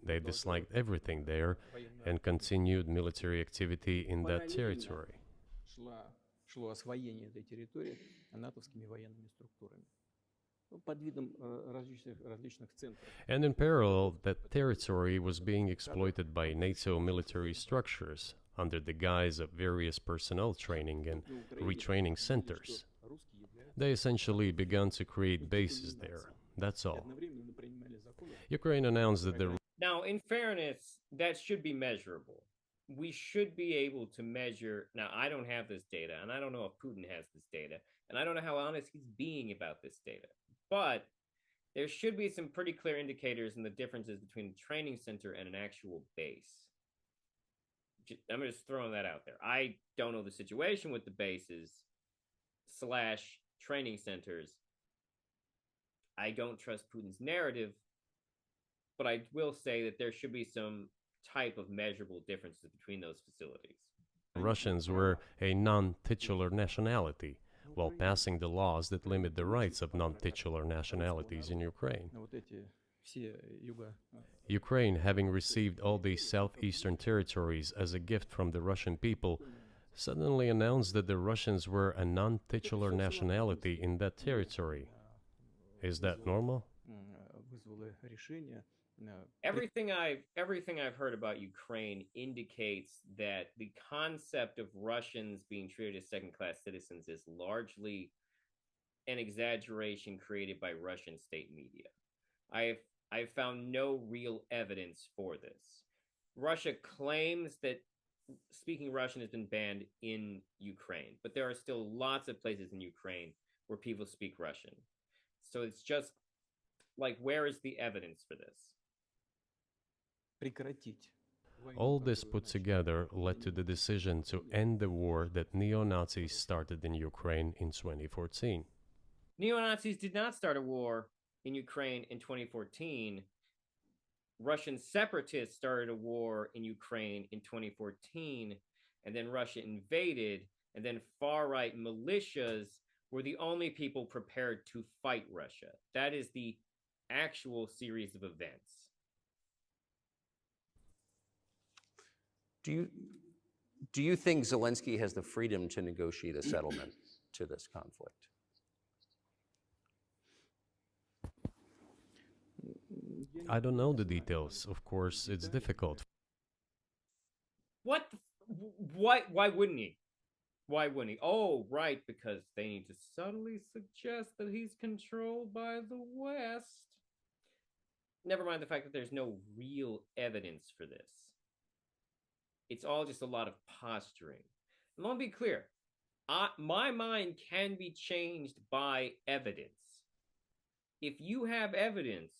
They disliked everything there and continued military activity in that territory. шло освоение этой территории натовскими военными структурами под видом различных центров. And in parallel, that territory was being exploited by NATO military structures under the guise of various personnel training and retraining centers. They essentially began to create bases there. That's all. Ukraine announced that the. Now, in fairness, that should be measurable. We should be able to measure. Now, I don't have this data, and I don't know if Putin has this data, and I don't know how honest he's being about this data. But there should be some pretty clear indicators in the differences between a training center and an actual base. I'm just throwing that out there. I don't know the situation with the bases / training centers. I don't trust Putin's narrative, but I will say that there should be some type of measurable differences between those facilities. Russians were a non-titular nationality, while passing the laws that limit the rights of non-titular nationalities in Ukraine. Ukraine, having received all these southeastern territories as a gift from the Russian people, suddenly announced that the Russians were a non-titular nationality in that territory. Is that normal? Everything I've heard about Ukraine indicates that the concept of Russians being treated as second-class citizens is largely an exaggeration created by Russian state media. I've found no real evidence for this. Russia claims that speaking Russian has been banned in Ukraine, but there are still lots of places in Ukraine where people speak Russian. So it's just like, where is the evidence for this? All this put together led to the decision to end the war that neo-Nazis started in Ukraine in 2014. Neo-Nazis did not start a war in Ukraine in 2014. Russian separatists started a war in Ukraine in 2014, and then Russia invaded, and then far-right militias were the only people prepared to fight Russia. That is the actual series of events. Do you think Zelensky has the freedom to negotiate a settlement to this conflict? I don't know the details. Of course, it's difficult. What? Why wouldn't he? Why wouldn't he? Oh, right, because they need to subtly suggest that he's controlled by the West. Never mind the fact that there's no real evidence for this. It's all just a lot of posturing. And let me be clear. My mind can be changed by evidence. If you have evidence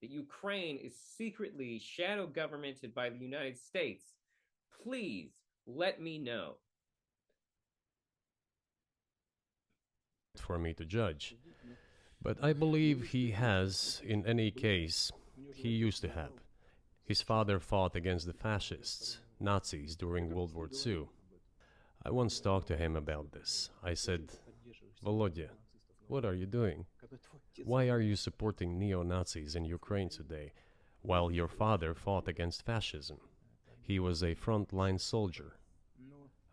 that Ukraine is secretly shadow governmented by the United States, please let me know. For me to judge. But I believe he has, in any case, he used to have. His father fought against the fascists, Nazis, during World War II. I once talked to him about this. I said, Volodya, what are you doing? Why are you supporting neo-Nazis in Ukraine today, while your father fought against fascism? He was a front-line soldier.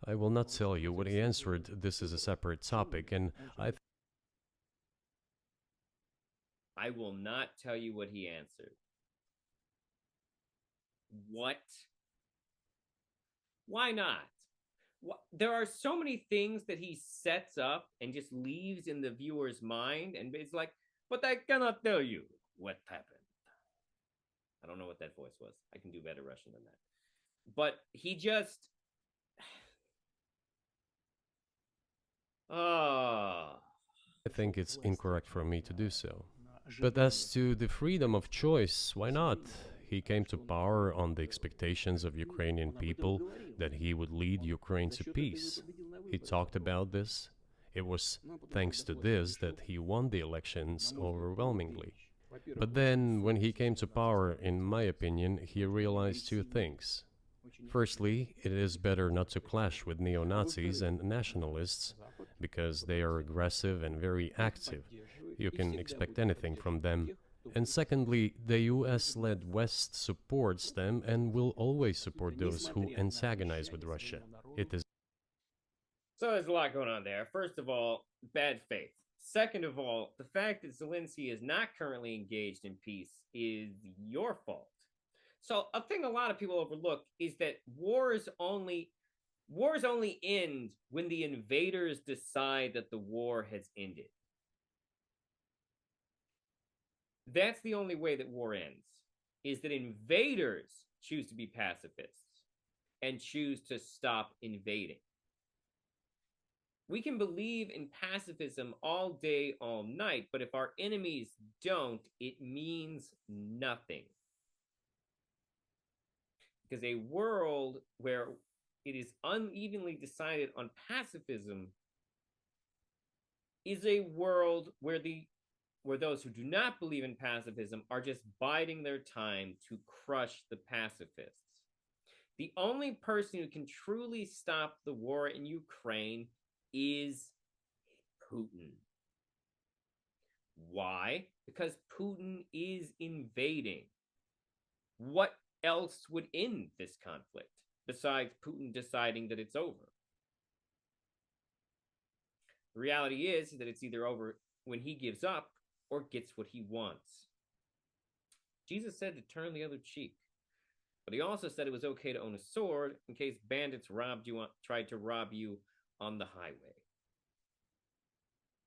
I will not tell you what he answered. This is a separate topic, and I will not tell you what he answered. What? Why not? There are so many things that he sets up and just leaves in the viewer's mind, and it's like, but I cannot tell you what happened. I don't know what that voice was. I can do better Russian than that. But he just... I think it's incorrect for me to do so. But as to the freedom of choice, why not? He came to power on the expectations of Ukrainian people that he would lead Ukraine to peace. He talked about this. It was thanks to this that he won the elections overwhelmingly. But then, when he came to power, in my opinion, he realized two things. Firstly, it is better not to clash with neo-Nazis and nationalists, because they are aggressive and very active. You can expect anything from them. And secondly, the US-led West supports them and will always support those who antagonize with Russia. It is So there's a lot going on there. First of all, bad faith. Second of all, the fact that Zelensky is not currently engaged in peace is your fault. So a thing a lot of people overlook is that wars only end when the invaders decide that the war has ended. That's the only way that war ends, is that invaders choose to be pacifists and choose to stop invading. We can believe in pacifism all day, all night, but if our enemies don't, it means nothing. Because a world where it is unevenly decided on pacifism is a world where those who do not believe in pacifism are just biding their time to crush the pacifists. The only person who can truly stop the war in Ukraine is Putin. Why? Because Putin is invading. What else would end this conflict besides Putin deciding that it's over? The reality is that it's either over when he gives up or gets what he wants. Jesus said to turn the other cheek, but he also said it was okay to own a sword in case bandits tried to rob you on the highway.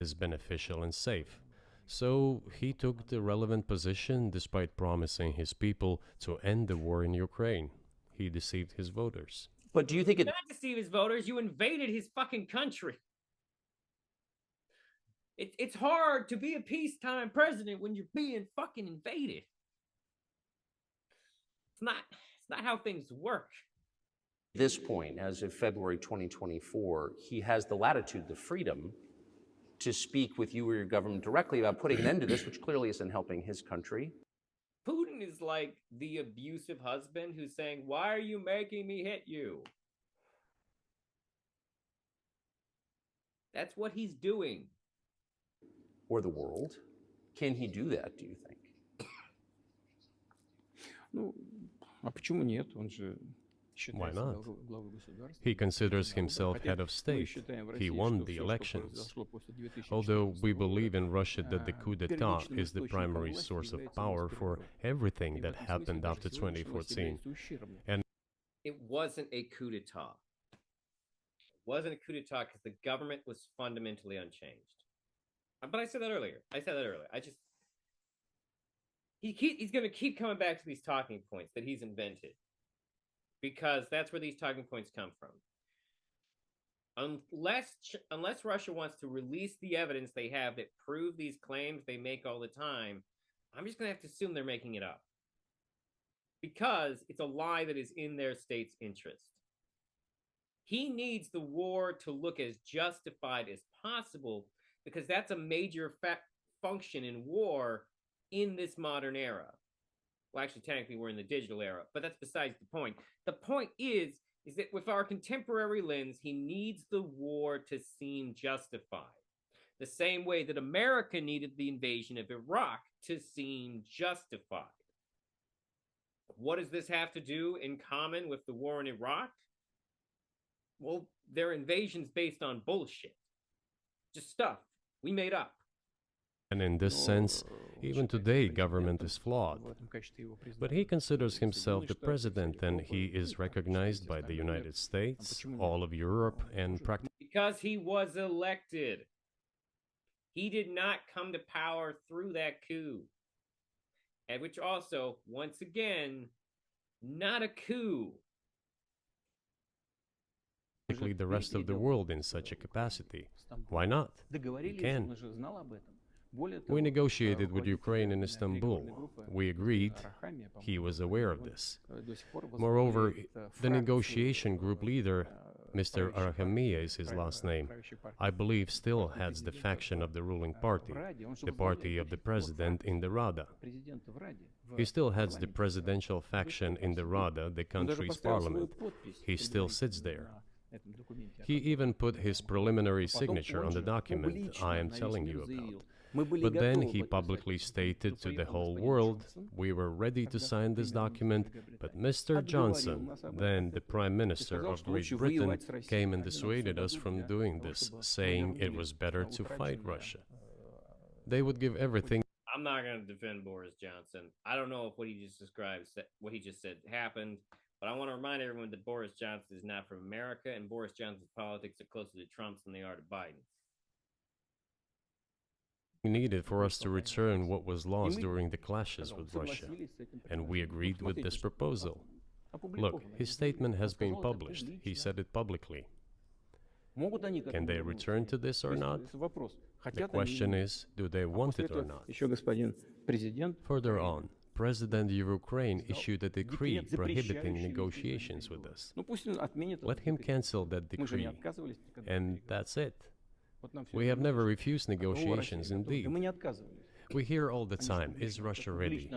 Is beneficial and safe. So he took the relevant position despite promising his people to end the war in Ukraine. He deceived his voters. But do you think it... Not deceive his voters, you invaded his fucking country. It's hard to be a peacetime president when you're being fucking invaded. It's not how things work. At this point, as of February 2024, he has the latitude, the freedom to speak with you or your government directly about putting an end to this, which clearly isn't helping his country. Putin is like the abusive husband who's saying, "Why are you making me hit you?" That's what he's doing. Or the world. Can he do that, do you think? Ну, а почему нет? Он же Why считается not? главой государства. He considers himself head of state. He won the elections. Although we believe in Russia that the coup d'etat is the primary source of power for everything that happened after 2014. And It wasn't a coup d'etat. It wasn't a coup d'etat because the government was fundamentally unchanged. But I said that earlier. He's going to keep coming back to these talking points that he's invented, because that's where these talking points come from. Unless Russia wants to release the evidence they have that prove these claims they make all the time, I'm just going to have to assume they're making it up, because it's a lie that is in their state's interest. He needs the war to look as justified as possible because that's a major function in war in this modern era. Well, actually, technically, we're in the digital era, but that's besides the point. The point is that with our contemporary lens, he needs the war to seem justified. The same way that America needed the invasion of Iraq to seem justified. What does this have to do in common with the war in Iraq? Well, their invasions based on bullshit. Just stuff we made up. And in this sense, even today, government is flawed. But he considers himself the president, and he is recognized by the United States, all of Europe, and practically... Because he was elected. He did not come to power through that coup. And which also, once again, not a coup. The rest of the world in such a capacity. Why not? He can. We negotiated with Ukraine in Istanbul. We agreed. He was aware of this. Moreover, the negotiation group leader, Mr. Arahamiya is his last name, I believe still heads the faction of the ruling party, the party of the president in the Rada. He still heads the presidential faction in the Rada, the country's parliament. He still sits there. He even put his preliminary signature on the document I am telling you about. But then he publicly stated to the whole world, we were ready to sign this document, but Mr. Johnson, then the Prime Minister of Great Britain, came and dissuaded us from doing this, saying it was better to fight Russia. They would give everything. I'm not going to defend Boris Johnson. I don't know if what he just described, what he just said happened, but I want to remind everyone that Boris Johnson is not from America, and Boris Johnson's politics are closer to Trump's than they are to Biden's. Needed for us to return what was lost during the clashes with Russia, and we agreed with this proposal. Look, his statement has been published. He said it publicly. Can they return to this or not? The question is, do they want it or not? Further on, President of Ukraine issued a decree prohibiting negotiations with us. Let him cancel that decree, and that's it. We have never refused negotiations, indeed. We hear all the time, is Russia ready?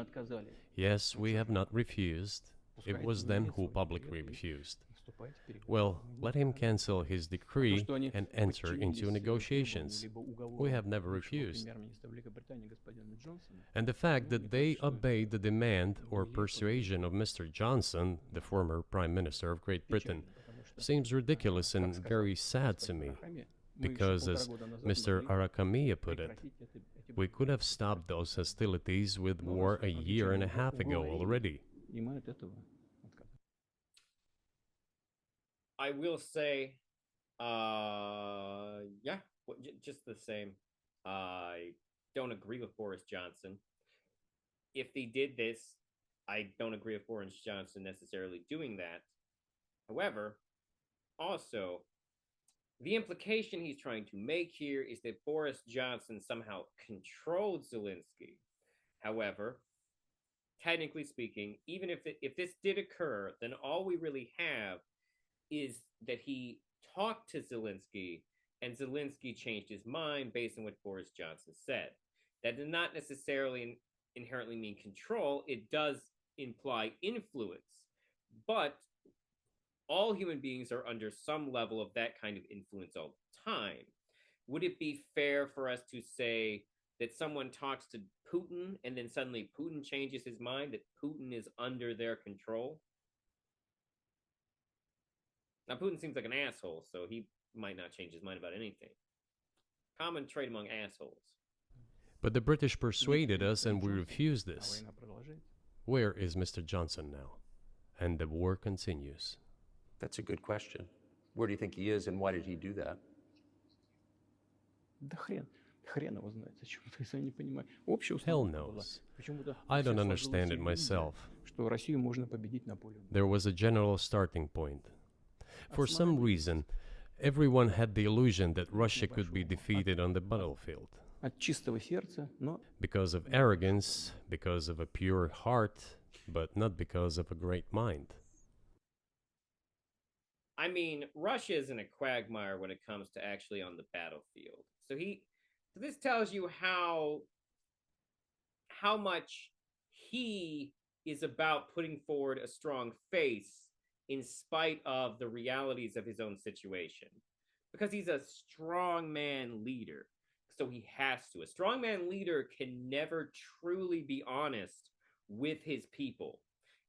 Yes, we have not refused. It was them who publicly refused. Well, let him cancel his decree and enter into negotiations. We have never refused. And the fact that they obeyed the demand or persuasion of Mr. Johnson, the former Prime Minister of Great Britain, seems ridiculous and very sad to me. Because, as Mr. Arahamiya put it, we could have stopped those hostilities with war a year and a half ago already. I will say, yeah, just the same. I don't agree with Boris Johnson. If they did this, I don't agree with Boris Johnson necessarily doing that. However, also, the implication he's trying to make here is that Boris Johnson somehow controlled Zelensky. However, technically speaking, even if this did occur, then all we really have is that he talked to Zelensky and Zelensky changed his mind based on what Boris Johnson said. That did not necessarily inherently mean control. It does imply influence, but all human beings are under some level of that kind of influence all the time. Would it be fair for us to say that someone talks to Putin and then suddenly Putin changes his mind, that Putin is under their control? Now, Putin seems like an asshole, so he might not change his mind about anything. Common trait among assholes. But the British persuaded us and we refused this. Where is Mr. Johnson now? And the war continues. That's a good question. Where do you think he is, and why did he do that? Hell knows. I don't understand it myself. There was a general starting point. For some reason, everyone had the illusion that Russia could be defeated on the battlefield. Because of arrogance, because of a pure heart, but not because of a great mind. I mean, Russia isn't a quagmire when it comes to actually on the battlefield. So this tells you how much he is about putting forward a strong face in spite of the realities of his own situation. Because he's a strongman leader. So he has to. A strongman leader can never truly be honest with his people.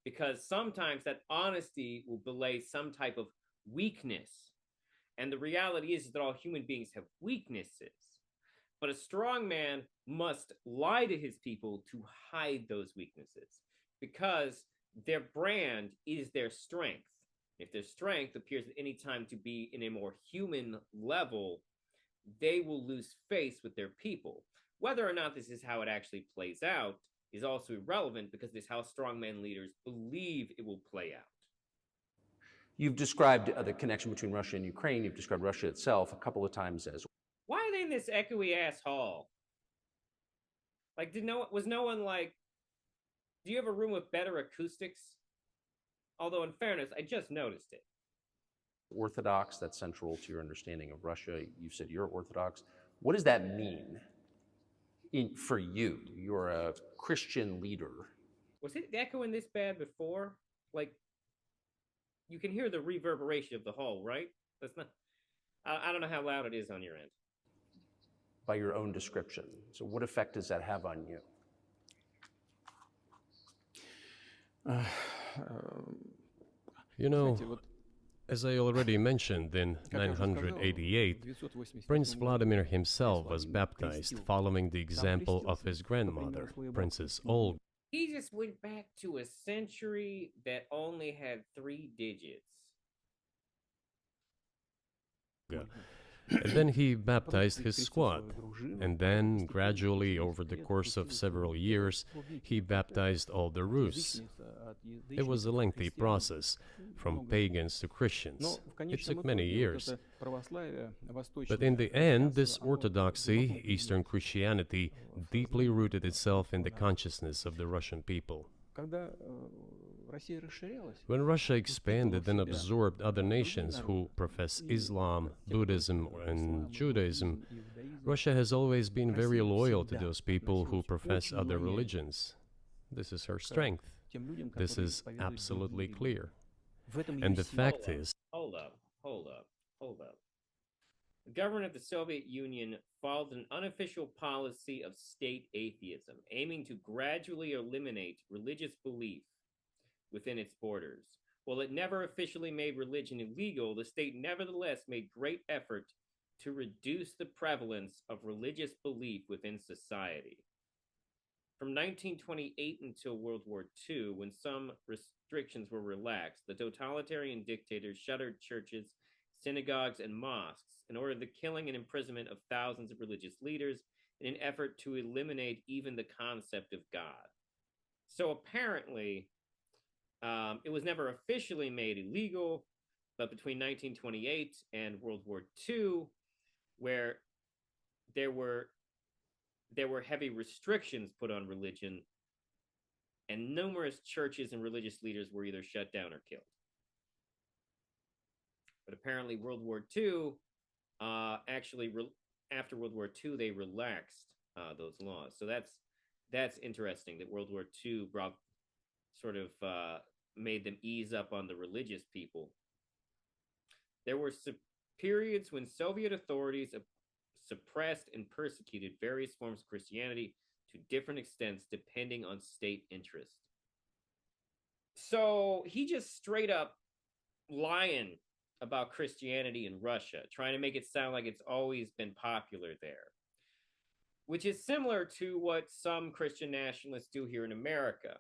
Because sometimes that honesty will belay some type of weakness. And the reality is that all human beings have weaknesses. But a strong man must lie to his people to hide those weaknesses because their brand is their strength. If their strength appears at any time to be in a more human level, they will lose face with their people. Whether or not this is how it actually plays out is also irrelevant because this is how strongman leaders believe it will play out. You've described the connection between Russia and Ukraine. You've described Russia itself a couple of times as. Why are they in this echoey ass hall? Like, was no one like, do you have a room with better acoustics? Although, in fairness, I just noticed it. Orthodox, that's central to your understanding of Russia. You said you're Orthodox. What does that mean for you? You're a Christian leader. Was it echoing this bad before? Like, you can hear the reverberation of the hall, right? That's not. I don't know how loud it is on your end. By your own description. So what effect does that have on you? You know, as I already mentioned, in 988, Prince Vladimir himself was baptized following the example of his grandmother, Princess Olga. He just went back to a century that only had 3 digits. And then he baptized his squad, and then, gradually, over the course of several years, he baptized all the Rus. It was a lengthy process, from pagans to Christians. It took many years. But in the end, this orthodoxy, Eastern Christianity, deeply rooted itself in the consciousness of the Russian people. When Russia expanded and absorbed other nations who profess Islam, Buddhism, and Judaism, Russia has always been very loyal to those people who profess other religions. This is her strength. This is absolutely clear. And the fact is... Hold up. The government of the Soviet Union followed an unofficial policy of state atheism, aiming to gradually eliminate religious belief within its borders. While it never officially made religion illegal, the state nevertheless made great effort to reduce the prevalence of religious belief within society. From 1928 until World War II, when some restrictions were relaxed, the totalitarian dictators shuttered churches, synagogues, and mosques and ordered the killing and imprisonment of thousands of religious leaders in an effort to eliminate even the concept of God. So apparently, it was never officially made illegal, but between 1928 and World War II, where there were heavy restrictions put on religion, and numerous churches and religious leaders were either shut down or killed. But apparently World War II, after World War II, they relaxed those laws. So that's interesting that World War II made them ease up on the religious people. There were periods when Soviet authorities suppressed and persecuted various forms of Christianity to different extents depending on state interest. So he just straight up lying about Christianity in Russia, trying to make it sound like it's always been popular there, which is similar to what some Christian nationalists do here in America.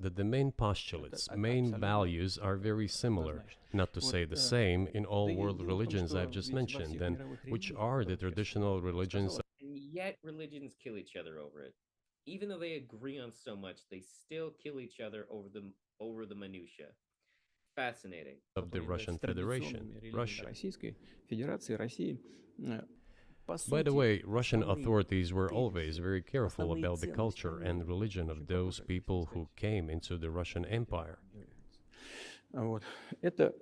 That the main postulates, main values are very similar, not to say the same, in all world religions I've just mentioned, and which are the traditional religions. And yet religions kill each other over it. Even though they agree on so much, they still kill each other over the minutiae. Fascinating. Of the Russian Federation, Russia. By the way, Russian authorities were always very careful about the culture and religion of those people who came into the Russian Empire. Вот. Это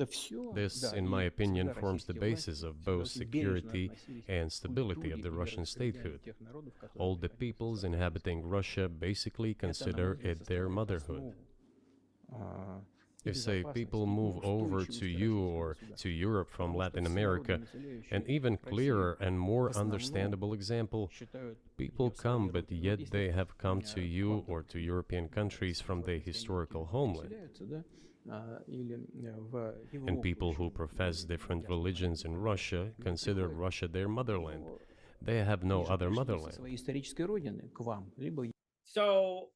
все, This, да, in my и opinion, всегда forms the российские basis власти of всегда both очень бережно security относились and к stability of культуре the и Russian распределению statehood. тех народов, которые All the приходили в peoples состав России. inhabiting Russia basically Это, на мой consider взгляд, it their составляет motherhood. основу и If, say, безопасности, people и move over to устойчивости you российского or to государства. Europe from Потому что Latin все народы, America, an населяющие even clearer Россию, and в more основном understandable example, считают people ее своей come, but родиной. Ну, вот yet если they have come to к you вам or там to European countries from their славянские народы historical homeland. переселяются, да, или в And Европу people who еще profess different диаспора religions in Russia к нам consider приходит, Russia their motherland. то They have no они же other пришли со motherland. своей исторической родины к вам, либо So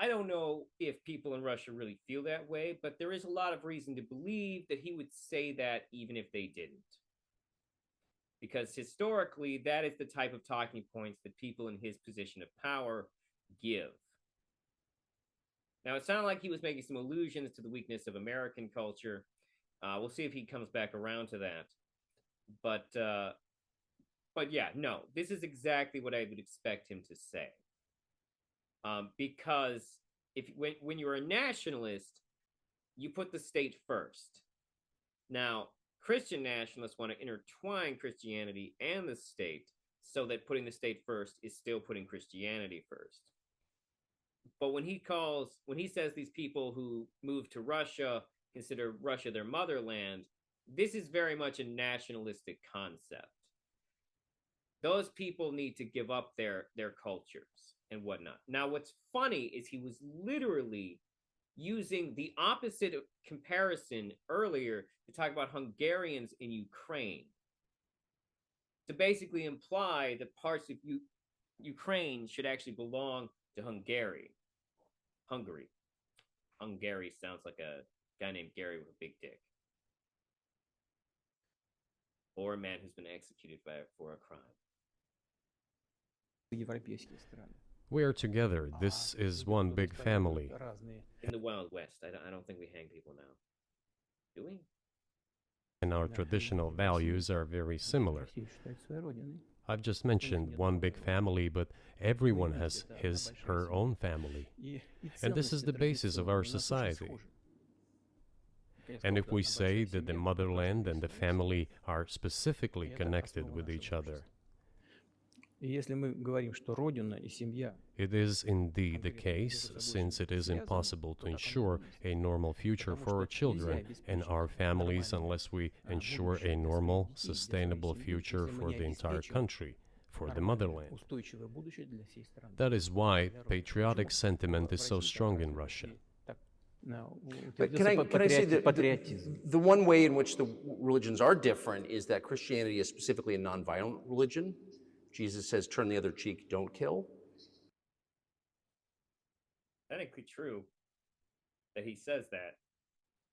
I don't know if people in Russia really feel that way, but there is a lot of reason to believe that he would say that even if they didn't. Because historically, that is the type of talking points that people in his position of power give. Now, it sounded like he was making some allusions to the weakness of American culture. We'll see if he comes back around to that. But yeah, no, this is exactly what I would expect him to say. Because when you're a nationalist, you put the state first. Now, Christian nationalists want to intertwine Christianity and the state so that putting the state first is still putting Christianity first. But when he says these people who move to Russia consider Russia their motherland, this is very much a nationalistic concept. Those people need to give up their cultures and whatnot. Now, what's funny is he was literally using the opposite comparison earlier to talk about Hungarians in Ukraine, to basically imply that parts of Ukraine should actually belong to Hungary. Hungary sounds like a guy named Gary with a big dick. Or a man who's been executed for a crime. европейские страны. We are together. This is one big family. In the Wild West, I don't think we hang people now. Do we? And our traditional values are very similar. Россию считают своей родиной. I've just mentioned one big family, but everyone has his, her own family. And this is the basis of our society. And if we say that the motherland and the family are specifically connected with each other, И если мы говорим, что родина и семья it is indeed the case, since it is impossible to ensure a normal future for our children and our families unless we ensure a normal, sustainable future for the entire country, for the motherland. устойчивое будущее для всей страны. That is why patriotic sentiment is so strong in Russia. But can I say that the one way in which the religions are different is that Christianity is specifically a nonviolent religion. Jesus says, turn the other cheek, don't kill. Technically true that he says that,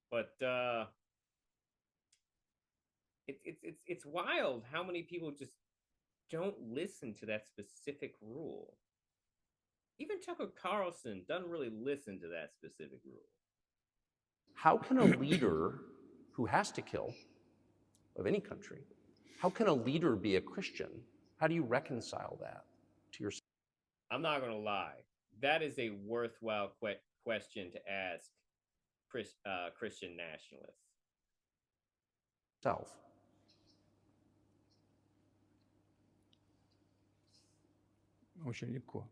but it's wild how many people just don't listen to that specific rule. Even Tucker Carlson doesn't really listen to that specific rule. How can a leader who has to kill, of any country, how can a leader be a Christian? How do you reconcile that to yourself? I'm not going to lie. That is a worthwhile question to ask Christian nationalists. Очень легко.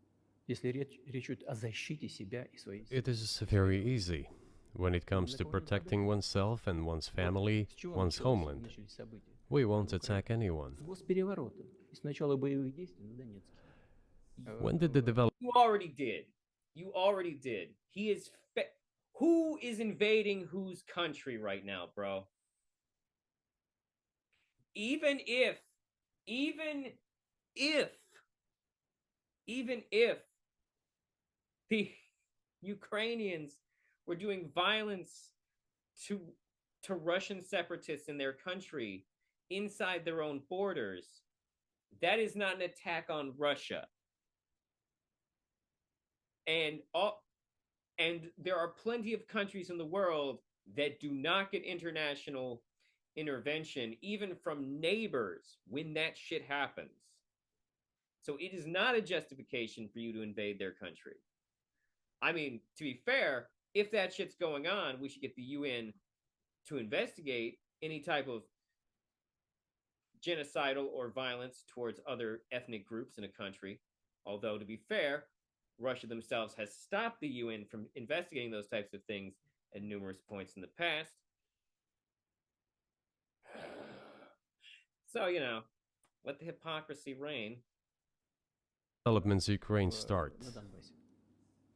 Если речь идет о защите себя и своей семьи. It is very easy when it comes to protecting oneself and one's family, one's homeland. We won't attack anyone. С госпереворота. И с начала боевых действий на Донецке. When did the development? You already did. You already did. He is. Who is invading whose country right now, bro? Even if the Ukrainians were doing violence to Russian separatists in their country inside their own borders, that is not an attack on Russia. And there are plenty of countries in the world that do not get international intervention, even from neighbors, when that shit happens. So it is not a justification for you to invade their country. I mean, to be fair, if that shit's going on, we should get the UN to investigate any type of genocidal or violence towards other ethnic groups in a country. Although, to be fair, Russia themselves has stopped the UN from investigating those types of things at numerous points in the past. So, let the hypocrisy reign. Developments Ukraine start. На Донбассе.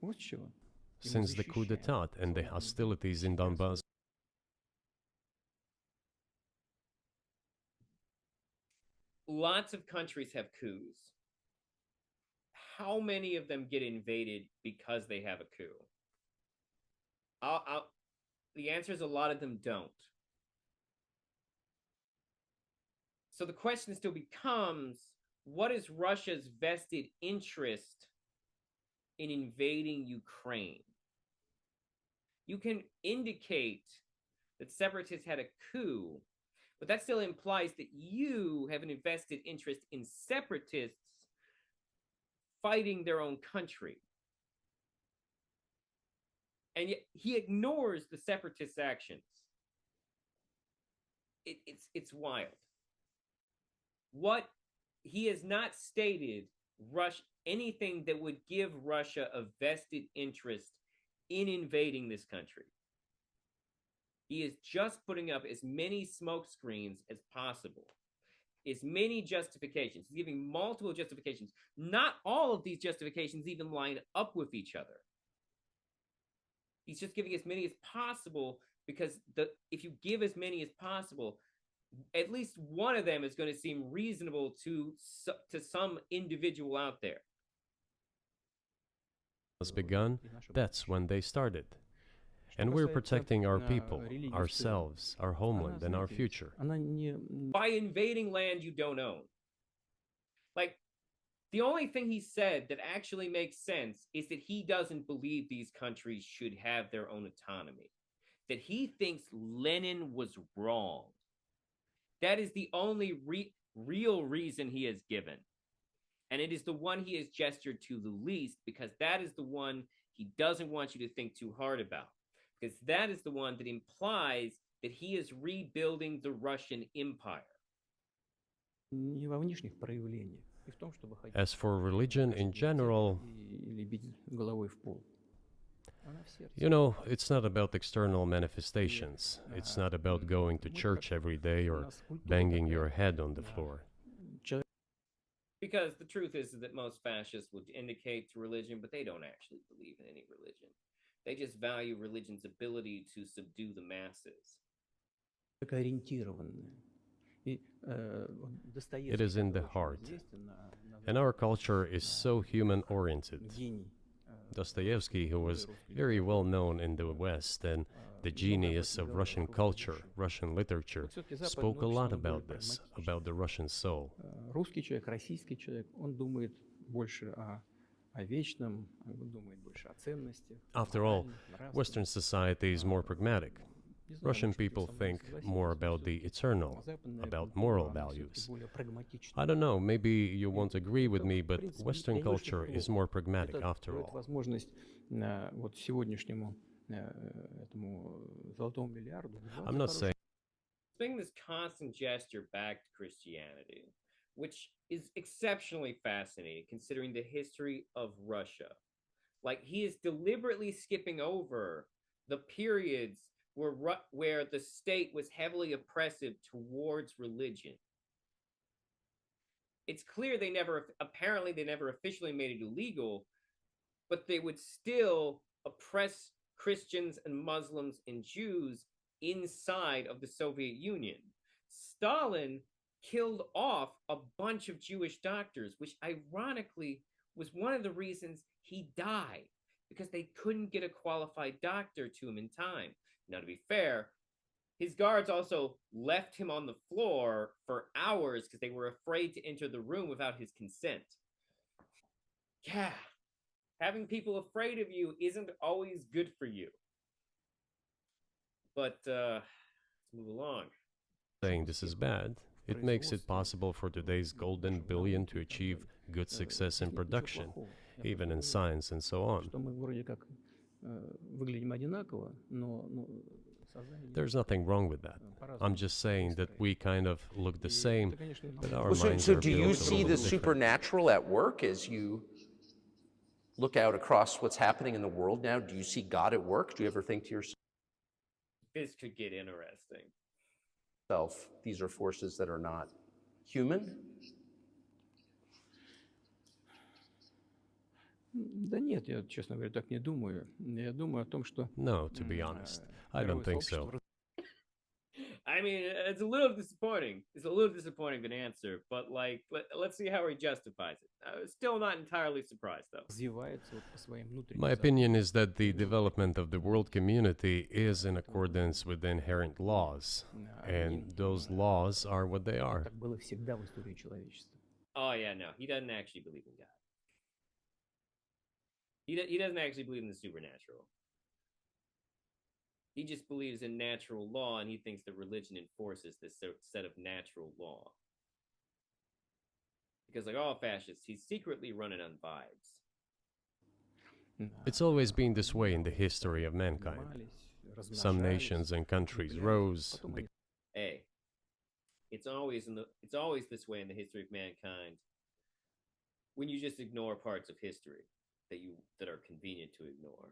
Вот с чего. И мы Since the coup защищаем d'etat and the свободу hostilities in сейчас. Donbass, Lots of countries have coups. How many of them get invaded because they have a coup? The answer is a lot of them don't. So the question still becomes, what is Russia's vested interest in invading Ukraine? You can indicate that separatists had a coup, but that still implies that you have an invested interest in separatists fighting their own country. And yet he ignores the separatists' actions. It's wild. What he has not stated anything that would give Russia a vested interest in invading this country. He is just putting up as many smoke screens as possible, as many justifications. He's giving multiple justifications. Not all of these justifications even line up with each other. He's just giving as many as possible because if you give as many as possible, at least one of them is going to seem reasonable to some individual out there. has begun, that's when they started. And we're protecting our people, ourselves, our homeland, and our future. By invading land you don't own. Like, the only thing he said that actually makes sense is that he doesn't believe these countries should have their own autonomy. That he thinks Lenin was wrong. That is the only real reason he has given. And it is the one he has gestured to the least, because that is the one he doesn't want you to think too hard about. Because that is the one that implies that he is rebuilding the Russian Empire. As for religion in general, it's not about external manifestations. It's not about going to church every day or banging your head on the floor. Because the truth is that most fascists would indicate to religion, but they don't actually believe in any religion. They just value religion's ability to subdue the masses. It is in the heart. And our culture is so human-oriented. Dostoevsky, who was very well known in the West and the genius of Russian culture, Russian literature, spoke a lot about this, about the Russian soul. Русский человек, российский человек, он думает больше о вечном, он думает больше о ценностях. After all, Western society is more pragmatic. Russian people think more about the eternal, about moral values. I don't know, maybe you won't agree with me, but Western culture is more pragmatic after all. I'm not saying Bring this constant gesture back to Christianity, which is exceptionally fascinating considering the history of Russia. Like, he is deliberately skipping over the periods where the state was heavily oppressive towards religion. It's clear they never officially made it illegal, but they would still oppress Christians and Muslims and Jews inside of the Soviet Union. Stalin killed off a bunch of Jewish doctors, which ironically was one of the reasons he died, because they couldn't get a qualified doctor to him in time. Now, to be fair, his guards also left him on the floor for hours because they were afraid to enter the room without his consent. Yeah, having people afraid of you isn't always good for you. But let's move along. Saying this is bad. It makes it possible for today's golden billion to achieve good success in production, even in science and so on. выглядим одинаково, но сознание There's nothing wrong with that. I'm just saying that we kind of look the same, but our Well, so, minds so are do you built a see little the different. supernatural at work as you look out across what's happening in the world now? Do you see God at work? Do you ever think to This could get interesting. yourself, these are forces that are not human? Да нет, я, честно говоря, так не думаю. Я думаю о том, что No, to be honest, I мировое don't think so. сообщество I mean, it's a little disappointing. It's a little disappointing of an answer, but like, let's see how he justifies it. Still not entirely surprised though. развивается вот по своим внутренним My opinion is that the development of the world community is in accordance with the inherent laws, and those laws are what they are. Так было всегда в истории человечества. Oh yeah, no, he doesn't actually believe in God. He doesn't actually believe in the supernatural. He just believes in natural law, and he thinks that religion enforces this set of natural law. Because like all fascists, he's secretly running on vibes. It's always been this way in the history of mankind. Some nations and countries rose. Hey, it's always this way in the history of mankind. When you just ignore parts of history that are convenient to ignore.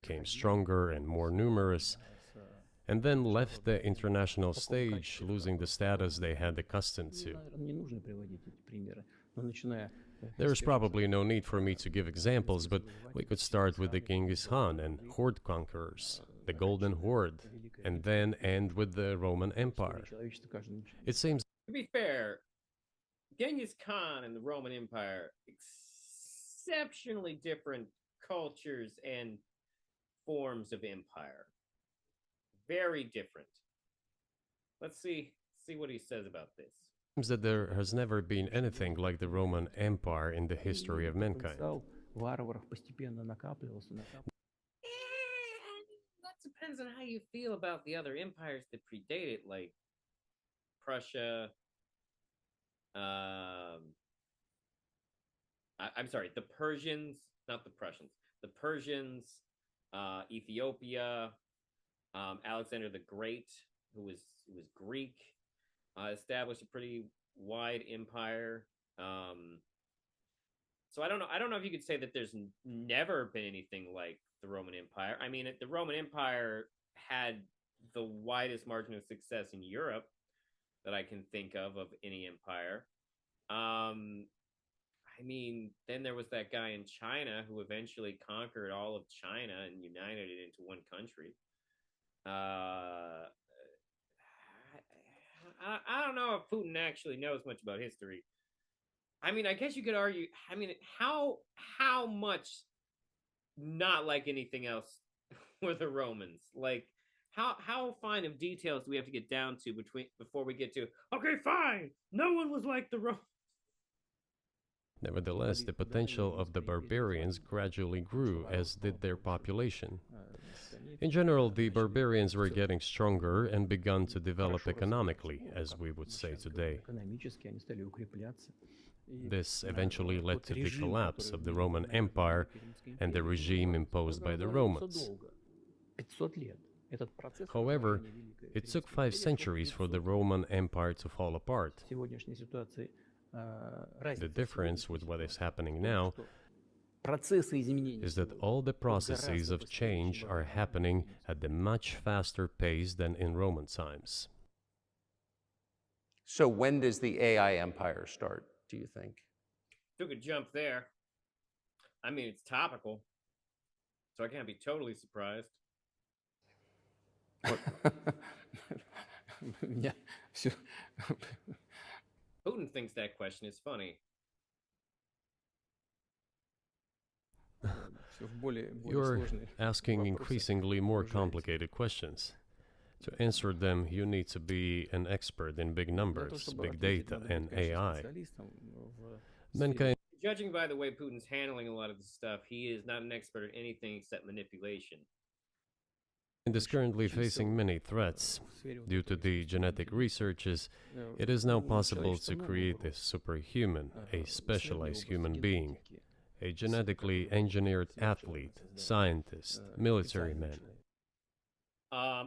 Became stronger and more numerous, and then left the international stage, losing the status they had accustomed to. Не нужно приводить эти примеры, но начиная There's probably no need for me to give examples, but we could start with the Genghis Khan and horde conquerors, the Golden Horde, and then end with the Roman Empire. человечество каждый It seems To be fair, Genghis Khan and the Roman Empire, exceptionally different cultures and forms of empire. Very different. Let's see what he says about this. that there has never been anything like the Roman Empire in the history of mankind. потенциал варваров постепенно накапливался. That depends on how you feel about the other empires that predate it, like Prussia. I'm sorry, the Persians, not the Prussians. The Persians, Ethiopia, Alexander the Great, who was Greek, established a pretty wide empire. So I don't know if you could say that there's never been anything like the Roman Empire. I mean, the Roman Empire had the widest margin of success in Europe that I can think of any empire. I mean, then there was that guy in China who eventually conquered all of China and united it into one country. I don't know if Putin actually knows much about history. I mean, I guess you could argue. I mean, how much not like anything else were the Romans? Like, how fine of details do we have to get down to before we get to okay, fine, no one was like the Romans. Nevertheless, the potential of the barbarians gradually grew, as did their population. In general, the barbarians were getting stronger and begun to develop economically, as we would say today. Экономически они стали укрепляться. This eventually led to the collapse of the Roman Empire and the regime imposed by the Romans. 500 лет. Этот процесс. However, it took 5 centuries for the Roman Empire to fall apart. В сегодняшней ситуации The difference with what is happening now процессы изменений is that all the processes of change are happening at a much faster pace than in Roman times. So when does the AI empire start, do you think? Took a jump there. I mean, it's topical, so I can't be totally surprised. Меня всё- Putin thinks that question is funny. всё в более You're сложные asking вопросы. increasingly more complicated questions. To answer them, you need to be an expert in big Для того, numbers, чтобы big ответить, data, надо быть, and конечно, AI. специалистом в Mankind Judging by the way Putin's handling a lot of this stuff, he is not an expert at anything except manipulation. is currently facing many threats. сфере вот Due to этой the genetic researches, it is now possible to create a superhuman, a specialized human being, a genetically engineered athlete, scientist, military man.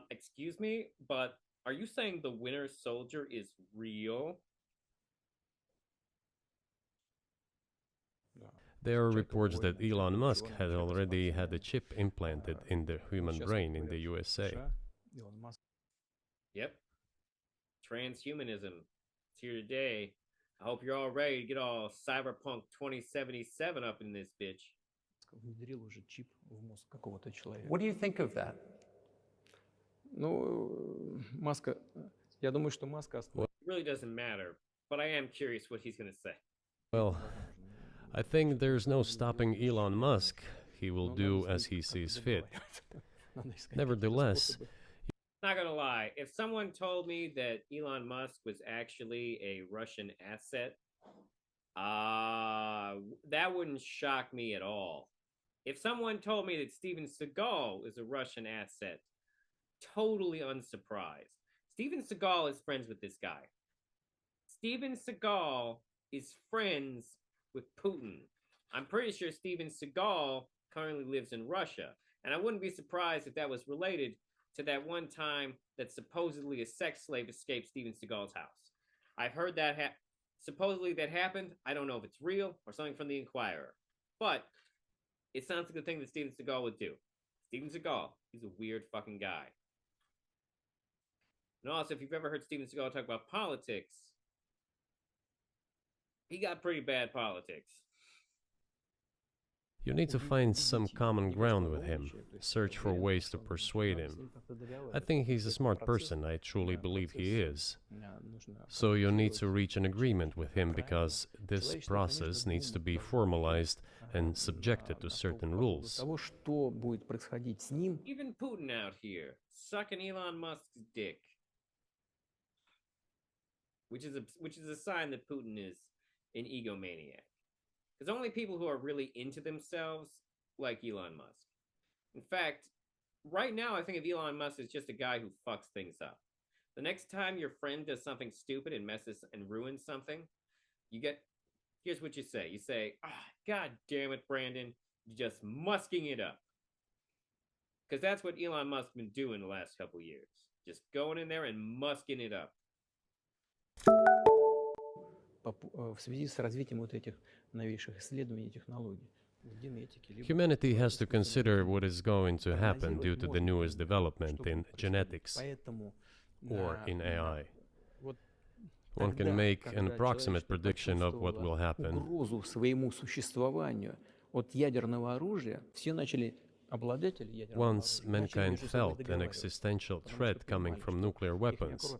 Excuse me, but are you saying the Winter Soldier is real? There are reports that Elon Musk had already had a chip implanted in the human brain in the USA. Yep. Transhumanism. It's here today. I hope you're all ready to get all Cyberpunk 2077 up in this bitch. What do you think of that? Ну, Маска, я думаю, что Маска... It really doesn't matter, but I am curious what he's going to say. Well, I think there's no stopping Elon Musk. He will do as he sees fit. Nevertheless, Not gonna lie, if someone told me that Elon Musk was actually a Russian asset, that wouldn't shock me at all. If someone told me that Steven Seagal is a Russian asset, totally unsurprised. Steven Seagal is friends with this guy. Steven Seagal is friends with Putin. I'm pretty sure Steven Seagal currently lives in Russia, and I wouldn't be surprised if that was related to that one time that supposedly a sex slave escaped Steven Seagal's house. I've heard that supposedly that happened. I don't know if it's real or something from the Inquirer, but it sounds like the thing that Steven Seagal would do. Steven Seagal, he's a weird fucking guy. And also, if you've ever heard Steven Seagal talk about politics, he got pretty bad politics. you need to find some common ground with him, search for ways to persuade him. I think he's a smart person, I truly believe he is. So you need to reach an agreement with him because this process needs to be formalized and subjected to certain rules. Even Putin out here, sucking Elon Musk's dick. Which is a sign that Putin is an egomaniac. Because only people who are really into themselves like Elon Musk. In fact, right now I think of Elon Musk as just a guy who fucks things up. The next time your friend does something stupid and messes and ruins something, here's what you say. You say, God damn it, Brandon, you're just musking it up. Because that's what Elon Musk's been doing the last couple years. Just going in there and musking it up. В связи с развитием вот этих новейших исследований и технологий. Humanity has to consider what is going to happen due to the newest development in genetics or in AI. One can make an approximate prediction of what will happen. Угрозу своему существованию от ядерного оружия, все начали обладатели ядерного Once mankind felt an existential threat coming from nuclear weapons,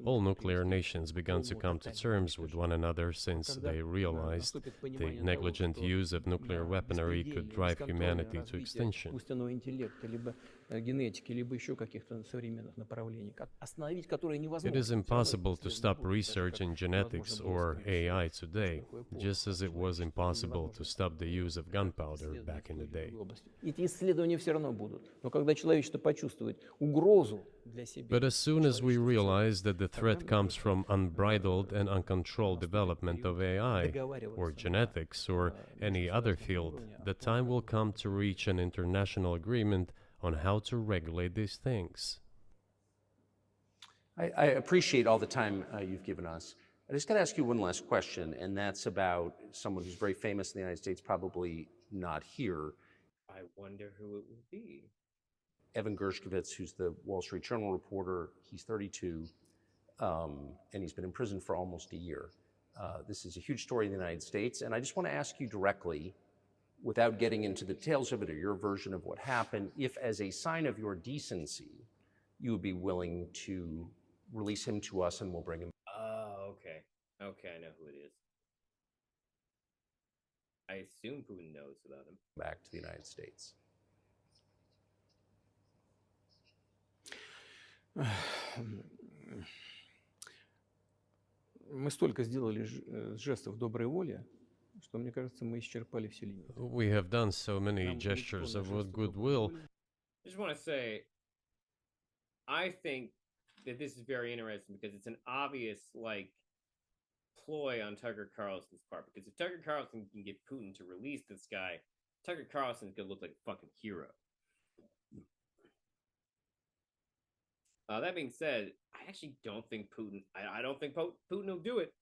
all nuclear nations began to come to terms with one another since they realized the negligent use of nuclear weaponry could drive humanity to extinction. искусственного интеллекта, либо генетики, либо еще каких-то современных направлений, остановить которые невозможно. It is impossible to stop research in genetics or AI today, just as it was impossible to stop the use of gunpowder back in the day. Эти исследования все равно будут. Но когда человечество почувствует угрозу для себя... But as soon as we realize that the threat comes from unbridled and uncontrolled development of AI, or genetics, or any other field, the time will come to reach an international agreement on how to regulate these things. I appreciate all the time you've given us. I just got to ask you one last question, and that's about someone who's very famous in the United States, probably not here. I wonder who it would be. Evan Gershkovich, who's the Wall Street Journal reporter. He's 32, and he's been in prison for almost a year. This is a huge story in the United States, and I just want to ask you directly, without getting into the details of it or your version of what happened, if as a sign of your decency, you would be willing to release him to us and we'll bring him. Oh, okay. Okay, I know who it is. I assume Putin knows about him. Back to the United States. Мы столько сделали жестов доброй воли, что, мне кажется, мы исчерпали все лимиты. We have done so many gestures of goodwill. I just want to say, I think that this is very interesting because it's an obvious, ploy on Tucker Carlson's part, because if Tucker Carlson can get Putin to release this guy, Tucker Carlson's gonna look like a fucking hero. That being said, I actually don't think Putin. I don't think Putin will do it,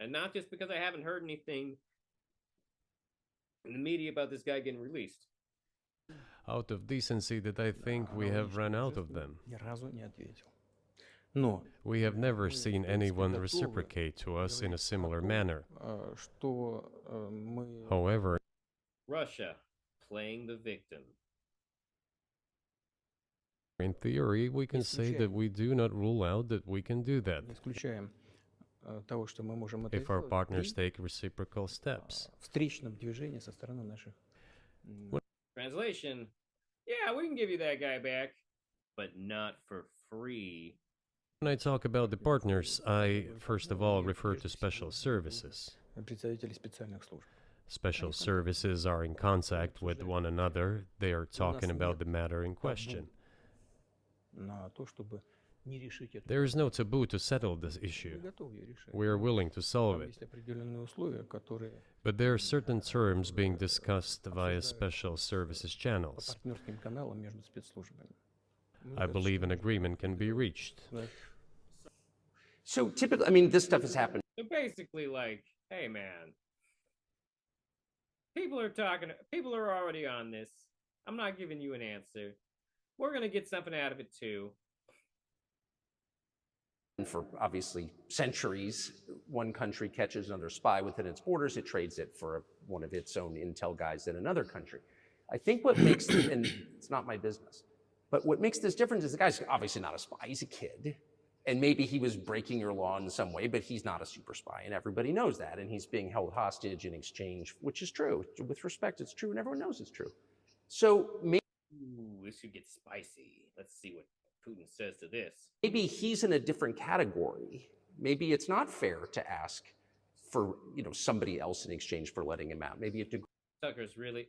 and not just because I haven't heard anything in the media about this guy getting released. Out of decency, that I think we have run out of them. Ни разу не ответил. Но We have never seen anyone reciprocate to us in a similar manner. что мы However, Russia playing the victim. in theory, we can say that we do not rule out that we can do that не исключаем того, что мы можем это if our сделать partners при take reciprocal steps. встречном движении со стороны наших Translation: yeah, we can give you that guy back, but not for free. When I talk about the partners, I first of all refer to special services. представителей специальных служб. Special services are in contact with one another. They are talking about the matter in question. На то, чтобы не решить эту There is no taboo to settle this мы issue. готовы ее решать. We are willing to solve Там it. есть определенные условия, которые But there are certain terms being discussed via special services по channels. партнерским каналам между спецслужбами. I believe an agreement can be reached. So typically, I mean, this stuff has happened. So basically, like, hey man, people are already on this. I'm not giving you an answer. We're gonna get something out of it too. For obviously centuries. One country catches another spy within its borders, it trades it for one of its own intel guys in another country. I think what makes, and it's not my business, but what makes this different is the guy's obviously not a spy, he's a kid. And maybe he was breaking your law in some way, but he's not a super spy, and everybody knows that. And he's being held hostage in exchange, which is true. With respect, it's true, and everyone knows it's true. So Ooh, this could get spicy. Let's see what Putin says to this. maybe he's in a different category. Maybe it's not fair to ask for, somebody else in exchange for letting him out. Maybe you have to.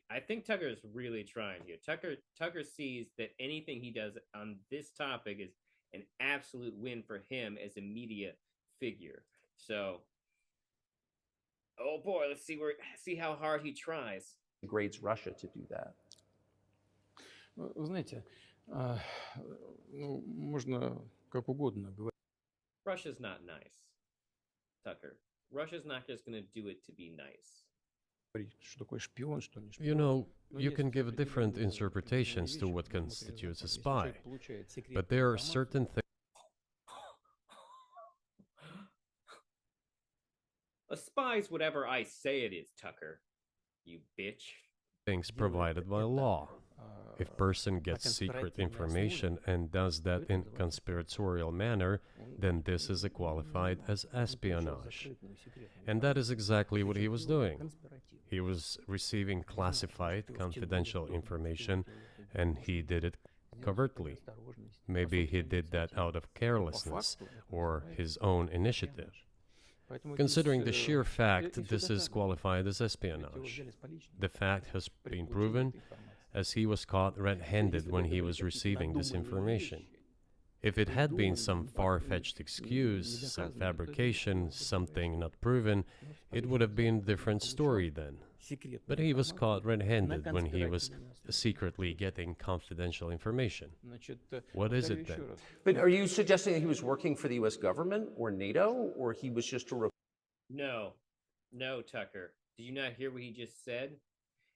I think Tucker's really trying here. Tucker sees that anything he does on this topic is an absolute win for him as a media figure. So, oh boy, let's see how hard he tries. Grades Russia to do that. Вы знаете, можно как угодно говорить. Russia's not nice, Tucker. Russia's not just going to do it to be nice. Что такое шпион, что не шпион. You know, you can give different interpretations to what constitutes a spy, but there are certain A spy's whatever I say it is, Tucker. You bitch. things provided by law. If person gets secret information and does that in conspiratorial manner, then this is qualified as espionage. And that is exactly what he was doing. He was receiving classified, confidential information, and he did it covertly. Maybe he did that out of carelessness or his own initiative. Considering the sheer fact this is qualified as espionage, the fact has been proven as he was caught red-handed when he was receiving this information. If it had been some far-fetched excuse, some fabrication, something not proven, it would have been a different story then. But he was caught red-handed when he was secretly getting confidential information. What is it then? But are you suggesting that he was working for the U.S. government or NATO, or he was just a... No, Tucker. Did you not hear what he just said?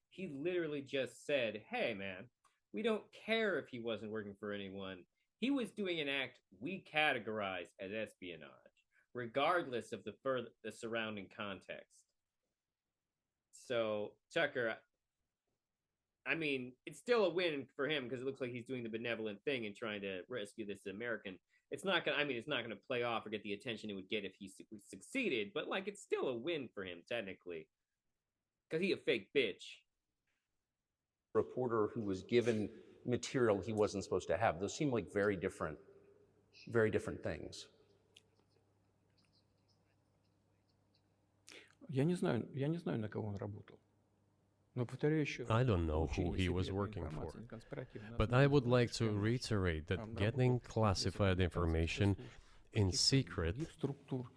He literally just said, hey, man, we don't care if he wasn't working for anyone. He was doing an act we categorize as espionage, regardless of the surrounding context. So, Tucker, I mean, it's still a win for him because it looks like he's doing the benevolent thing and trying to rescue this American. It's not gonna play off or get the attention it would get if he succeeded, but like it's still a win for him technically, because he a fake bitch. Reporter who was given material he wasn't supposed to have. Those seem like very different things. Я не знаю, на кого он работал. Но повторяю еще раз. I don't know who he was working for, but I would like to reiterate that getting classified information in secret структур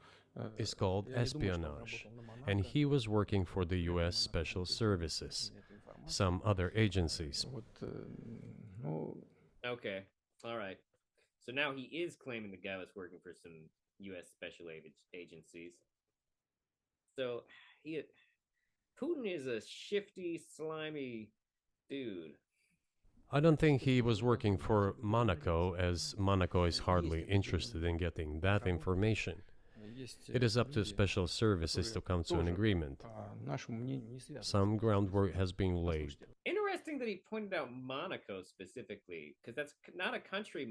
is called espionage, and he was working for the US Special Services, some other agencies. Okay, all right. So now he is claiming the guy was working for some U.S. special agencies. So Putin is a shifty, slimy dude. I don't think he was working for Monaco, as Monaco is hardly interested in getting that information. It is up to special services to come to an agreement. Some groundwork has been laid. Interesting that he pointed out Monaco specifically, because that's not a country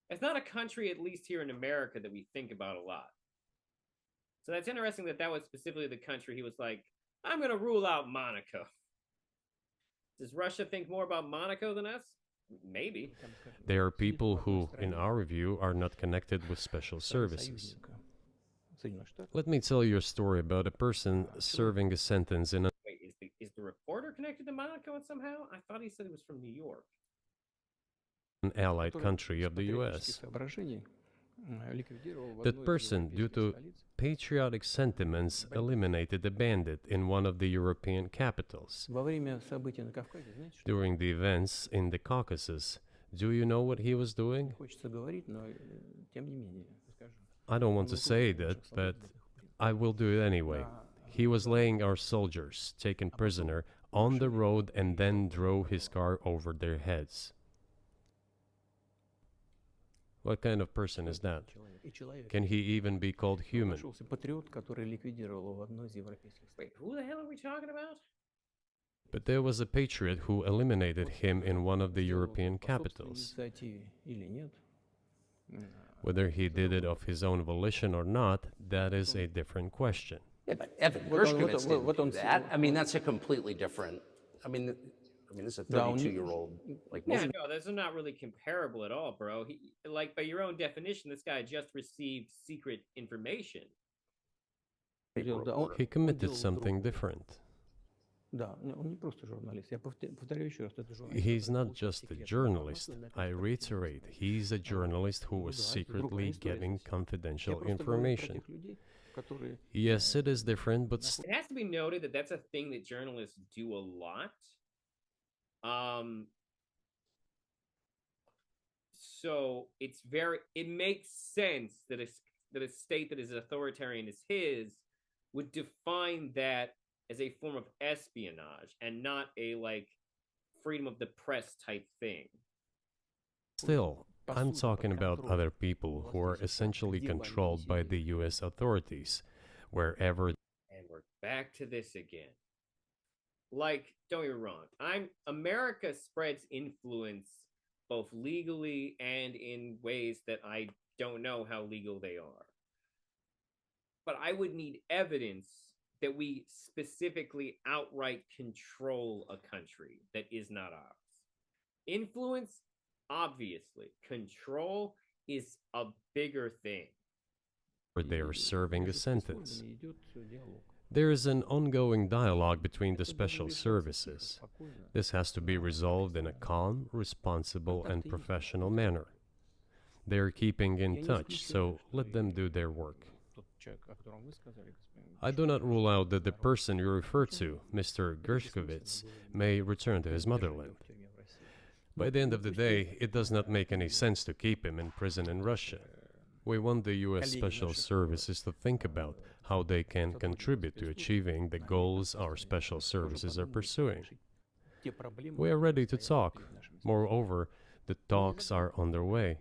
it's not a country, at least here in America, that we think about a lot. So that's interesting that was specifically the country he was like, I'm going to rule out Monaco. Does Russia think more about Monaco than us? Maybe. There are people who, in our view, are not connected with special services. Let me tell you a story about a person serving a sentence in Wait, is the reporter connected to Monaco somehow? I thought he said he was from New York. an allied country of the US. That person, due to patriotic sentiments, eliminated a bandit in one of the European capitals. During the events in the Caucasus, do you know what he was doing? I don't want to say that, but I will do it anyway. He was laying our soldiers, taken prisoner, on the road and then drove his car over their heads. What kind of person is that? Can he even be called human? Wait, who the hell are we talking about? But there was a patriot who eliminated him in one of the European capitals. Whether he did it of his own volition or not, that is a different question. Yeah, but Evan Gershkovich didn't do that. I mean, that's a completely different. I mean, this is a 32-year-old. Yeah, no, those are not really comparable at all, bro. By your own definition, this guy just received secret information. He committed something different. He's not just a journalist. I reiterate, he's a journalist who was secretly getting confidential information. Yes, it is different, but it has to be noted that that's a thing that journalists do a lot. So it makes sense that a state that is authoritarian as his would define that as a form of espionage and not a freedom of the press type thing. still, I'm talking about other people who are essentially controlled by the US authorities, wherever. And we're back to this again. Don't get me wrong, America spreads influence both legally and in ways that I don't know how legal they are. But I would need evidence that we specifically outright control a country that is not ours. Influence, obviously. Control is a bigger thing. They are serving a sentence. There is an ongoing dialogue between the special services. This has to be resolved in a calm, responsible, and professional manner. They are keeping in touch, so let them do their work. I do not rule out that the person you refer to, Mr. Gershkovich, may return to his motherland. By the end of the day, it does not make any sense to keep him in prison in Russia. We want the US Special Services to think about how they can contribute to achieving the goals our special services are pursuing. We are ready to talk. Moreover, the talks are underway.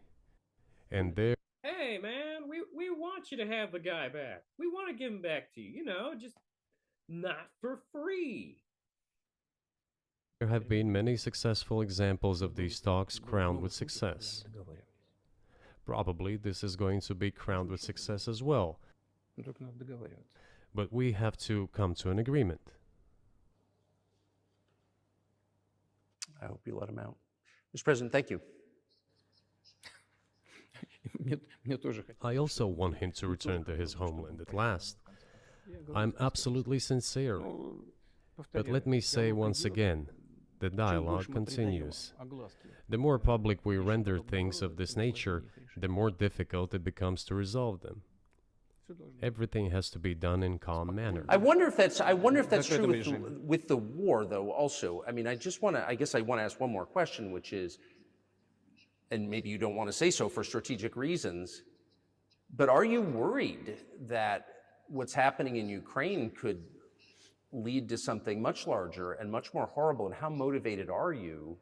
And there Hey, man, we want you to have the guy back. We want to give him back to you, just not for free. There have been many successful examples of these talks crowned with success. Probably this is going to be crowned with success as well. But we have to come to an agreement. I hope you let him out. Mr. President, thank you. I also want him to return to his homeland at last. I'm absolutely sincere. But let me say once again, the dialogue continues. The more public we render things of this nature, the more difficult it becomes to resolve them. Everything has to be done in calm manner. I wonder if that's Закрытом true режиме. with the war, though. Also, I mean, I guess I want to ask one more question, which is, and maybe you don't want to say so for strategic reasons, but are you worried that what's happening in Ukraine could lead to something much larger and much more horrible? And how motivated are you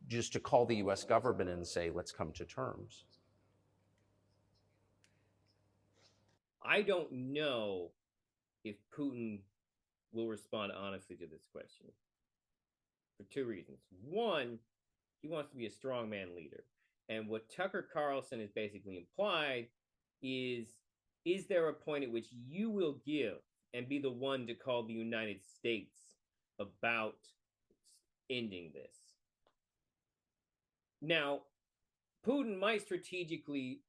just to call the U.S. government and say, let's come to terms? I don't know if Putin will respond honestly to this question for two reasons. One, he wants to be a strongman leader. And what Tucker Carlson has basically implied is there a point at which you will give and be the one to call the United States about ending this? Now, Putin might strategically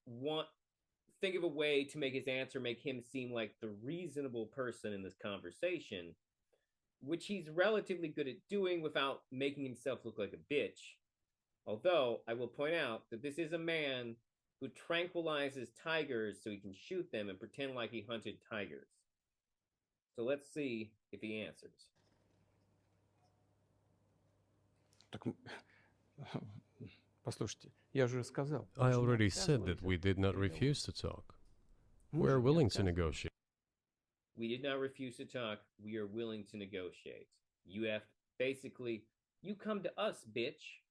think of a way to make his answer make him seem like the reasonable person in this conversation, which he's relatively good at doing without making himself look like a bitch. Although I will point out that this is a man who tranquilizes tigers so he can shoot them and pretend like he hunted tigers. So let's see if he answers. Так, послушайте, я же сказал. I already said that we did not refuse to talk. We're willing to negotiate. We did not refuse to talk. We are willing to negotiate. You have basically, you come to us, bitch.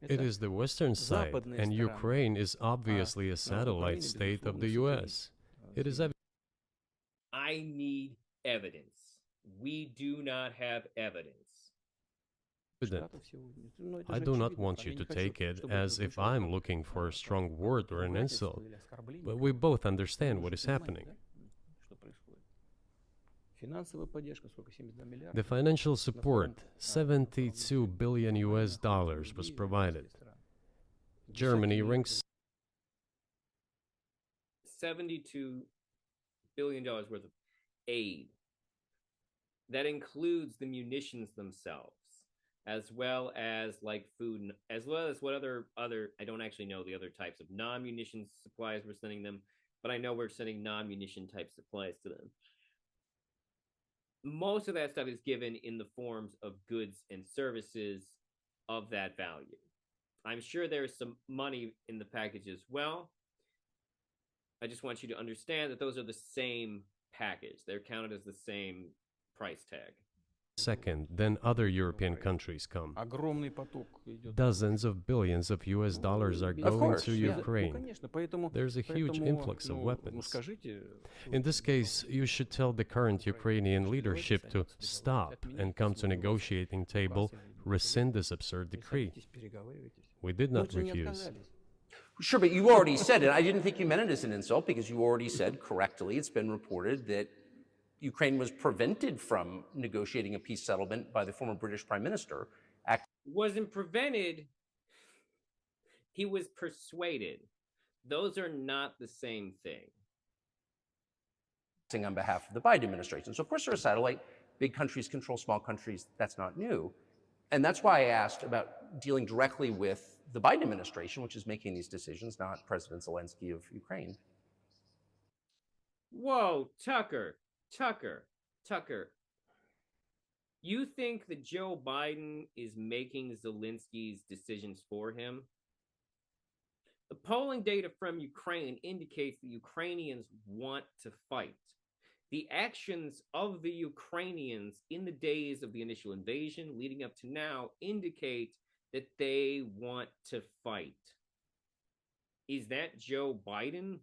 It is the Western side, and Ukraine is obviously a satellite state of the US. It is evident. I need evidence. We do not have evidence. I do not want you to take it as if I'm looking for a strong word or an insult, but we both understand what is happening. The financial support, 72 billion US dollars, was provided. Germany ranks $72 billion worth of aid. That includes the munitions themselves, as well as like food, as well as what other I don't actually know the other types of non-munition supplies we're sending them, but I know we're sending non-munition type supplies to them. Most of that stuff is given in the forms of goods and services of that value. I'm sure there's some money in the package as well. I just want you to understand that those are the same package. They're counted as the same price tag. second, then other European countries come. Огромный поток идет. Dozens of billions of US dollars are going course, to yeah. Ukraine. Конечно, поэтому, There's a huge influx of ну, weapons. скажите, In this case, you should tell the current Ukrainian leadership to stop and come to negotiating table, rescind this absurd decree. садитесь, переговаривайтесь. We did not Мы же не refuse. отказались. Sure, but you already said it. I didn't think you meant it as an insult because you already said correctly, it's been reported that Ukraine was prevented from negotiating a peace settlement by the former British Prime Minister. Wasn't prevented. He was persuaded. Those are not the same thing. Acting on behalf of the Biden administration. So of course they're a satellite. Big countries control small countries. That's not new. And that's why I asked about dealing directly with the Biden administration, which is making these decisions, not President Zelensky of Ukraine. Whoa, Tucker. You think that Joe Biden is making Zelensky's decisions for him? The polling data from Ukraine indicates that Ukrainians want to fight. The actions of the Ukrainians in the days of the initial invasion leading up to now indicate that they want to fight. Is that Joe Biden?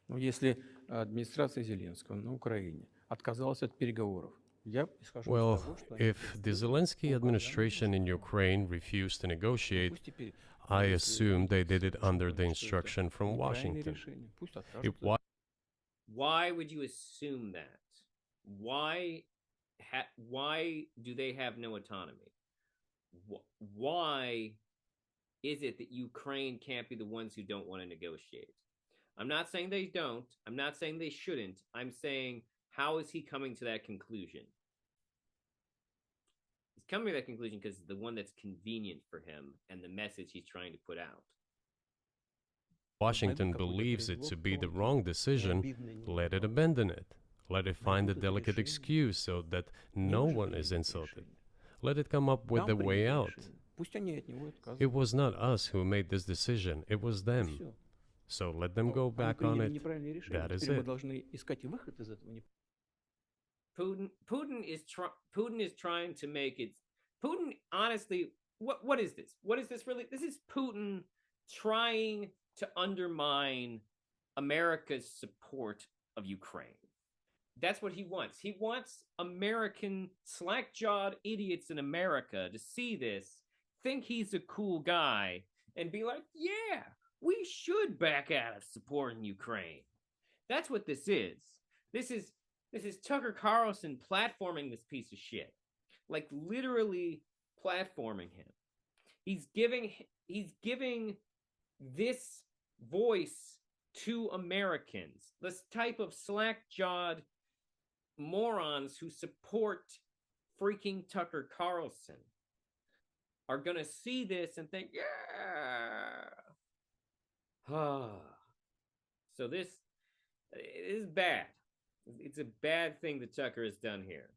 Но если администрация Зеленского на Украине отказалась от переговоров, я исхожу из Well, того, что они if the Zelensky administration in Ukraine refused to negotiate, пусть теперь I assume they did it under the instruction from неправильное Washington. решение, пусть It откажутся. wa- Why would you assume that? Why do they have no autonomy? Why is it that Ukraine can't be the ones who don't want to negotiate? I'm not saying they don't. I'm not saying they shouldn't. I'm saying, how is he coming to that conclusion? He's coming to that conclusion because it's the one that's convenient for him and the message he's trying to put out. Washington believes it to be the wrong decision, let it abandon it. Let it find a delicate excuse so that no one is insulted. Let it come up with a way out. It was not us who made this decision, it was them. So let them go back on it. That is it. Putin is trying to make it. Putin, honestly, what is this? What is this really? This is Putin trying to undermine America's support of Ukraine. That's what he wants. He wants American slack-jawed idiots in America to see this, think he's a cool guy, and be like, yeah, we should back out of supporting Ukraine. That's what this is. This is Tucker Carlson platforming this piece of shit. Like literally platforming him. He's giving this voice to Americans. This type of slack-jawed morons who support freaking Tucker Carlson are going to see this and think, yeah. So this is bad. It's a bad thing that Tucker has done here.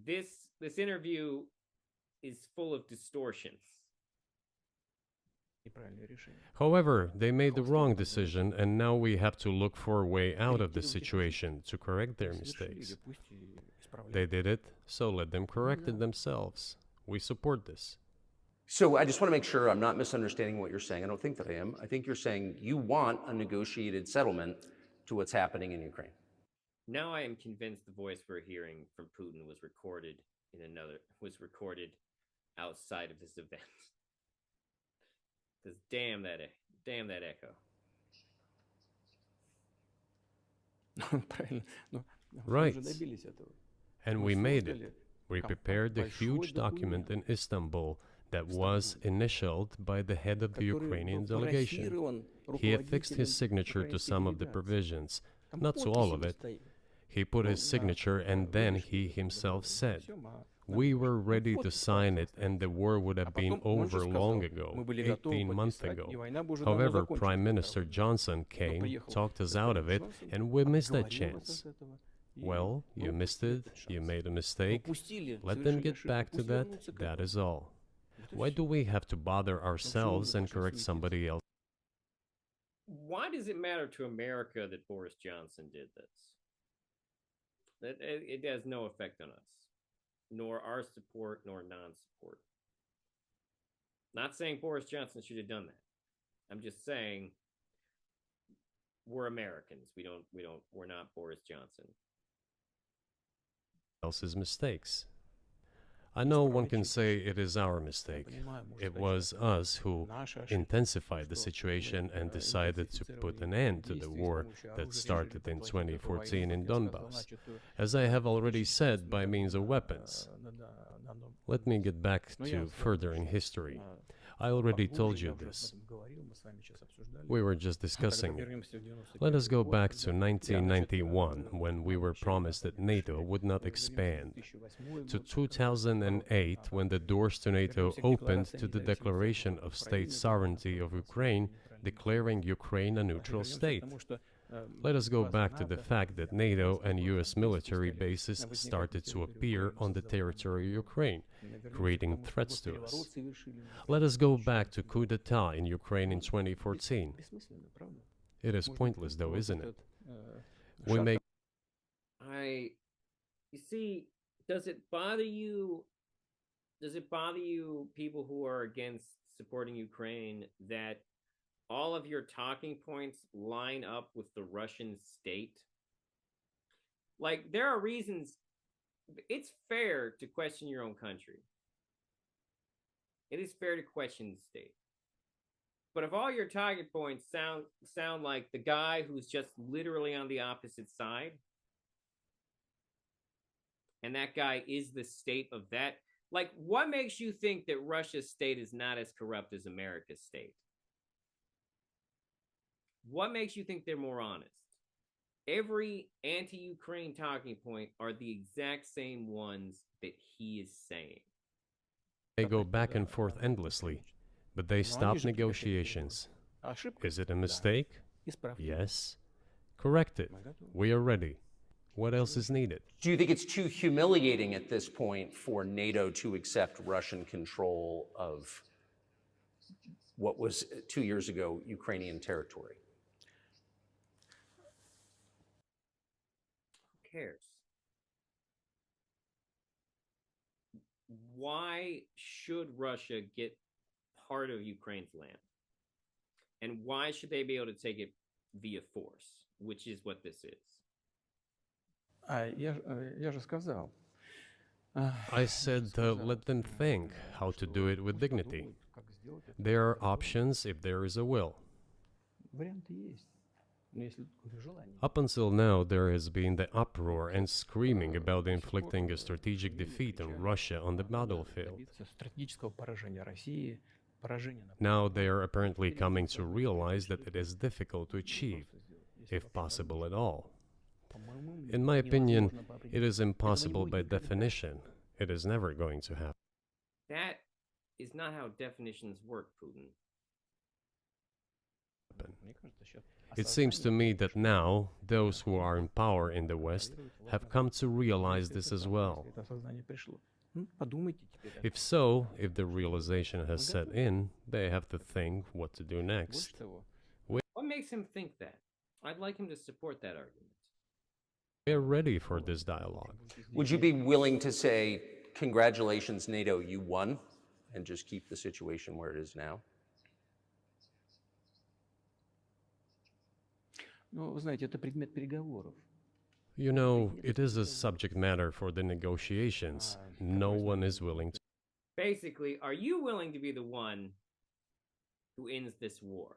This interview is full of distortions. However, they made the wrong decision, and now we have to look for a way out of the situation to correct their mistakes. They did it, so let them correct it themselves. We support this. So I just want to make sure I'm not misunderstanding what you're saying. I don't think that I am. I think you're saying you want a negotiated settlement to what's happening in Ukraine. Now I am convinced the voice we're hearing from Putin was recorded outside of this event. Because damn that echo. Right. And we made it. We prepared a huge document in Istanbul that was initialed by the head of the Ukrainian delegation. He affixed his signature to some of the provisions, not to all of it. He put his signature and then he himself said, we were ready to sign it and the war would have been over long ago, 18 months ago. However, Prime Minister Johnson came, talked us out of it, and we missed that chance. Well, you missed it, you made a mistake. Let them get back to that, that is all. Why do we have to bother ourselves and correct somebody else? Why does it matter to America that Boris Johnson did this? It has no effect on us, nor our support, nor non-support. Not saying Boris Johnson should have done that. I'm just saying we're Americans. We're not Boris Johnson. Else's mistakes. I know one can say it is our mistake. It was us who intensified the situation and decided to put an end to the war that started in 2014 in Donbass, as I have already said, by means of weapons. Let me get back to furthering history. I already told you this. We were just discussing it. Let us go back to 1991, when we were promised that NATO would not expand, to 2008, when the doors to NATO opened to the declaration of state sovereignty of Ukraine, declaring Ukraine a neutral state. Let us go back to the fact that NATO and US military bases started to appear on the territory of Ukraine, creating threats to us. Let us go back to coup d'etat in Ukraine in 2014. It is pointless though, isn't it? You see, does it bother you, people who are against supporting Ukraine, that all of your talking points line up with the Russian state? Like, there are reasons. It's fair to question your own country. It is fair to question the state. But if all your talking points sound like the guy who's just literally on the opposite side, and that guy is the state of that, like, what makes you think that Russia's state is not as corrupt as America's state? What makes you think they're more honest? Every anti-Ukraine talking point are the exact same ones that he is saying. They go back and forth endlessly, but they stop negotiations. Is it a mistake? Yes. Correct it. We are ready. What else is needed? Do you think it's too humiliating at this point for NATO to accept Russian control of what was 2 years ago Ukrainian territory? Who cares? Why should Russia get part of Ukraine's land? And why should they be able to take it via force, which is what this is? Я же сказал. I said let them think how to do it with dignity. There are options if there is a will. Варианты есть. Но если желание. Up until now, there has been the uproar and screaming about inflicting a strategic defeat on Russia on the battlefield. Стратегического поражения России, поражения на Now they are apparently coming to realize that it is difficult to achieve, if possible at all. In my opinion, it is impossible by definition. It is never going to happen. That is not how definitions work, Putin. Мне кажется, сейчас It seems to me that now those who are in power in the West have come to realize this as well. это осознание пришло. Подумайте теперь. If so, if the realization has set in, they have to think what to do next. Больше того, What makes him think that? I'd like him to support that argument. We are ready for this dialogue. Would you be willing to say, congratulations, NATO, you won, and just keep the situation where it is now? ну, вы знаете, это предмет переговоров. You know, it is a subject matter for the negotiations. No one is willing to. Basically, are you willing to be the one who ends this war?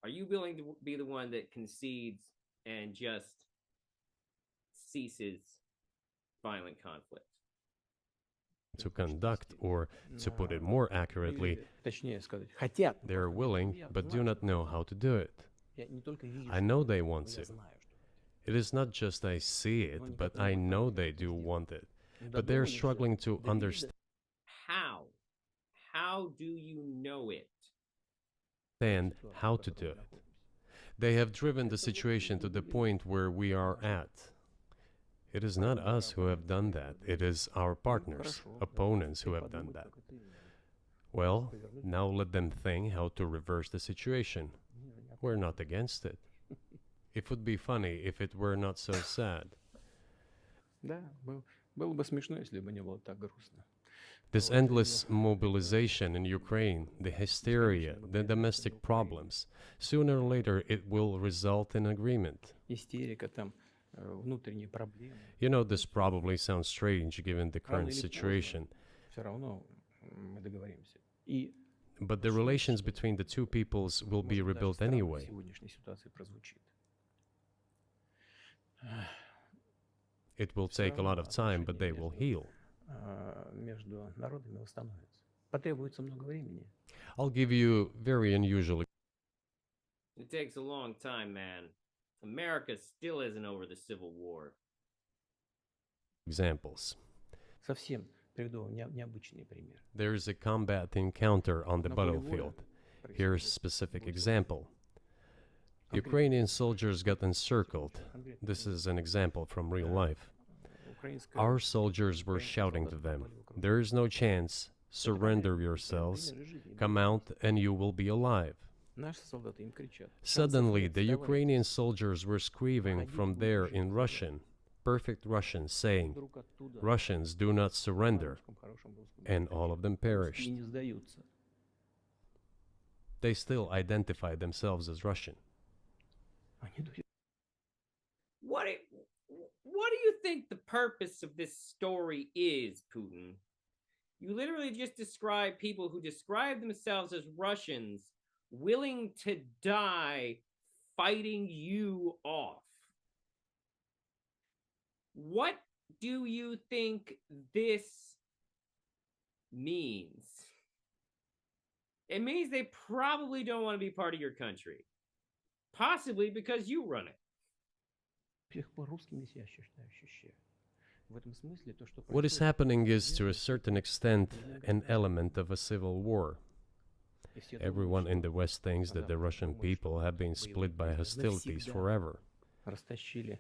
Are you willing to be the one that concedes and just ceases violent conflict? To conduct, or to put it more accurately, Точнее сказать, хотят. they are willing but do not know how to do it. Я не только вижу, I know they want но я to. знаю, что It is not just I see it, but I know they do want it. But they are struggling to understand How? How do you know it? how to do it. They have driven the situation to the point where we are at. It is not us who have done that. It is our partners, opponents who have done that. Well, now let them think how to reverse the situation. We're not against it. It would be funny if it were not so sad. Да, было бы смешно, если бы не было так грустно. This endless mobilization in Ukraine, the hysteria, the domestic problems, sooner or later it will result in agreement. Истерика, там, внутренние проблемы. You know, this probably sounds strange given the current situation, Все равно мы договоримся. И but the relations between the two peoples will be может, даже rebuilt странно в anyway. сегодняшней ситуации прозвучит. It will take a lot of time, but they will heal. Между народами восстановится. Потребуется много времени. I'll give you very unusual It takes a long time, man. America still isn't over the Civil War. examples. Совсем приведу вам необычный пример. There is a combat encounter on the На поле боя battlefield. Here's a specific example. Конкретно Ukrainian soldiers got encircled. This is an example from real life. украинская Our soldiers were shouting to them, "There is no chance. Surrender yourselves. Come out and you will be alive." Наши солдаты им кричат. Suddenly, the Ukrainian soldiers were screaming from there in Russian, perfect Russian, saying, Вдруг оттуда "Russians, do not surrender." на хорошем русском And all of them и perished. не сдаются. They still identified themselves as Russian. Они дают. What do you think the purpose of this story is, Putin? You literally just describe people who describe themselves as Russians willing to die fighting you off. What do you think this means? It means they probably don't want to be part of your country. Possibly because you run it. До сих пор русскими себя ощущаю. В этом смысле то, что What is происходит, happening is, to a certain extent, an element of a civil war. и все думают, Everyone in что the West thinks that the Запад Russian думает, people что have been боевые split by действия hostilities навсегда forever. растащили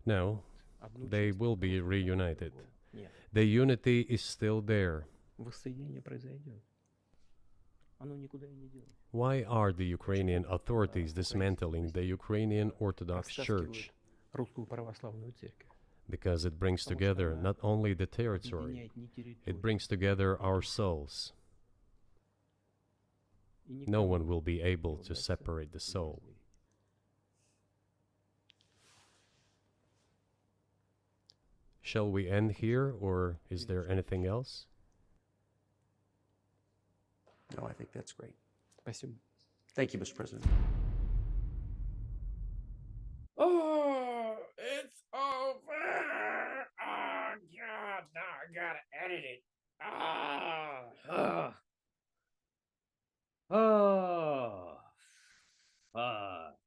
No, одну they часть will be на reunited. другую. Нет, The unity is still there. воссоединение произойдет. Оно никуда и не делось. Why are the Ukrainian authorities dismantling the Ukrainian Orthodox Church? Растаскивают русскую православную церковь. Because it brings together not only the territory, Объединяет не it территорию. brings together our souls. И No никому one will be не able to удастся separate the ее soul. разделить. Shall we end here, or is there anything else? No, I think that's great. Спасибо. Thank you, Mr. President. Oh, it's over. Oh, God. Now I gotta edit it. Oh, fuck.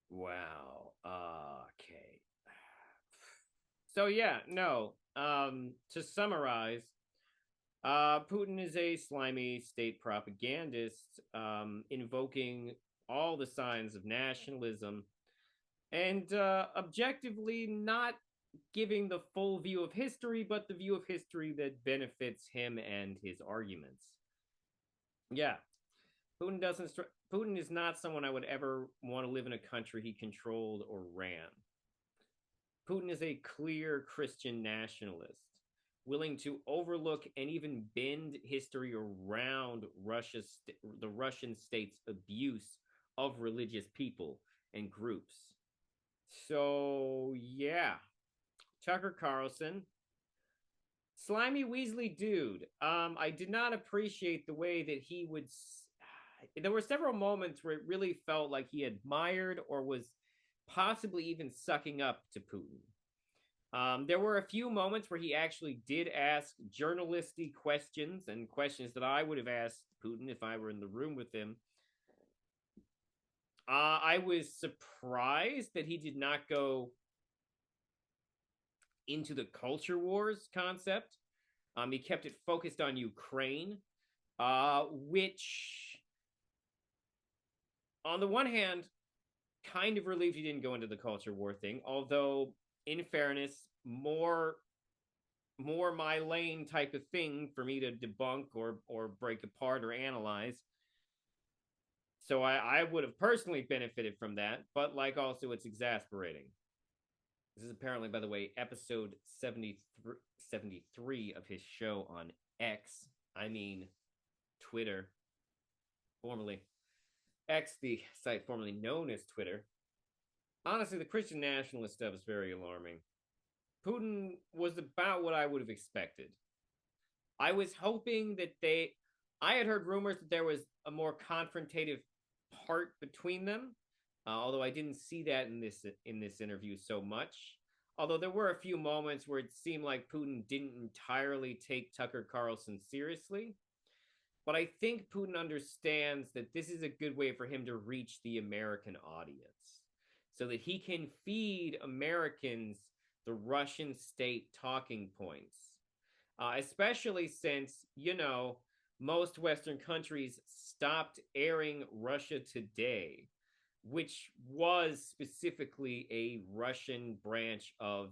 Wow. Okay. So yeah, no. To summarize, Putin is a slimy state propagandist, invoking all the signs of nationalism and objectively not giving the full view of history, but the view of history that benefits him and his arguments. Yeah, Putin is not someone I would ever want to live in a country he controlled or ran. Putin is a clear Christian nationalist, willing to overlook and even bend history around the Russian state's abuse of religious people and groups. So, yeah. Tucker Carlson, slimy Weasley dude. I did not appreciate the way that he would. There were several moments where it really felt like he admired or was possibly even sucking up to Putin. There were a few moments where he actually did ask journalistic questions and questions that I would have asked Putin if I were in the room with him. I was surprised that he did not go into the culture wars concept. He kept it focused on Ukraine, which, on the one hand, kind of relieved he didn't go into the culture war thing. Although, in fairness, more my lane type of thing for me to debunk or break apart or analyze. So I would have personally benefited from that, but like also it's exasperating. This is apparently, by the way, episode 73 of his show on X. I mean, Twitter. Formerly X, the site formerly known as Twitter. Honestly, the Christian nationalist stuff is very alarming. Putin was about what I would have expected. I was hoping that I had heard rumors that there was a more confrontative part between them, although I didn't see that in this interview so much. Although there were a few moments where it seemed like Putin didn't entirely take Tucker Carlson seriously. But I think Putin understands that this is a good way for him to reach the American audience so that he can feed Americans the Russian state talking points, especially since, most Western countries stopped airing Russia Today, which was specifically a Russian branch of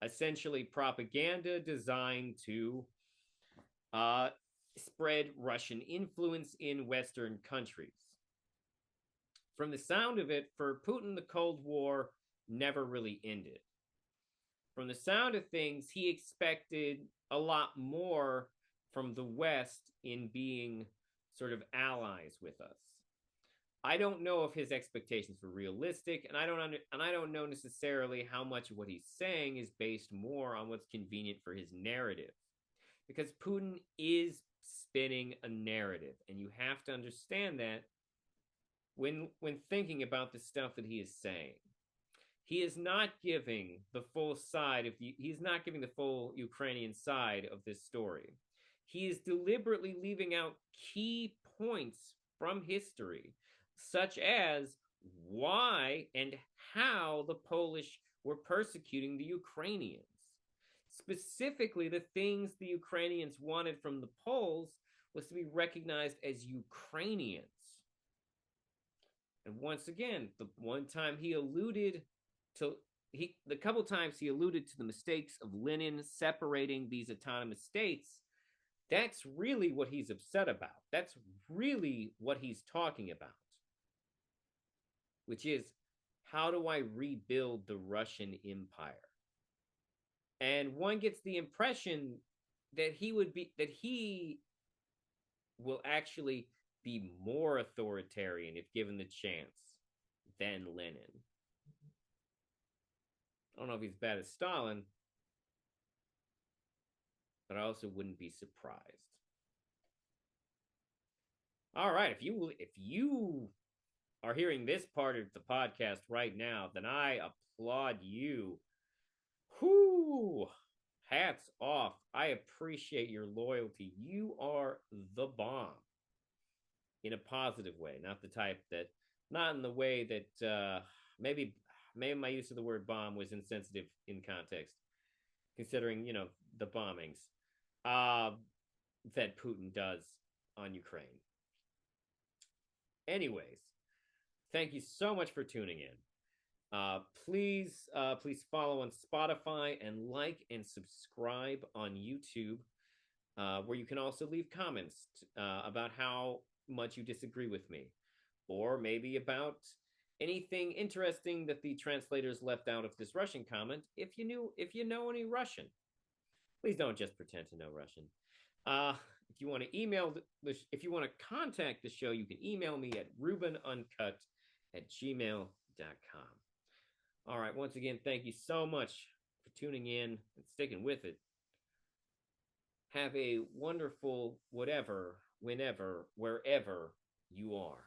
essentially propaganda designed to spread Russian influence in Western countries. From the sound of it, for Putin, the Cold War never really ended. From the sound of things, he expected a lot more from the West in being sort of allies with us. I don't know if his expectations were realistic, and I don't know necessarily how much of what he's saying is based more on what's convenient for his narrative. Because Putin is spinning a narrative, and you have to understand that when thinking about the stuff that he is saying. He is not giving the full side he's not giving the full Ukrainian side of this story. He is deliberately leaving out key points from history, such as why and how the Polish were persecuting the Ukrainians. Specifically, the things the Ukrainians wanted from the Poles was to be recognized as Ukrainians. And once again, the couple times he alluded to the mistakes of Lenin separating these autonomous states, that's really what he's upset about. That's really what he's talking about, which is, how do I rebuild the Russian Empire? And one gets the impression that he will actually be more authoritarian if given the chance than Lenin. I don't know if he's bad as Stalin, but I also wouldn't be surprised. All right, if you are hearing this part of the podcast right now, then I applaud you. Whoo! Hats off. I appreciate your loyalty. You are the bomb. In a positive way, not in the way that maybe my use of the word bomb was insensitive in context, considering, the bombings that Putin does on Ukraine. Anyways, thank you so much for tuning in. Please follow on Spotify and like and subscribe on YouTube, where you can also leave comments about how much you disagree with me, or maybe about anything interesting that the translators left out of this Russian comment. If you know any Russian, please don't just pretend to know Russian. If you want to if you want to contact the show, you can email me at rubenuncut@gmail.com. All right, once again, thank you so much for tuning in and sticking with it. Have a wonderful whatever, whenever, wherever you are.